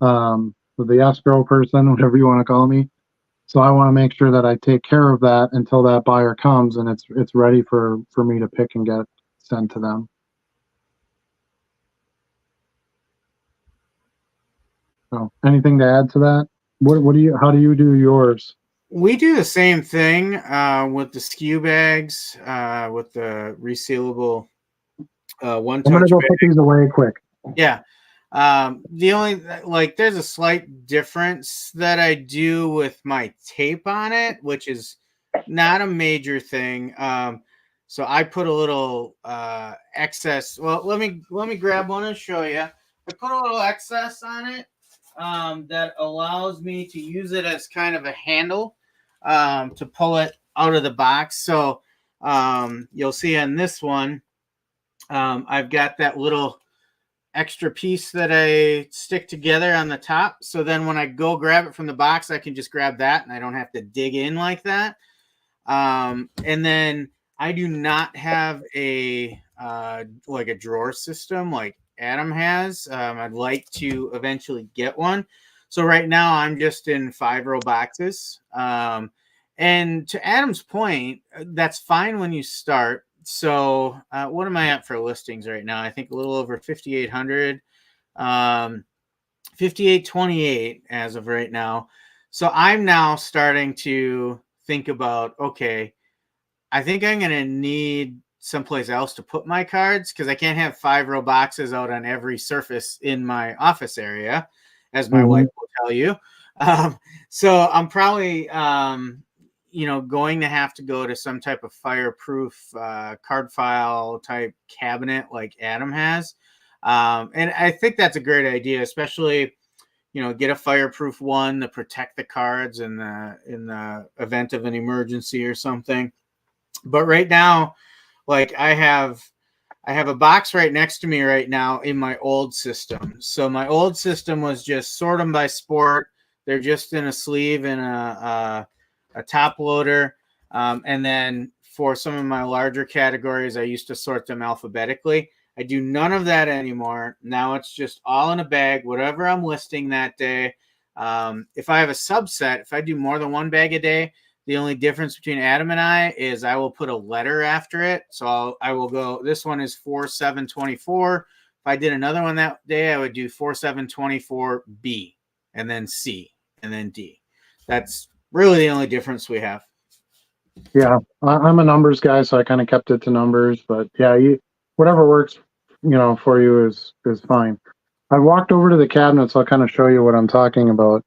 the escrow person, whatever you want to call me. So I want to make sure that I take care of that until that buyer comes and it's ready for me to pick and get sent to them. So anything to add to that? How do you do yours? We do the same thing with the SKU bags, with the resealable one-touch. I'm gonna go put these away quick. Yeah. The only there's a slight difference that I do with my tape on it, which is not a major thing. So I put a little excess. Well, let me grab one and show you. I put a little excess on it that allows me to use it as kind of a handle to pull it out of the box. So you'll see on this one, I've got that little extra piece that I stick together on the top. So then when I go grab it from the box, I can just grab that and I don't have to dig in like that. And then I do not have a drawer system like Adam has. I'd like to eventually get one. So right now I'm just in 5-row boxes. And to Adam's point, that's fine when you start. So what am I at for listings right now? I think a little over 5,800, 5,828 as of right now. So I'm now starting to think about, okay, I think I'm going to need someplace else to put my cards because I can't have 5-row boxes out on every surface in my office area, as my wife will tell you. So I'm probably, going to have to go to some type of fireproof card file type cabinet like Adam has. And I think that's a great idea, especially, get a fireproof one to protect the cards in the event of an emergency or something. But right now, I have a box right next to me right now in my old system. So my old system was just sort them by sport. They're just in a sleeve and a top loader. And then for some of my larger categories, I used to sort them alphabetically. I do none of that anymore. Now it's just all in a bag, whatever I'm listing that day. If I have a subset, if I do more than one bag a day, the only difference between Adam and I is I will put a letter after it. So I will go, this one is 4724. If I did another one that day, I would do 4724B and then C and then D. That's really the only difference we have. Yeah, I'm a numbers guy, so I kind of kept it to numbers. But yeah, whatever works, for you is fine. I walked over to the cabinet, so I'll kind of show you what I'm talking about.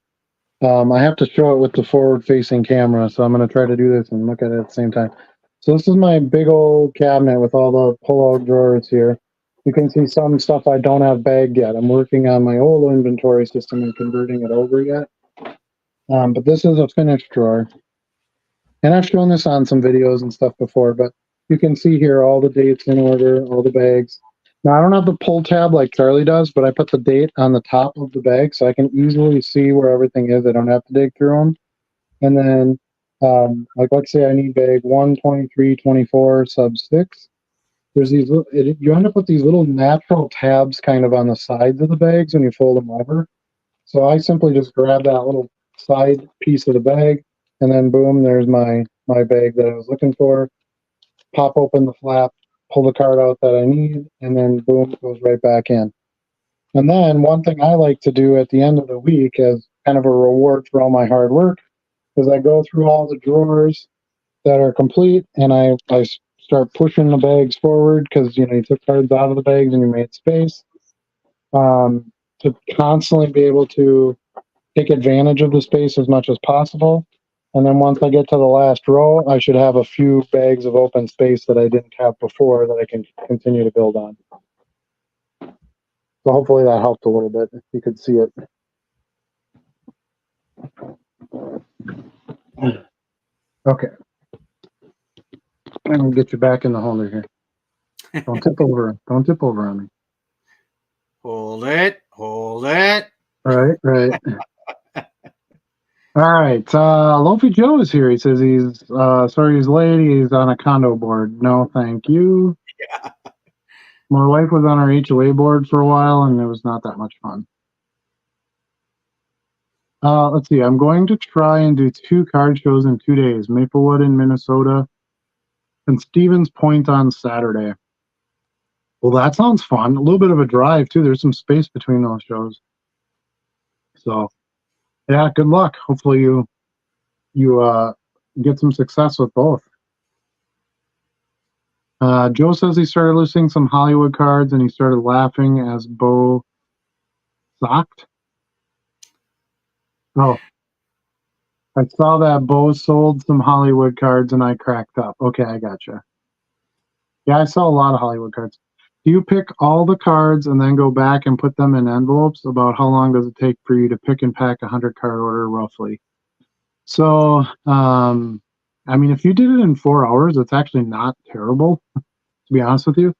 I have to show it with the forward-facing camera, so I'm going to try to do this and look at it at the same time. So this is my big old cabinet with all the pull-out drawers here. You can see some stuff I don't have bagged yet. I'm working on my old inventory system and converting it over yet. But this is a finished drawer. And I've shown this on some videos and stuff before, but you can see here all the dates in order, all the bags. Now, I don't have the pull tab like Charlie does, but I put the date on the top of the bag so I can easily see where everything is. I don't have to dig through them. And then, like, let's say I need bag 12324 sub 6. There's these, you end up with these little natural tabs kind of on the sides of the bags when you fold them over. So I simply just grab that little side piece of the bag, and then boom, there's my bag that I was looking for. Pop open the flap, pull the card out that I need, and then boom, it goes right back in. And then one thing I like to do at the end of the week as kind of a reward for all my hard work is I go through all the drawers that are complete, and I start pushing the bags forward because you took cards out of the bags and you made space, to constantly be able to take advantage of the space as much as possible. And then once I get to the last row, I should have a few bags of open space that I didn't have before that I can continue to build on. So hopefully that helped a little bit, if you could see it. Okay. I'm going to get you back in the holder here. Don't tip over. Don't tip over on me. Hold it. Hold it. Right. All right. Lofi Joe is here. He says he's sorry he's late. He's on a condo board. No, thank you. Yeah. My wife was on our HOA board for a while, and it was not that much fun. Let's see. I'm going to try and do 2 card shows in 2 days. Maplewood in Minnesota and Stevens Point on Saturday. Well, that sounds fun. A little bit of a drive, too. There's some space between those shows. So, yeah, good luck. Hopefully you get some success with both. Joe says he started listing some Hollywood cards and he started laughing as Bo socked. Oh, I saw that Bo sold some Hollywood cards and I cracked up. Okay, I gotcha. Yeah, I saw a lot of Hollywood cards. Do you pick all the cards and then go back and put them in envelopes? About how long does it take for you to pick and pack a 100 card order roughly? So, I mean, if you did it in 4 hours, it's actually not terrible, to be honest with you.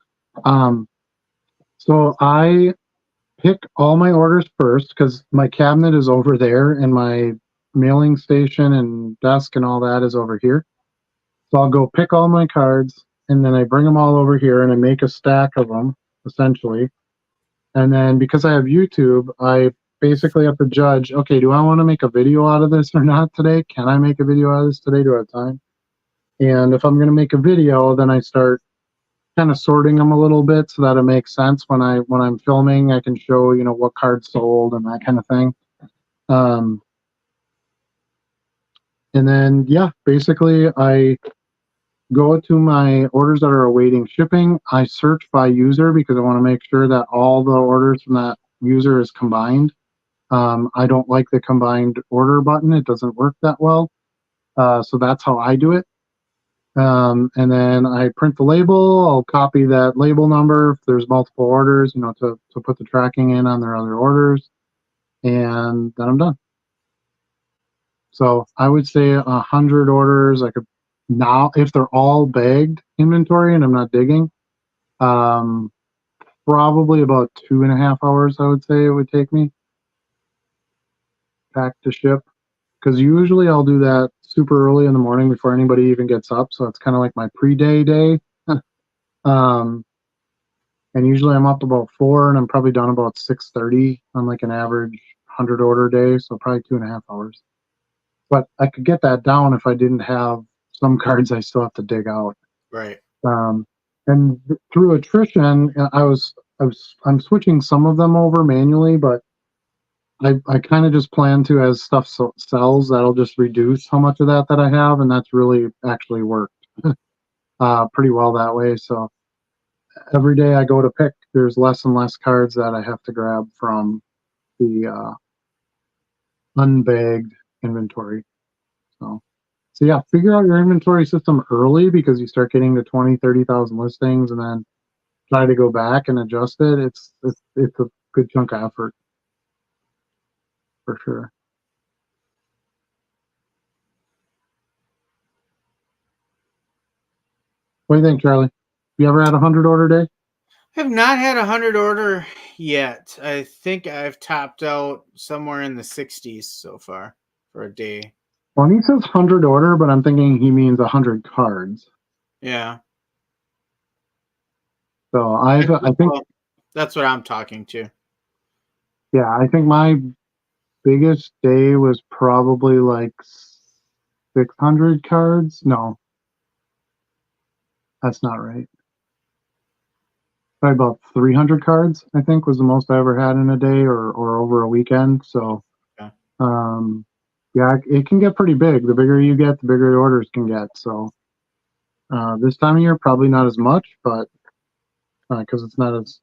So I pick all my orders first because my cabinet is over there and my mailing station and desk and all that is over here. So I'll go pick all my cards and then I bring them all over here and I make a stack of them, essentially. And then because I have YouTube, I basically have to judge, okay, do I want to make a video out of this or not today? Can I make a video out of this today? Do I have time? And if I'm going to make a video, then I start kind of sorting them a little bit so that it makes sense when I'm filming. I can show what cards sold and that kind of thing. And then yeah, basically I go to my orders that are awaiting shipping. I search by user because I want to make sure that all the orders from that user is combined. I don't like the combined order button. It doesn't work that well. So that's how I do it. And then I print the label. I'll copy that label number if there's multiple orders, to put the tracking in on their other orders. And then I'm done. So I would say 100 orders. I could now, if they're all bagged inventory and I'm not digging, probably about 2.5 hours, I would say it would take me pack to ship. Because usually I'll do that super early in the morning before anybody even gets up. So it's kind of like my pre-day day. um, and usually I'm up about 4 and I'm probably done about 6:30 on like an average 100 order day. So probably 2.5 hours. But I could get that down if I didn't have some cards I still have to dig out. Right. And through attrition, I'm switching some of them over manually, but I kind of just plan to, as stuff sells, that'll just reduce how much of that I have, and that's really actually worked pretty well that way. So every day I go to pick, there's less and less cards that I have to grab from the unbagged inventory. So yeah, figure out your inventory system early, because you start getting to 20, 30,000 listings and then try to go back and adjust it. It's a good chunk of effort for sure. What do you think, Charlie? You ever had a 100 order day? I have not had 100 order yet. I think I've topped out somewhere in the 60s so far for a day. Well, he says 100 order, but I'm thinking he means 100 cards. Yeah. So I think that's what I'm talking to. Yeah, I think my biggest day was probably like 600 cards. No, that's not right. Probably about 300 cards, I think, was the most I ever had in a day or over a weekend. So, Okay. Yeah, it can get pretty big. The bigger you get, the bigger the orders can get. So, this time of year, probably not as much, but because it's not as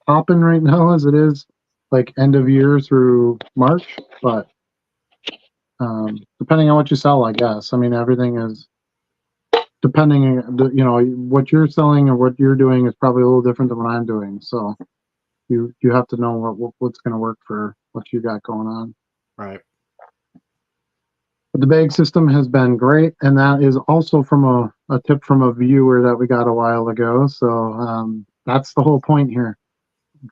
popping right now as it is like end of year through March. But depending on what you sell, I guess. I mean, everything is depending. What you're selling or what you're doing is probably a little different than what I'm doing. So you have to know what's going to work for what you got going on. Right. But the bag system has been great, and that is also from a tip from a viewer that we got a while ago. So that's the whole point here.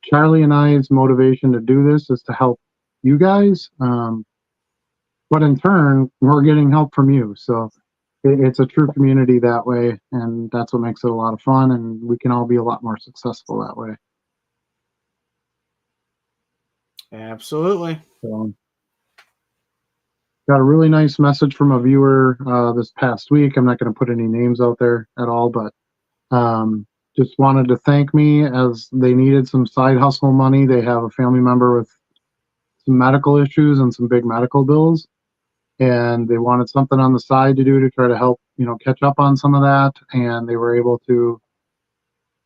Charlie and I's motivation to do this is to help you guys, but in turn, we're getting help from you. So it's a true community that way, and that's what makes it a lot of fun, and we can all be a lot more successful that way. Absolutely. So, got a really nice message from a viewer this past week. I'm not going to put any names out there at all, but just wanted to thank me, as they needed some side hustle money. They have a family member with some medical issues and some big medical bills, and they wanted something on the side to do to try to help, catch up on some of that. And they were able to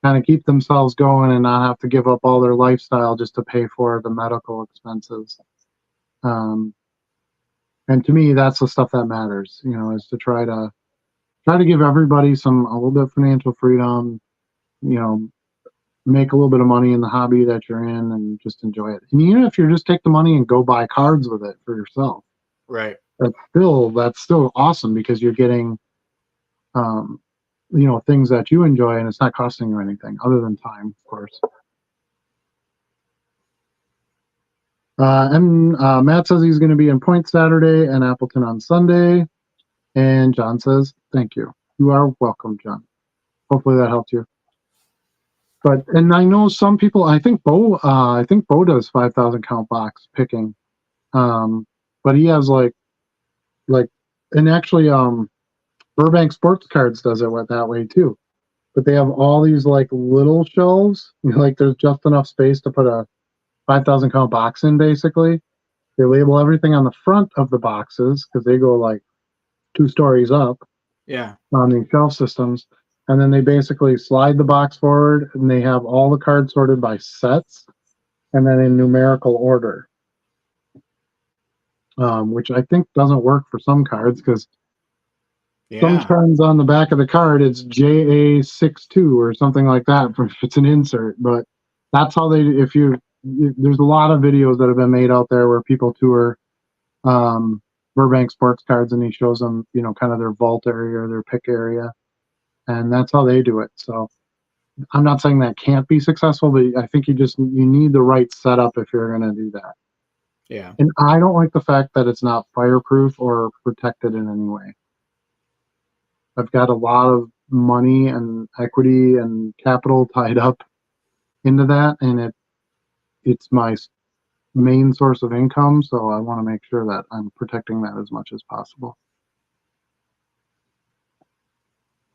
kind of keep themselves going and not have to give up all their lifestyle just to pay for the medical expenses. And to me, that's the stuff that matters, is to try to give everybody a little bit of financial freedom, make a little bit of money in the hobby that you're in and just enjoy it. And even if you just take the money and go buy cards with it for yourself, right, that's still awesome, because you're getting, things that you enjoy, and it's not costing you anything other than time, of course. And Matt says he's going to be in Point Saturday and Appleton on Sunday. And John says, thank you. You are welcome, John. Hopefully that helped you. And I know some people, I think Bo does 5,000 count box picking. But he has and actually, Burbank Sports Cards does it that way too. But they have all these little shelves, there's just enough space to put a 5,000 count box in, basically. They label everything on the front of the boxes, because they go 2 stories up. Yeah. On these shelf systems. And then they basically slide the box forward, and they have all the cards sorted by sets and then in numerical order. Which I think doesn't work for some cards, because sometimes on the back of the card it's JA62 or something like that if it's an insert. But that's how there's a lot of videos that have been made out there where people tour Burbank Sports Cards, and he shows them, kind of their vault area or their pick area, and that's how they do it. So I'm not saying that can't be successful, but I think you need the right setup if you're going to do that. Yeah. And I don't like the fact that it's not fireproof or protected in any way. I've got a lot of money and equity and capital tied up into that, and it's my main source of income, so I want to make sure that I'm protecting that as much as possible.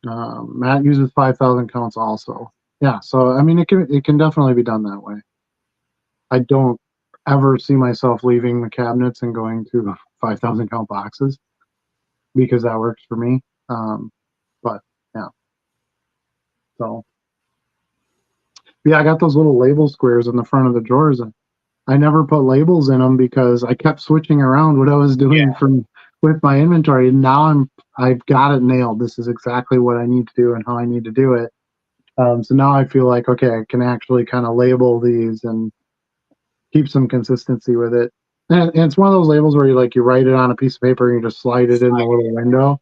Matt uses 5,000 counts also. Yeah, so I mean, it can definitely be done that way. I don't ever see myself leaving the cabinets and going to 5,000 count boxes because that works for me. But yeah, so yeah, I got those little label squares in the front of the drawers, and I never put labels in them because I kept switching around what I was doing with my inventory. And now I've got it nailed. This is exactly what I need to do and how I need to do it. So now I feel like, okay, I can actually kind of label these and keep some consistency with it. And it's one of those labels where you write it on a piece of paper and you just slide it in the little window.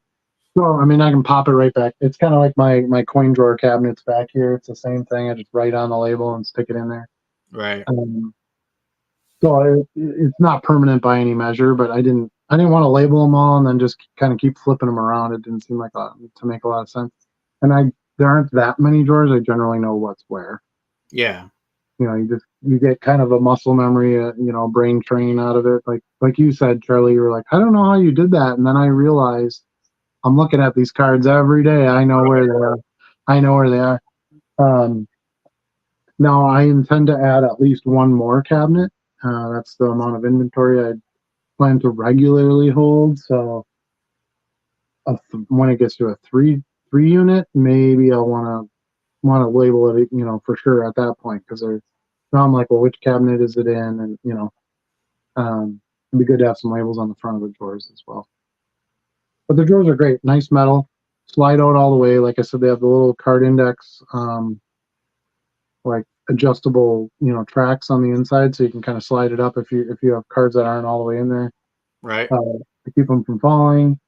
So, I mean, I can pop it right back. It's kind of like my coin drawer cabinets back here. It's the same thing. I just write on the label and stick it in there. Right. So it's not permanent by any measure, but I didn't want to label them all and then just kind of keep flipping them around. It didn't seem like to make a lot of sense. And there aren't that many drawers. I generally know what's where. Yeah. You get kind of a muscle memory, brain train out of it. Like you said, Charlie, you were like, I don't know how you did that. And then I realized I'm looking at these cards every day. I know where they are. I know where they are. Now I intend to add at least one more cabinet. That's the amount of inventory I plan to regularly hold. So when it gets to a three unit, maybe I'll want to label it, for sure at that point, because now I'm like, well, which cabinet is it in? And it'd be good to have some labels on the front of the drawers as well. But the drawers are great, nice metal, slide out all the way. Like I said, they have the little card index, like adjustable, tracks on the inside, so you can kind of slide it up if you have cards that aren't all the way in there. Right. To keep them from falling.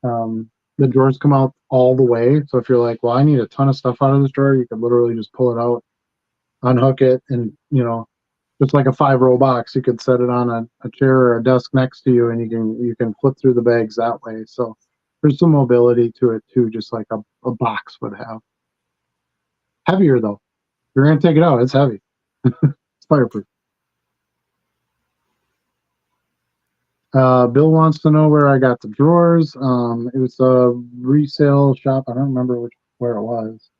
The drawers come out all the way, so if you're like, well, I need a ton of stuff out of this drawer, you can literally just pull it out, unhook it, and just like a 5-row box, you could set it on a chair or a desk next to you, and you can flip through the bags that way. So there's some mobility to it too, just like a box would have. Heavier though. You're gonna take it out, it's heavy. It's fireproof. Bill wants to know where I got the drawers. It was a resale shop. I don't remember where it was,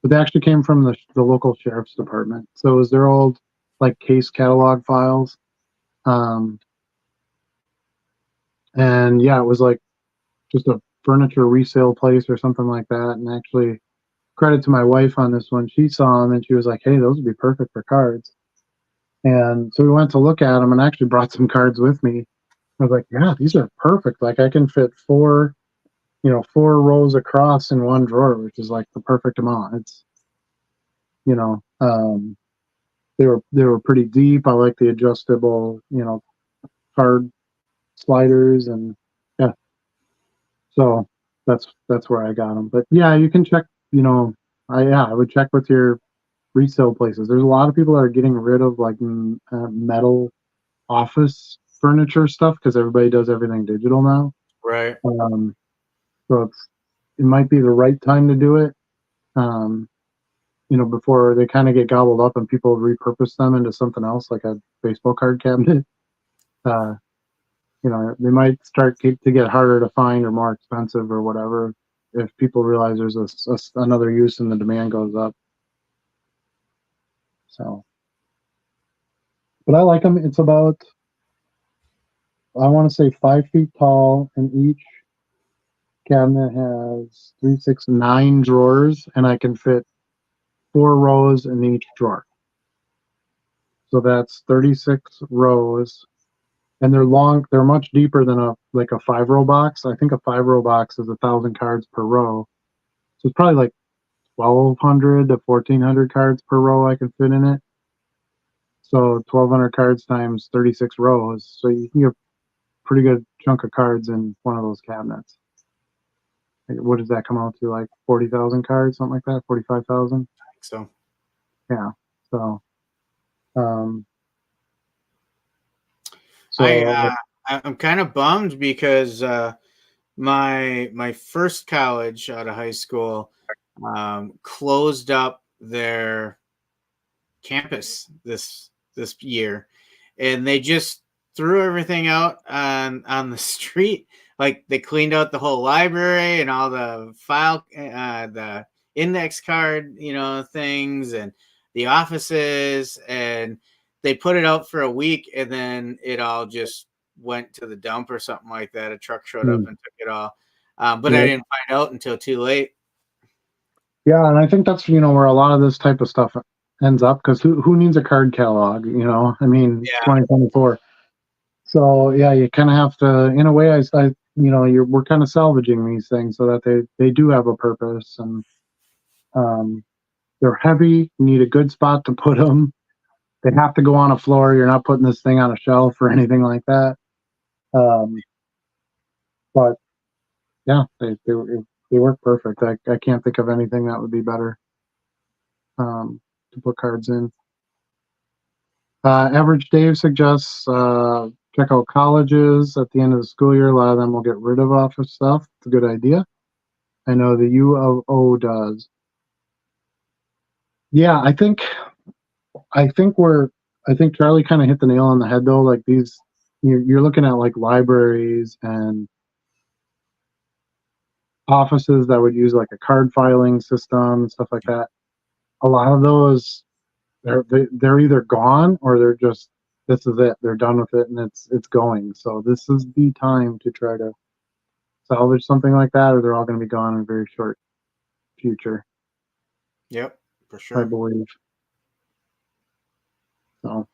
but they actually came from the local sheriff's department. So it was their old case catalog files. And yeah, it was just a furniture resale place or something like that. And actually, credit to my wife on this one. She saw them and she was like, "Hey, those would be perfect for cards." And so we went to look at them and actually brought some cards with me. I was like, "Yeah, these are perfect. I can fit four rows across in one drawer, which is the perfect amount." It's, they were pretty deep. I like the adjustable, card sliders, and yeah. So that's where I got them. But yeah, you can check. I would check with your resale places. There's a lot of people that are getting rid of metal office furniture stuff because everybody does everything digital now. Right. So it might be the right time to do it. Before they kind of get gobbled up and people repurpose them into something else, like a baseball card cabinet. They might start to get harder to find or more expensive or whatever if people realize there's another use and the demand goes up. So, but I like them. It's about, I want to say 5 feet tall, and each cabinet has 3, 6, 9 drawers, and I can fit 4 rows in each drawer. So that's 36 rows, and they're long. They're much deeper than a 5-row box. I think a 5-row box is 1,000 cards per row. So it's probably 1,200 to 1,400 cards per row I can fit in it. So 1,200 cards times 36 rows. So you can get a pretty good chunk of cards in one of those cabinets. What does that come out to? 40,000 cards, something like that? 45,000? I think so. Yeah. So, So I'm kind of bummed because my first college out of high school closed up their campus this year, and they just threw everything out on the street. Like they cleaned out the whole library and all the the index card, things, and the offices, and they put it out for a week, and then it all just went to the dump or something like that. A truck showed up and took it all, but I didn't find out until too late. Yeah, and I think that's where a lot of this type of stuff ends up, because who needs a card catalog? I mean, Yeah. 2024. So yeah, you kind of have to, in a way, we're kind of salvaging these things so that they do have a purpose, and they're heavy. You need a good spot to put them. They have to go on a floor. You're not putting this thing on a shelf or anything like that. But yeah, they work perfect. I can't think of anything that would be better to put cards in. Average Dave suggests check out colleges at the end of the school year. A lot of them will get rid of office stuff. It's a good idea. I know the U of O does. Yeah, I think Charlie kind of hit the nail on the head though. Like you're looking at like libraries and offices that would use like a card filing system, stuff like that. A lot of those, they're either gone or they're just, this is it. They're done with it and it's going. So this is the time to try to salvage something like that, or they're all going to be gone in a very short future. Yep, for sure. I believe. So.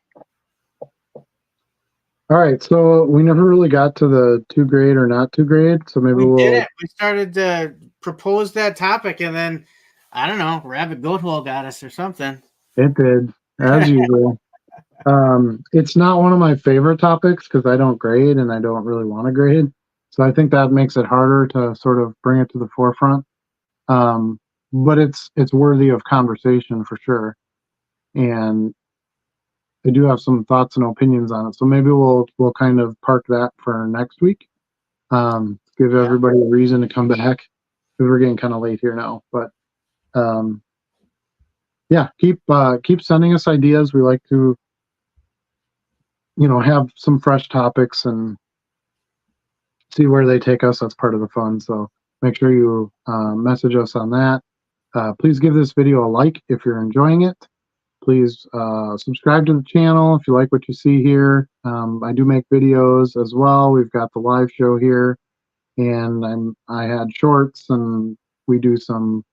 All right, so we never really got to the 2 grade or not 2 grade, so maybe we did it. We started to propose that topic, and then I don't know, Rabbit Goat Hole got us or something. It did, as usual. It's not one of my favorite topics because I don't grade and I don't really want to grade, so I think that makes it harder to sort of bring it to the forefront. But it's worthy of conversation for sure, and I do have some thoughts and opinions on it. So maybe we'll kind of park that for next week. Give everybody a reason to come back because we're getting kind of late here now. But yeah, keep sending us ideas. We like to have some fresh topics and see where they take us. That's part of the fun. So make sure you message us on that. Please give this video a like if you're enjoying it. Please subscribe to the channel if you like what you see here. I do make videos as well. We've got the live show here, and I had shorts, and we do some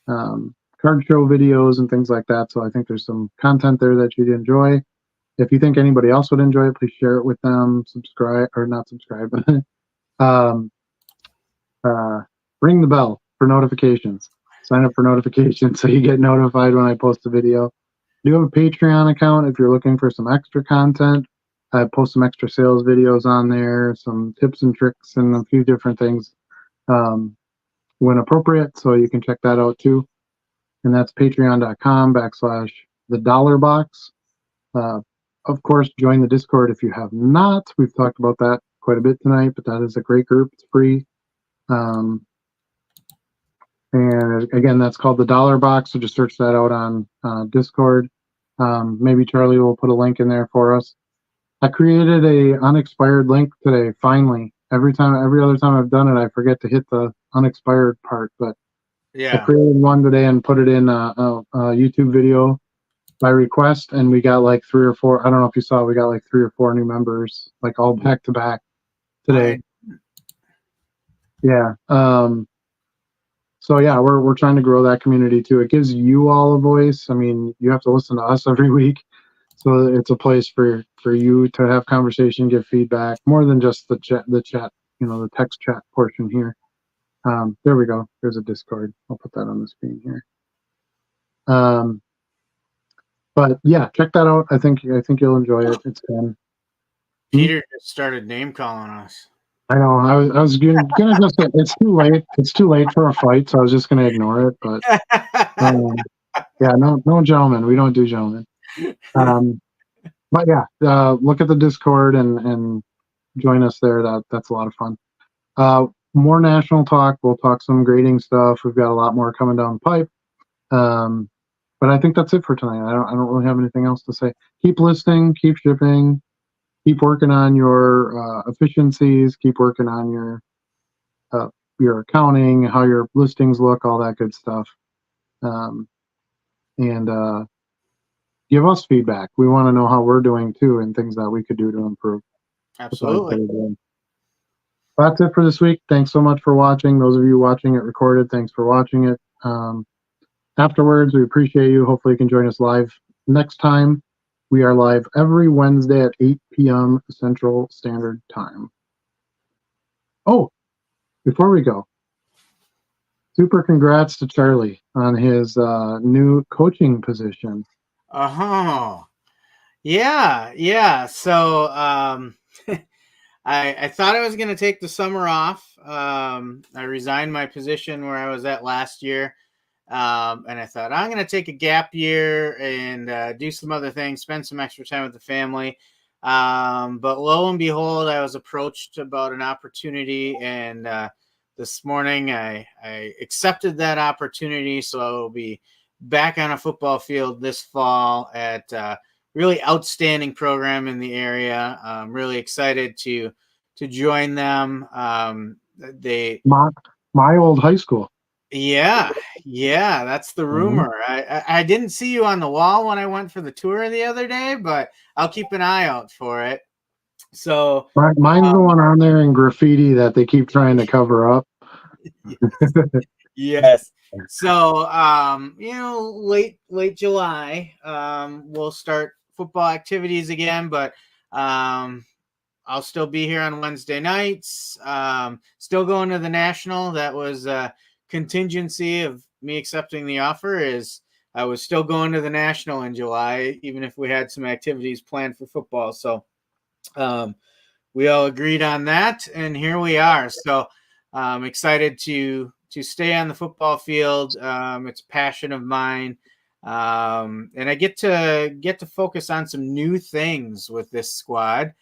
card show videos and things like that. So I think there's some content there that you'd enjoy. If you think anybody else would enjoy it, please share it with them. Subscribe or not subscribe. Ring the bell for notifications. Sign up for notifications so you get notified when I post a video. I do have a Patreon account if you're looking for some extra content. I post some extra sales videos on there, some tips and tricks, and a few different things when appropriate. So you can check that out too. And that's patreon.com/thedollarbox. Of course, join the Discord if you have not. We've talked about that quite a bit tonight, but that is a great group. It's free. And again, that's called the Dollar Box. So just search that out on Discord. Maybe Charlie will put a link in there for us. I created a unexpired link today. Finally, every other time I've done it, I forget to hit the unexpired part. But yeah, I created one today and put it in a YouTube video by request, and we got like 3 or 4. I don't know if you saw. We got like 3 or 4 new members, like all back to back today. Yeah. So yeah, we're trying to grow that community too. It gives you all a voice. I mean, you have to listen to us every week, so it's a place for you to have conversation, give feedback, more than just the chat, the text chat portion here. There we go. There's a Discord. I'll put that on the screen here. But yeah, check that out. I think you'll enjoy it. It's fun. Peter just started name calling us. I know. I was gonna just say it's too late. It's too late for a fight, so I was just gonna ignore it. But yeah, no gentlemen. We don't do gentlemen. But yeah, look at the Discord and join us there. That's a lot of fun. More national talk. We'll talk some grading stuff. We've got a lot more coming down the pipe. But I think that's it for tonight. I don't really have anything else to say. Keep listening, keep shipping, keep working on your efficiencies, keep working on your accounting, how your listings look, all that good stuff. And give us feedback. We want to know how we're doing too and things that we could do to improve. Absolutely. That's it for this week. Thanks so much for watching. Those of you watching it recorded, thanks for watching it. Afterwards, we appreciate you. Hopefully you can join us live next time. We are live every Wednesday at 8 p.m. Central Standard Time. Oh, before we go, super congrats to Charlie on his new coaching position. Yeah. So I thought I was going to take the summer off. I resigned my position where I was at last year. And I thought I'm going to take a gap year and do some other things, spend some extra time with the family. But lo and behold, I was approached about an opportunity, and this morning I accepted that opportunity. So I will be back on a football field this fall at a really outstanding program in the area. I'm really excited to join them. My old high school. Yeah, that's the rumor. I didn't see you on the wall when I went for the tour the other day, but I'll keep an eye out for it. So mine's the one on there in graffiti that they keep trying to cover up. Yes. So late July, we'll start football activities again, but I'll still be here on Wednesday nights. Still going to the National. That was contingency of me accepting the offer. Is I was still going to the National in July, even if we had some activities planned for football. So we all agreed on that, and here we are. So I'm excited to stay on the football field. It's a passion of mine, and I get to focus on some new things with this squad.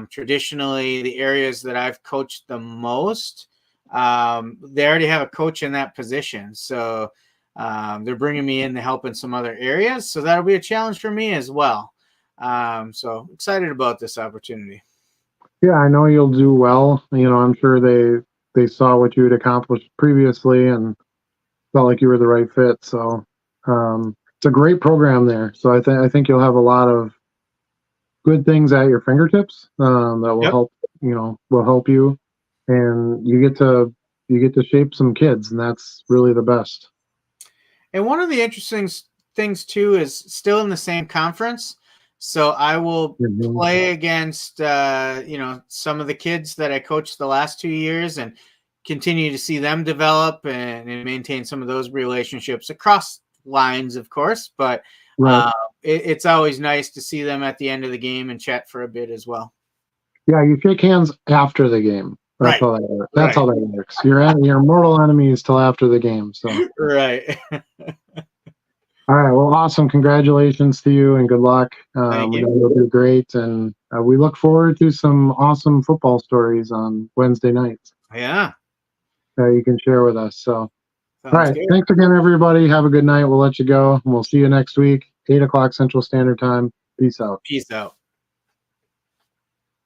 Traditionally, the areas that I've coached the most, they already have a coach in that position. So they're bringing me in to help in some other areas. So that'll be a challenge for me as well. So excited about this opportunity. Yeah, I know you'll do well. I'm sure they saw what you had accomplished previously and felt like you were the right fit. So it's a great program there. So I think you'll have a lot of good things at your fingertips that will help. Will help you, and you get to shape some kids, and that's really the best. And one of the interesting things too is still in the same conference. So I will play against, some of the kids that I coached the last 2 years and continue to see them develop and maintain some of those relationships across lines, of course. But it's always nice to see them at the end of the game and chat for a bit as well. Yeah, you shake hands after the game. That's how that works. That's how that works. Your mortal enemies till after the game. So right. All right. Well, awesome. Congratulations to you and good luck. Thank you. We know you'll do great. And we look forward to some awesome football stories on Wednesday nights. Yeah. That you can share with us. So, all right. Good. Thanks again, everybody. Have a good night. We'll let you go. And we'll see you next week, 8 o'clock Central Standard Time. Peace out. Peace out.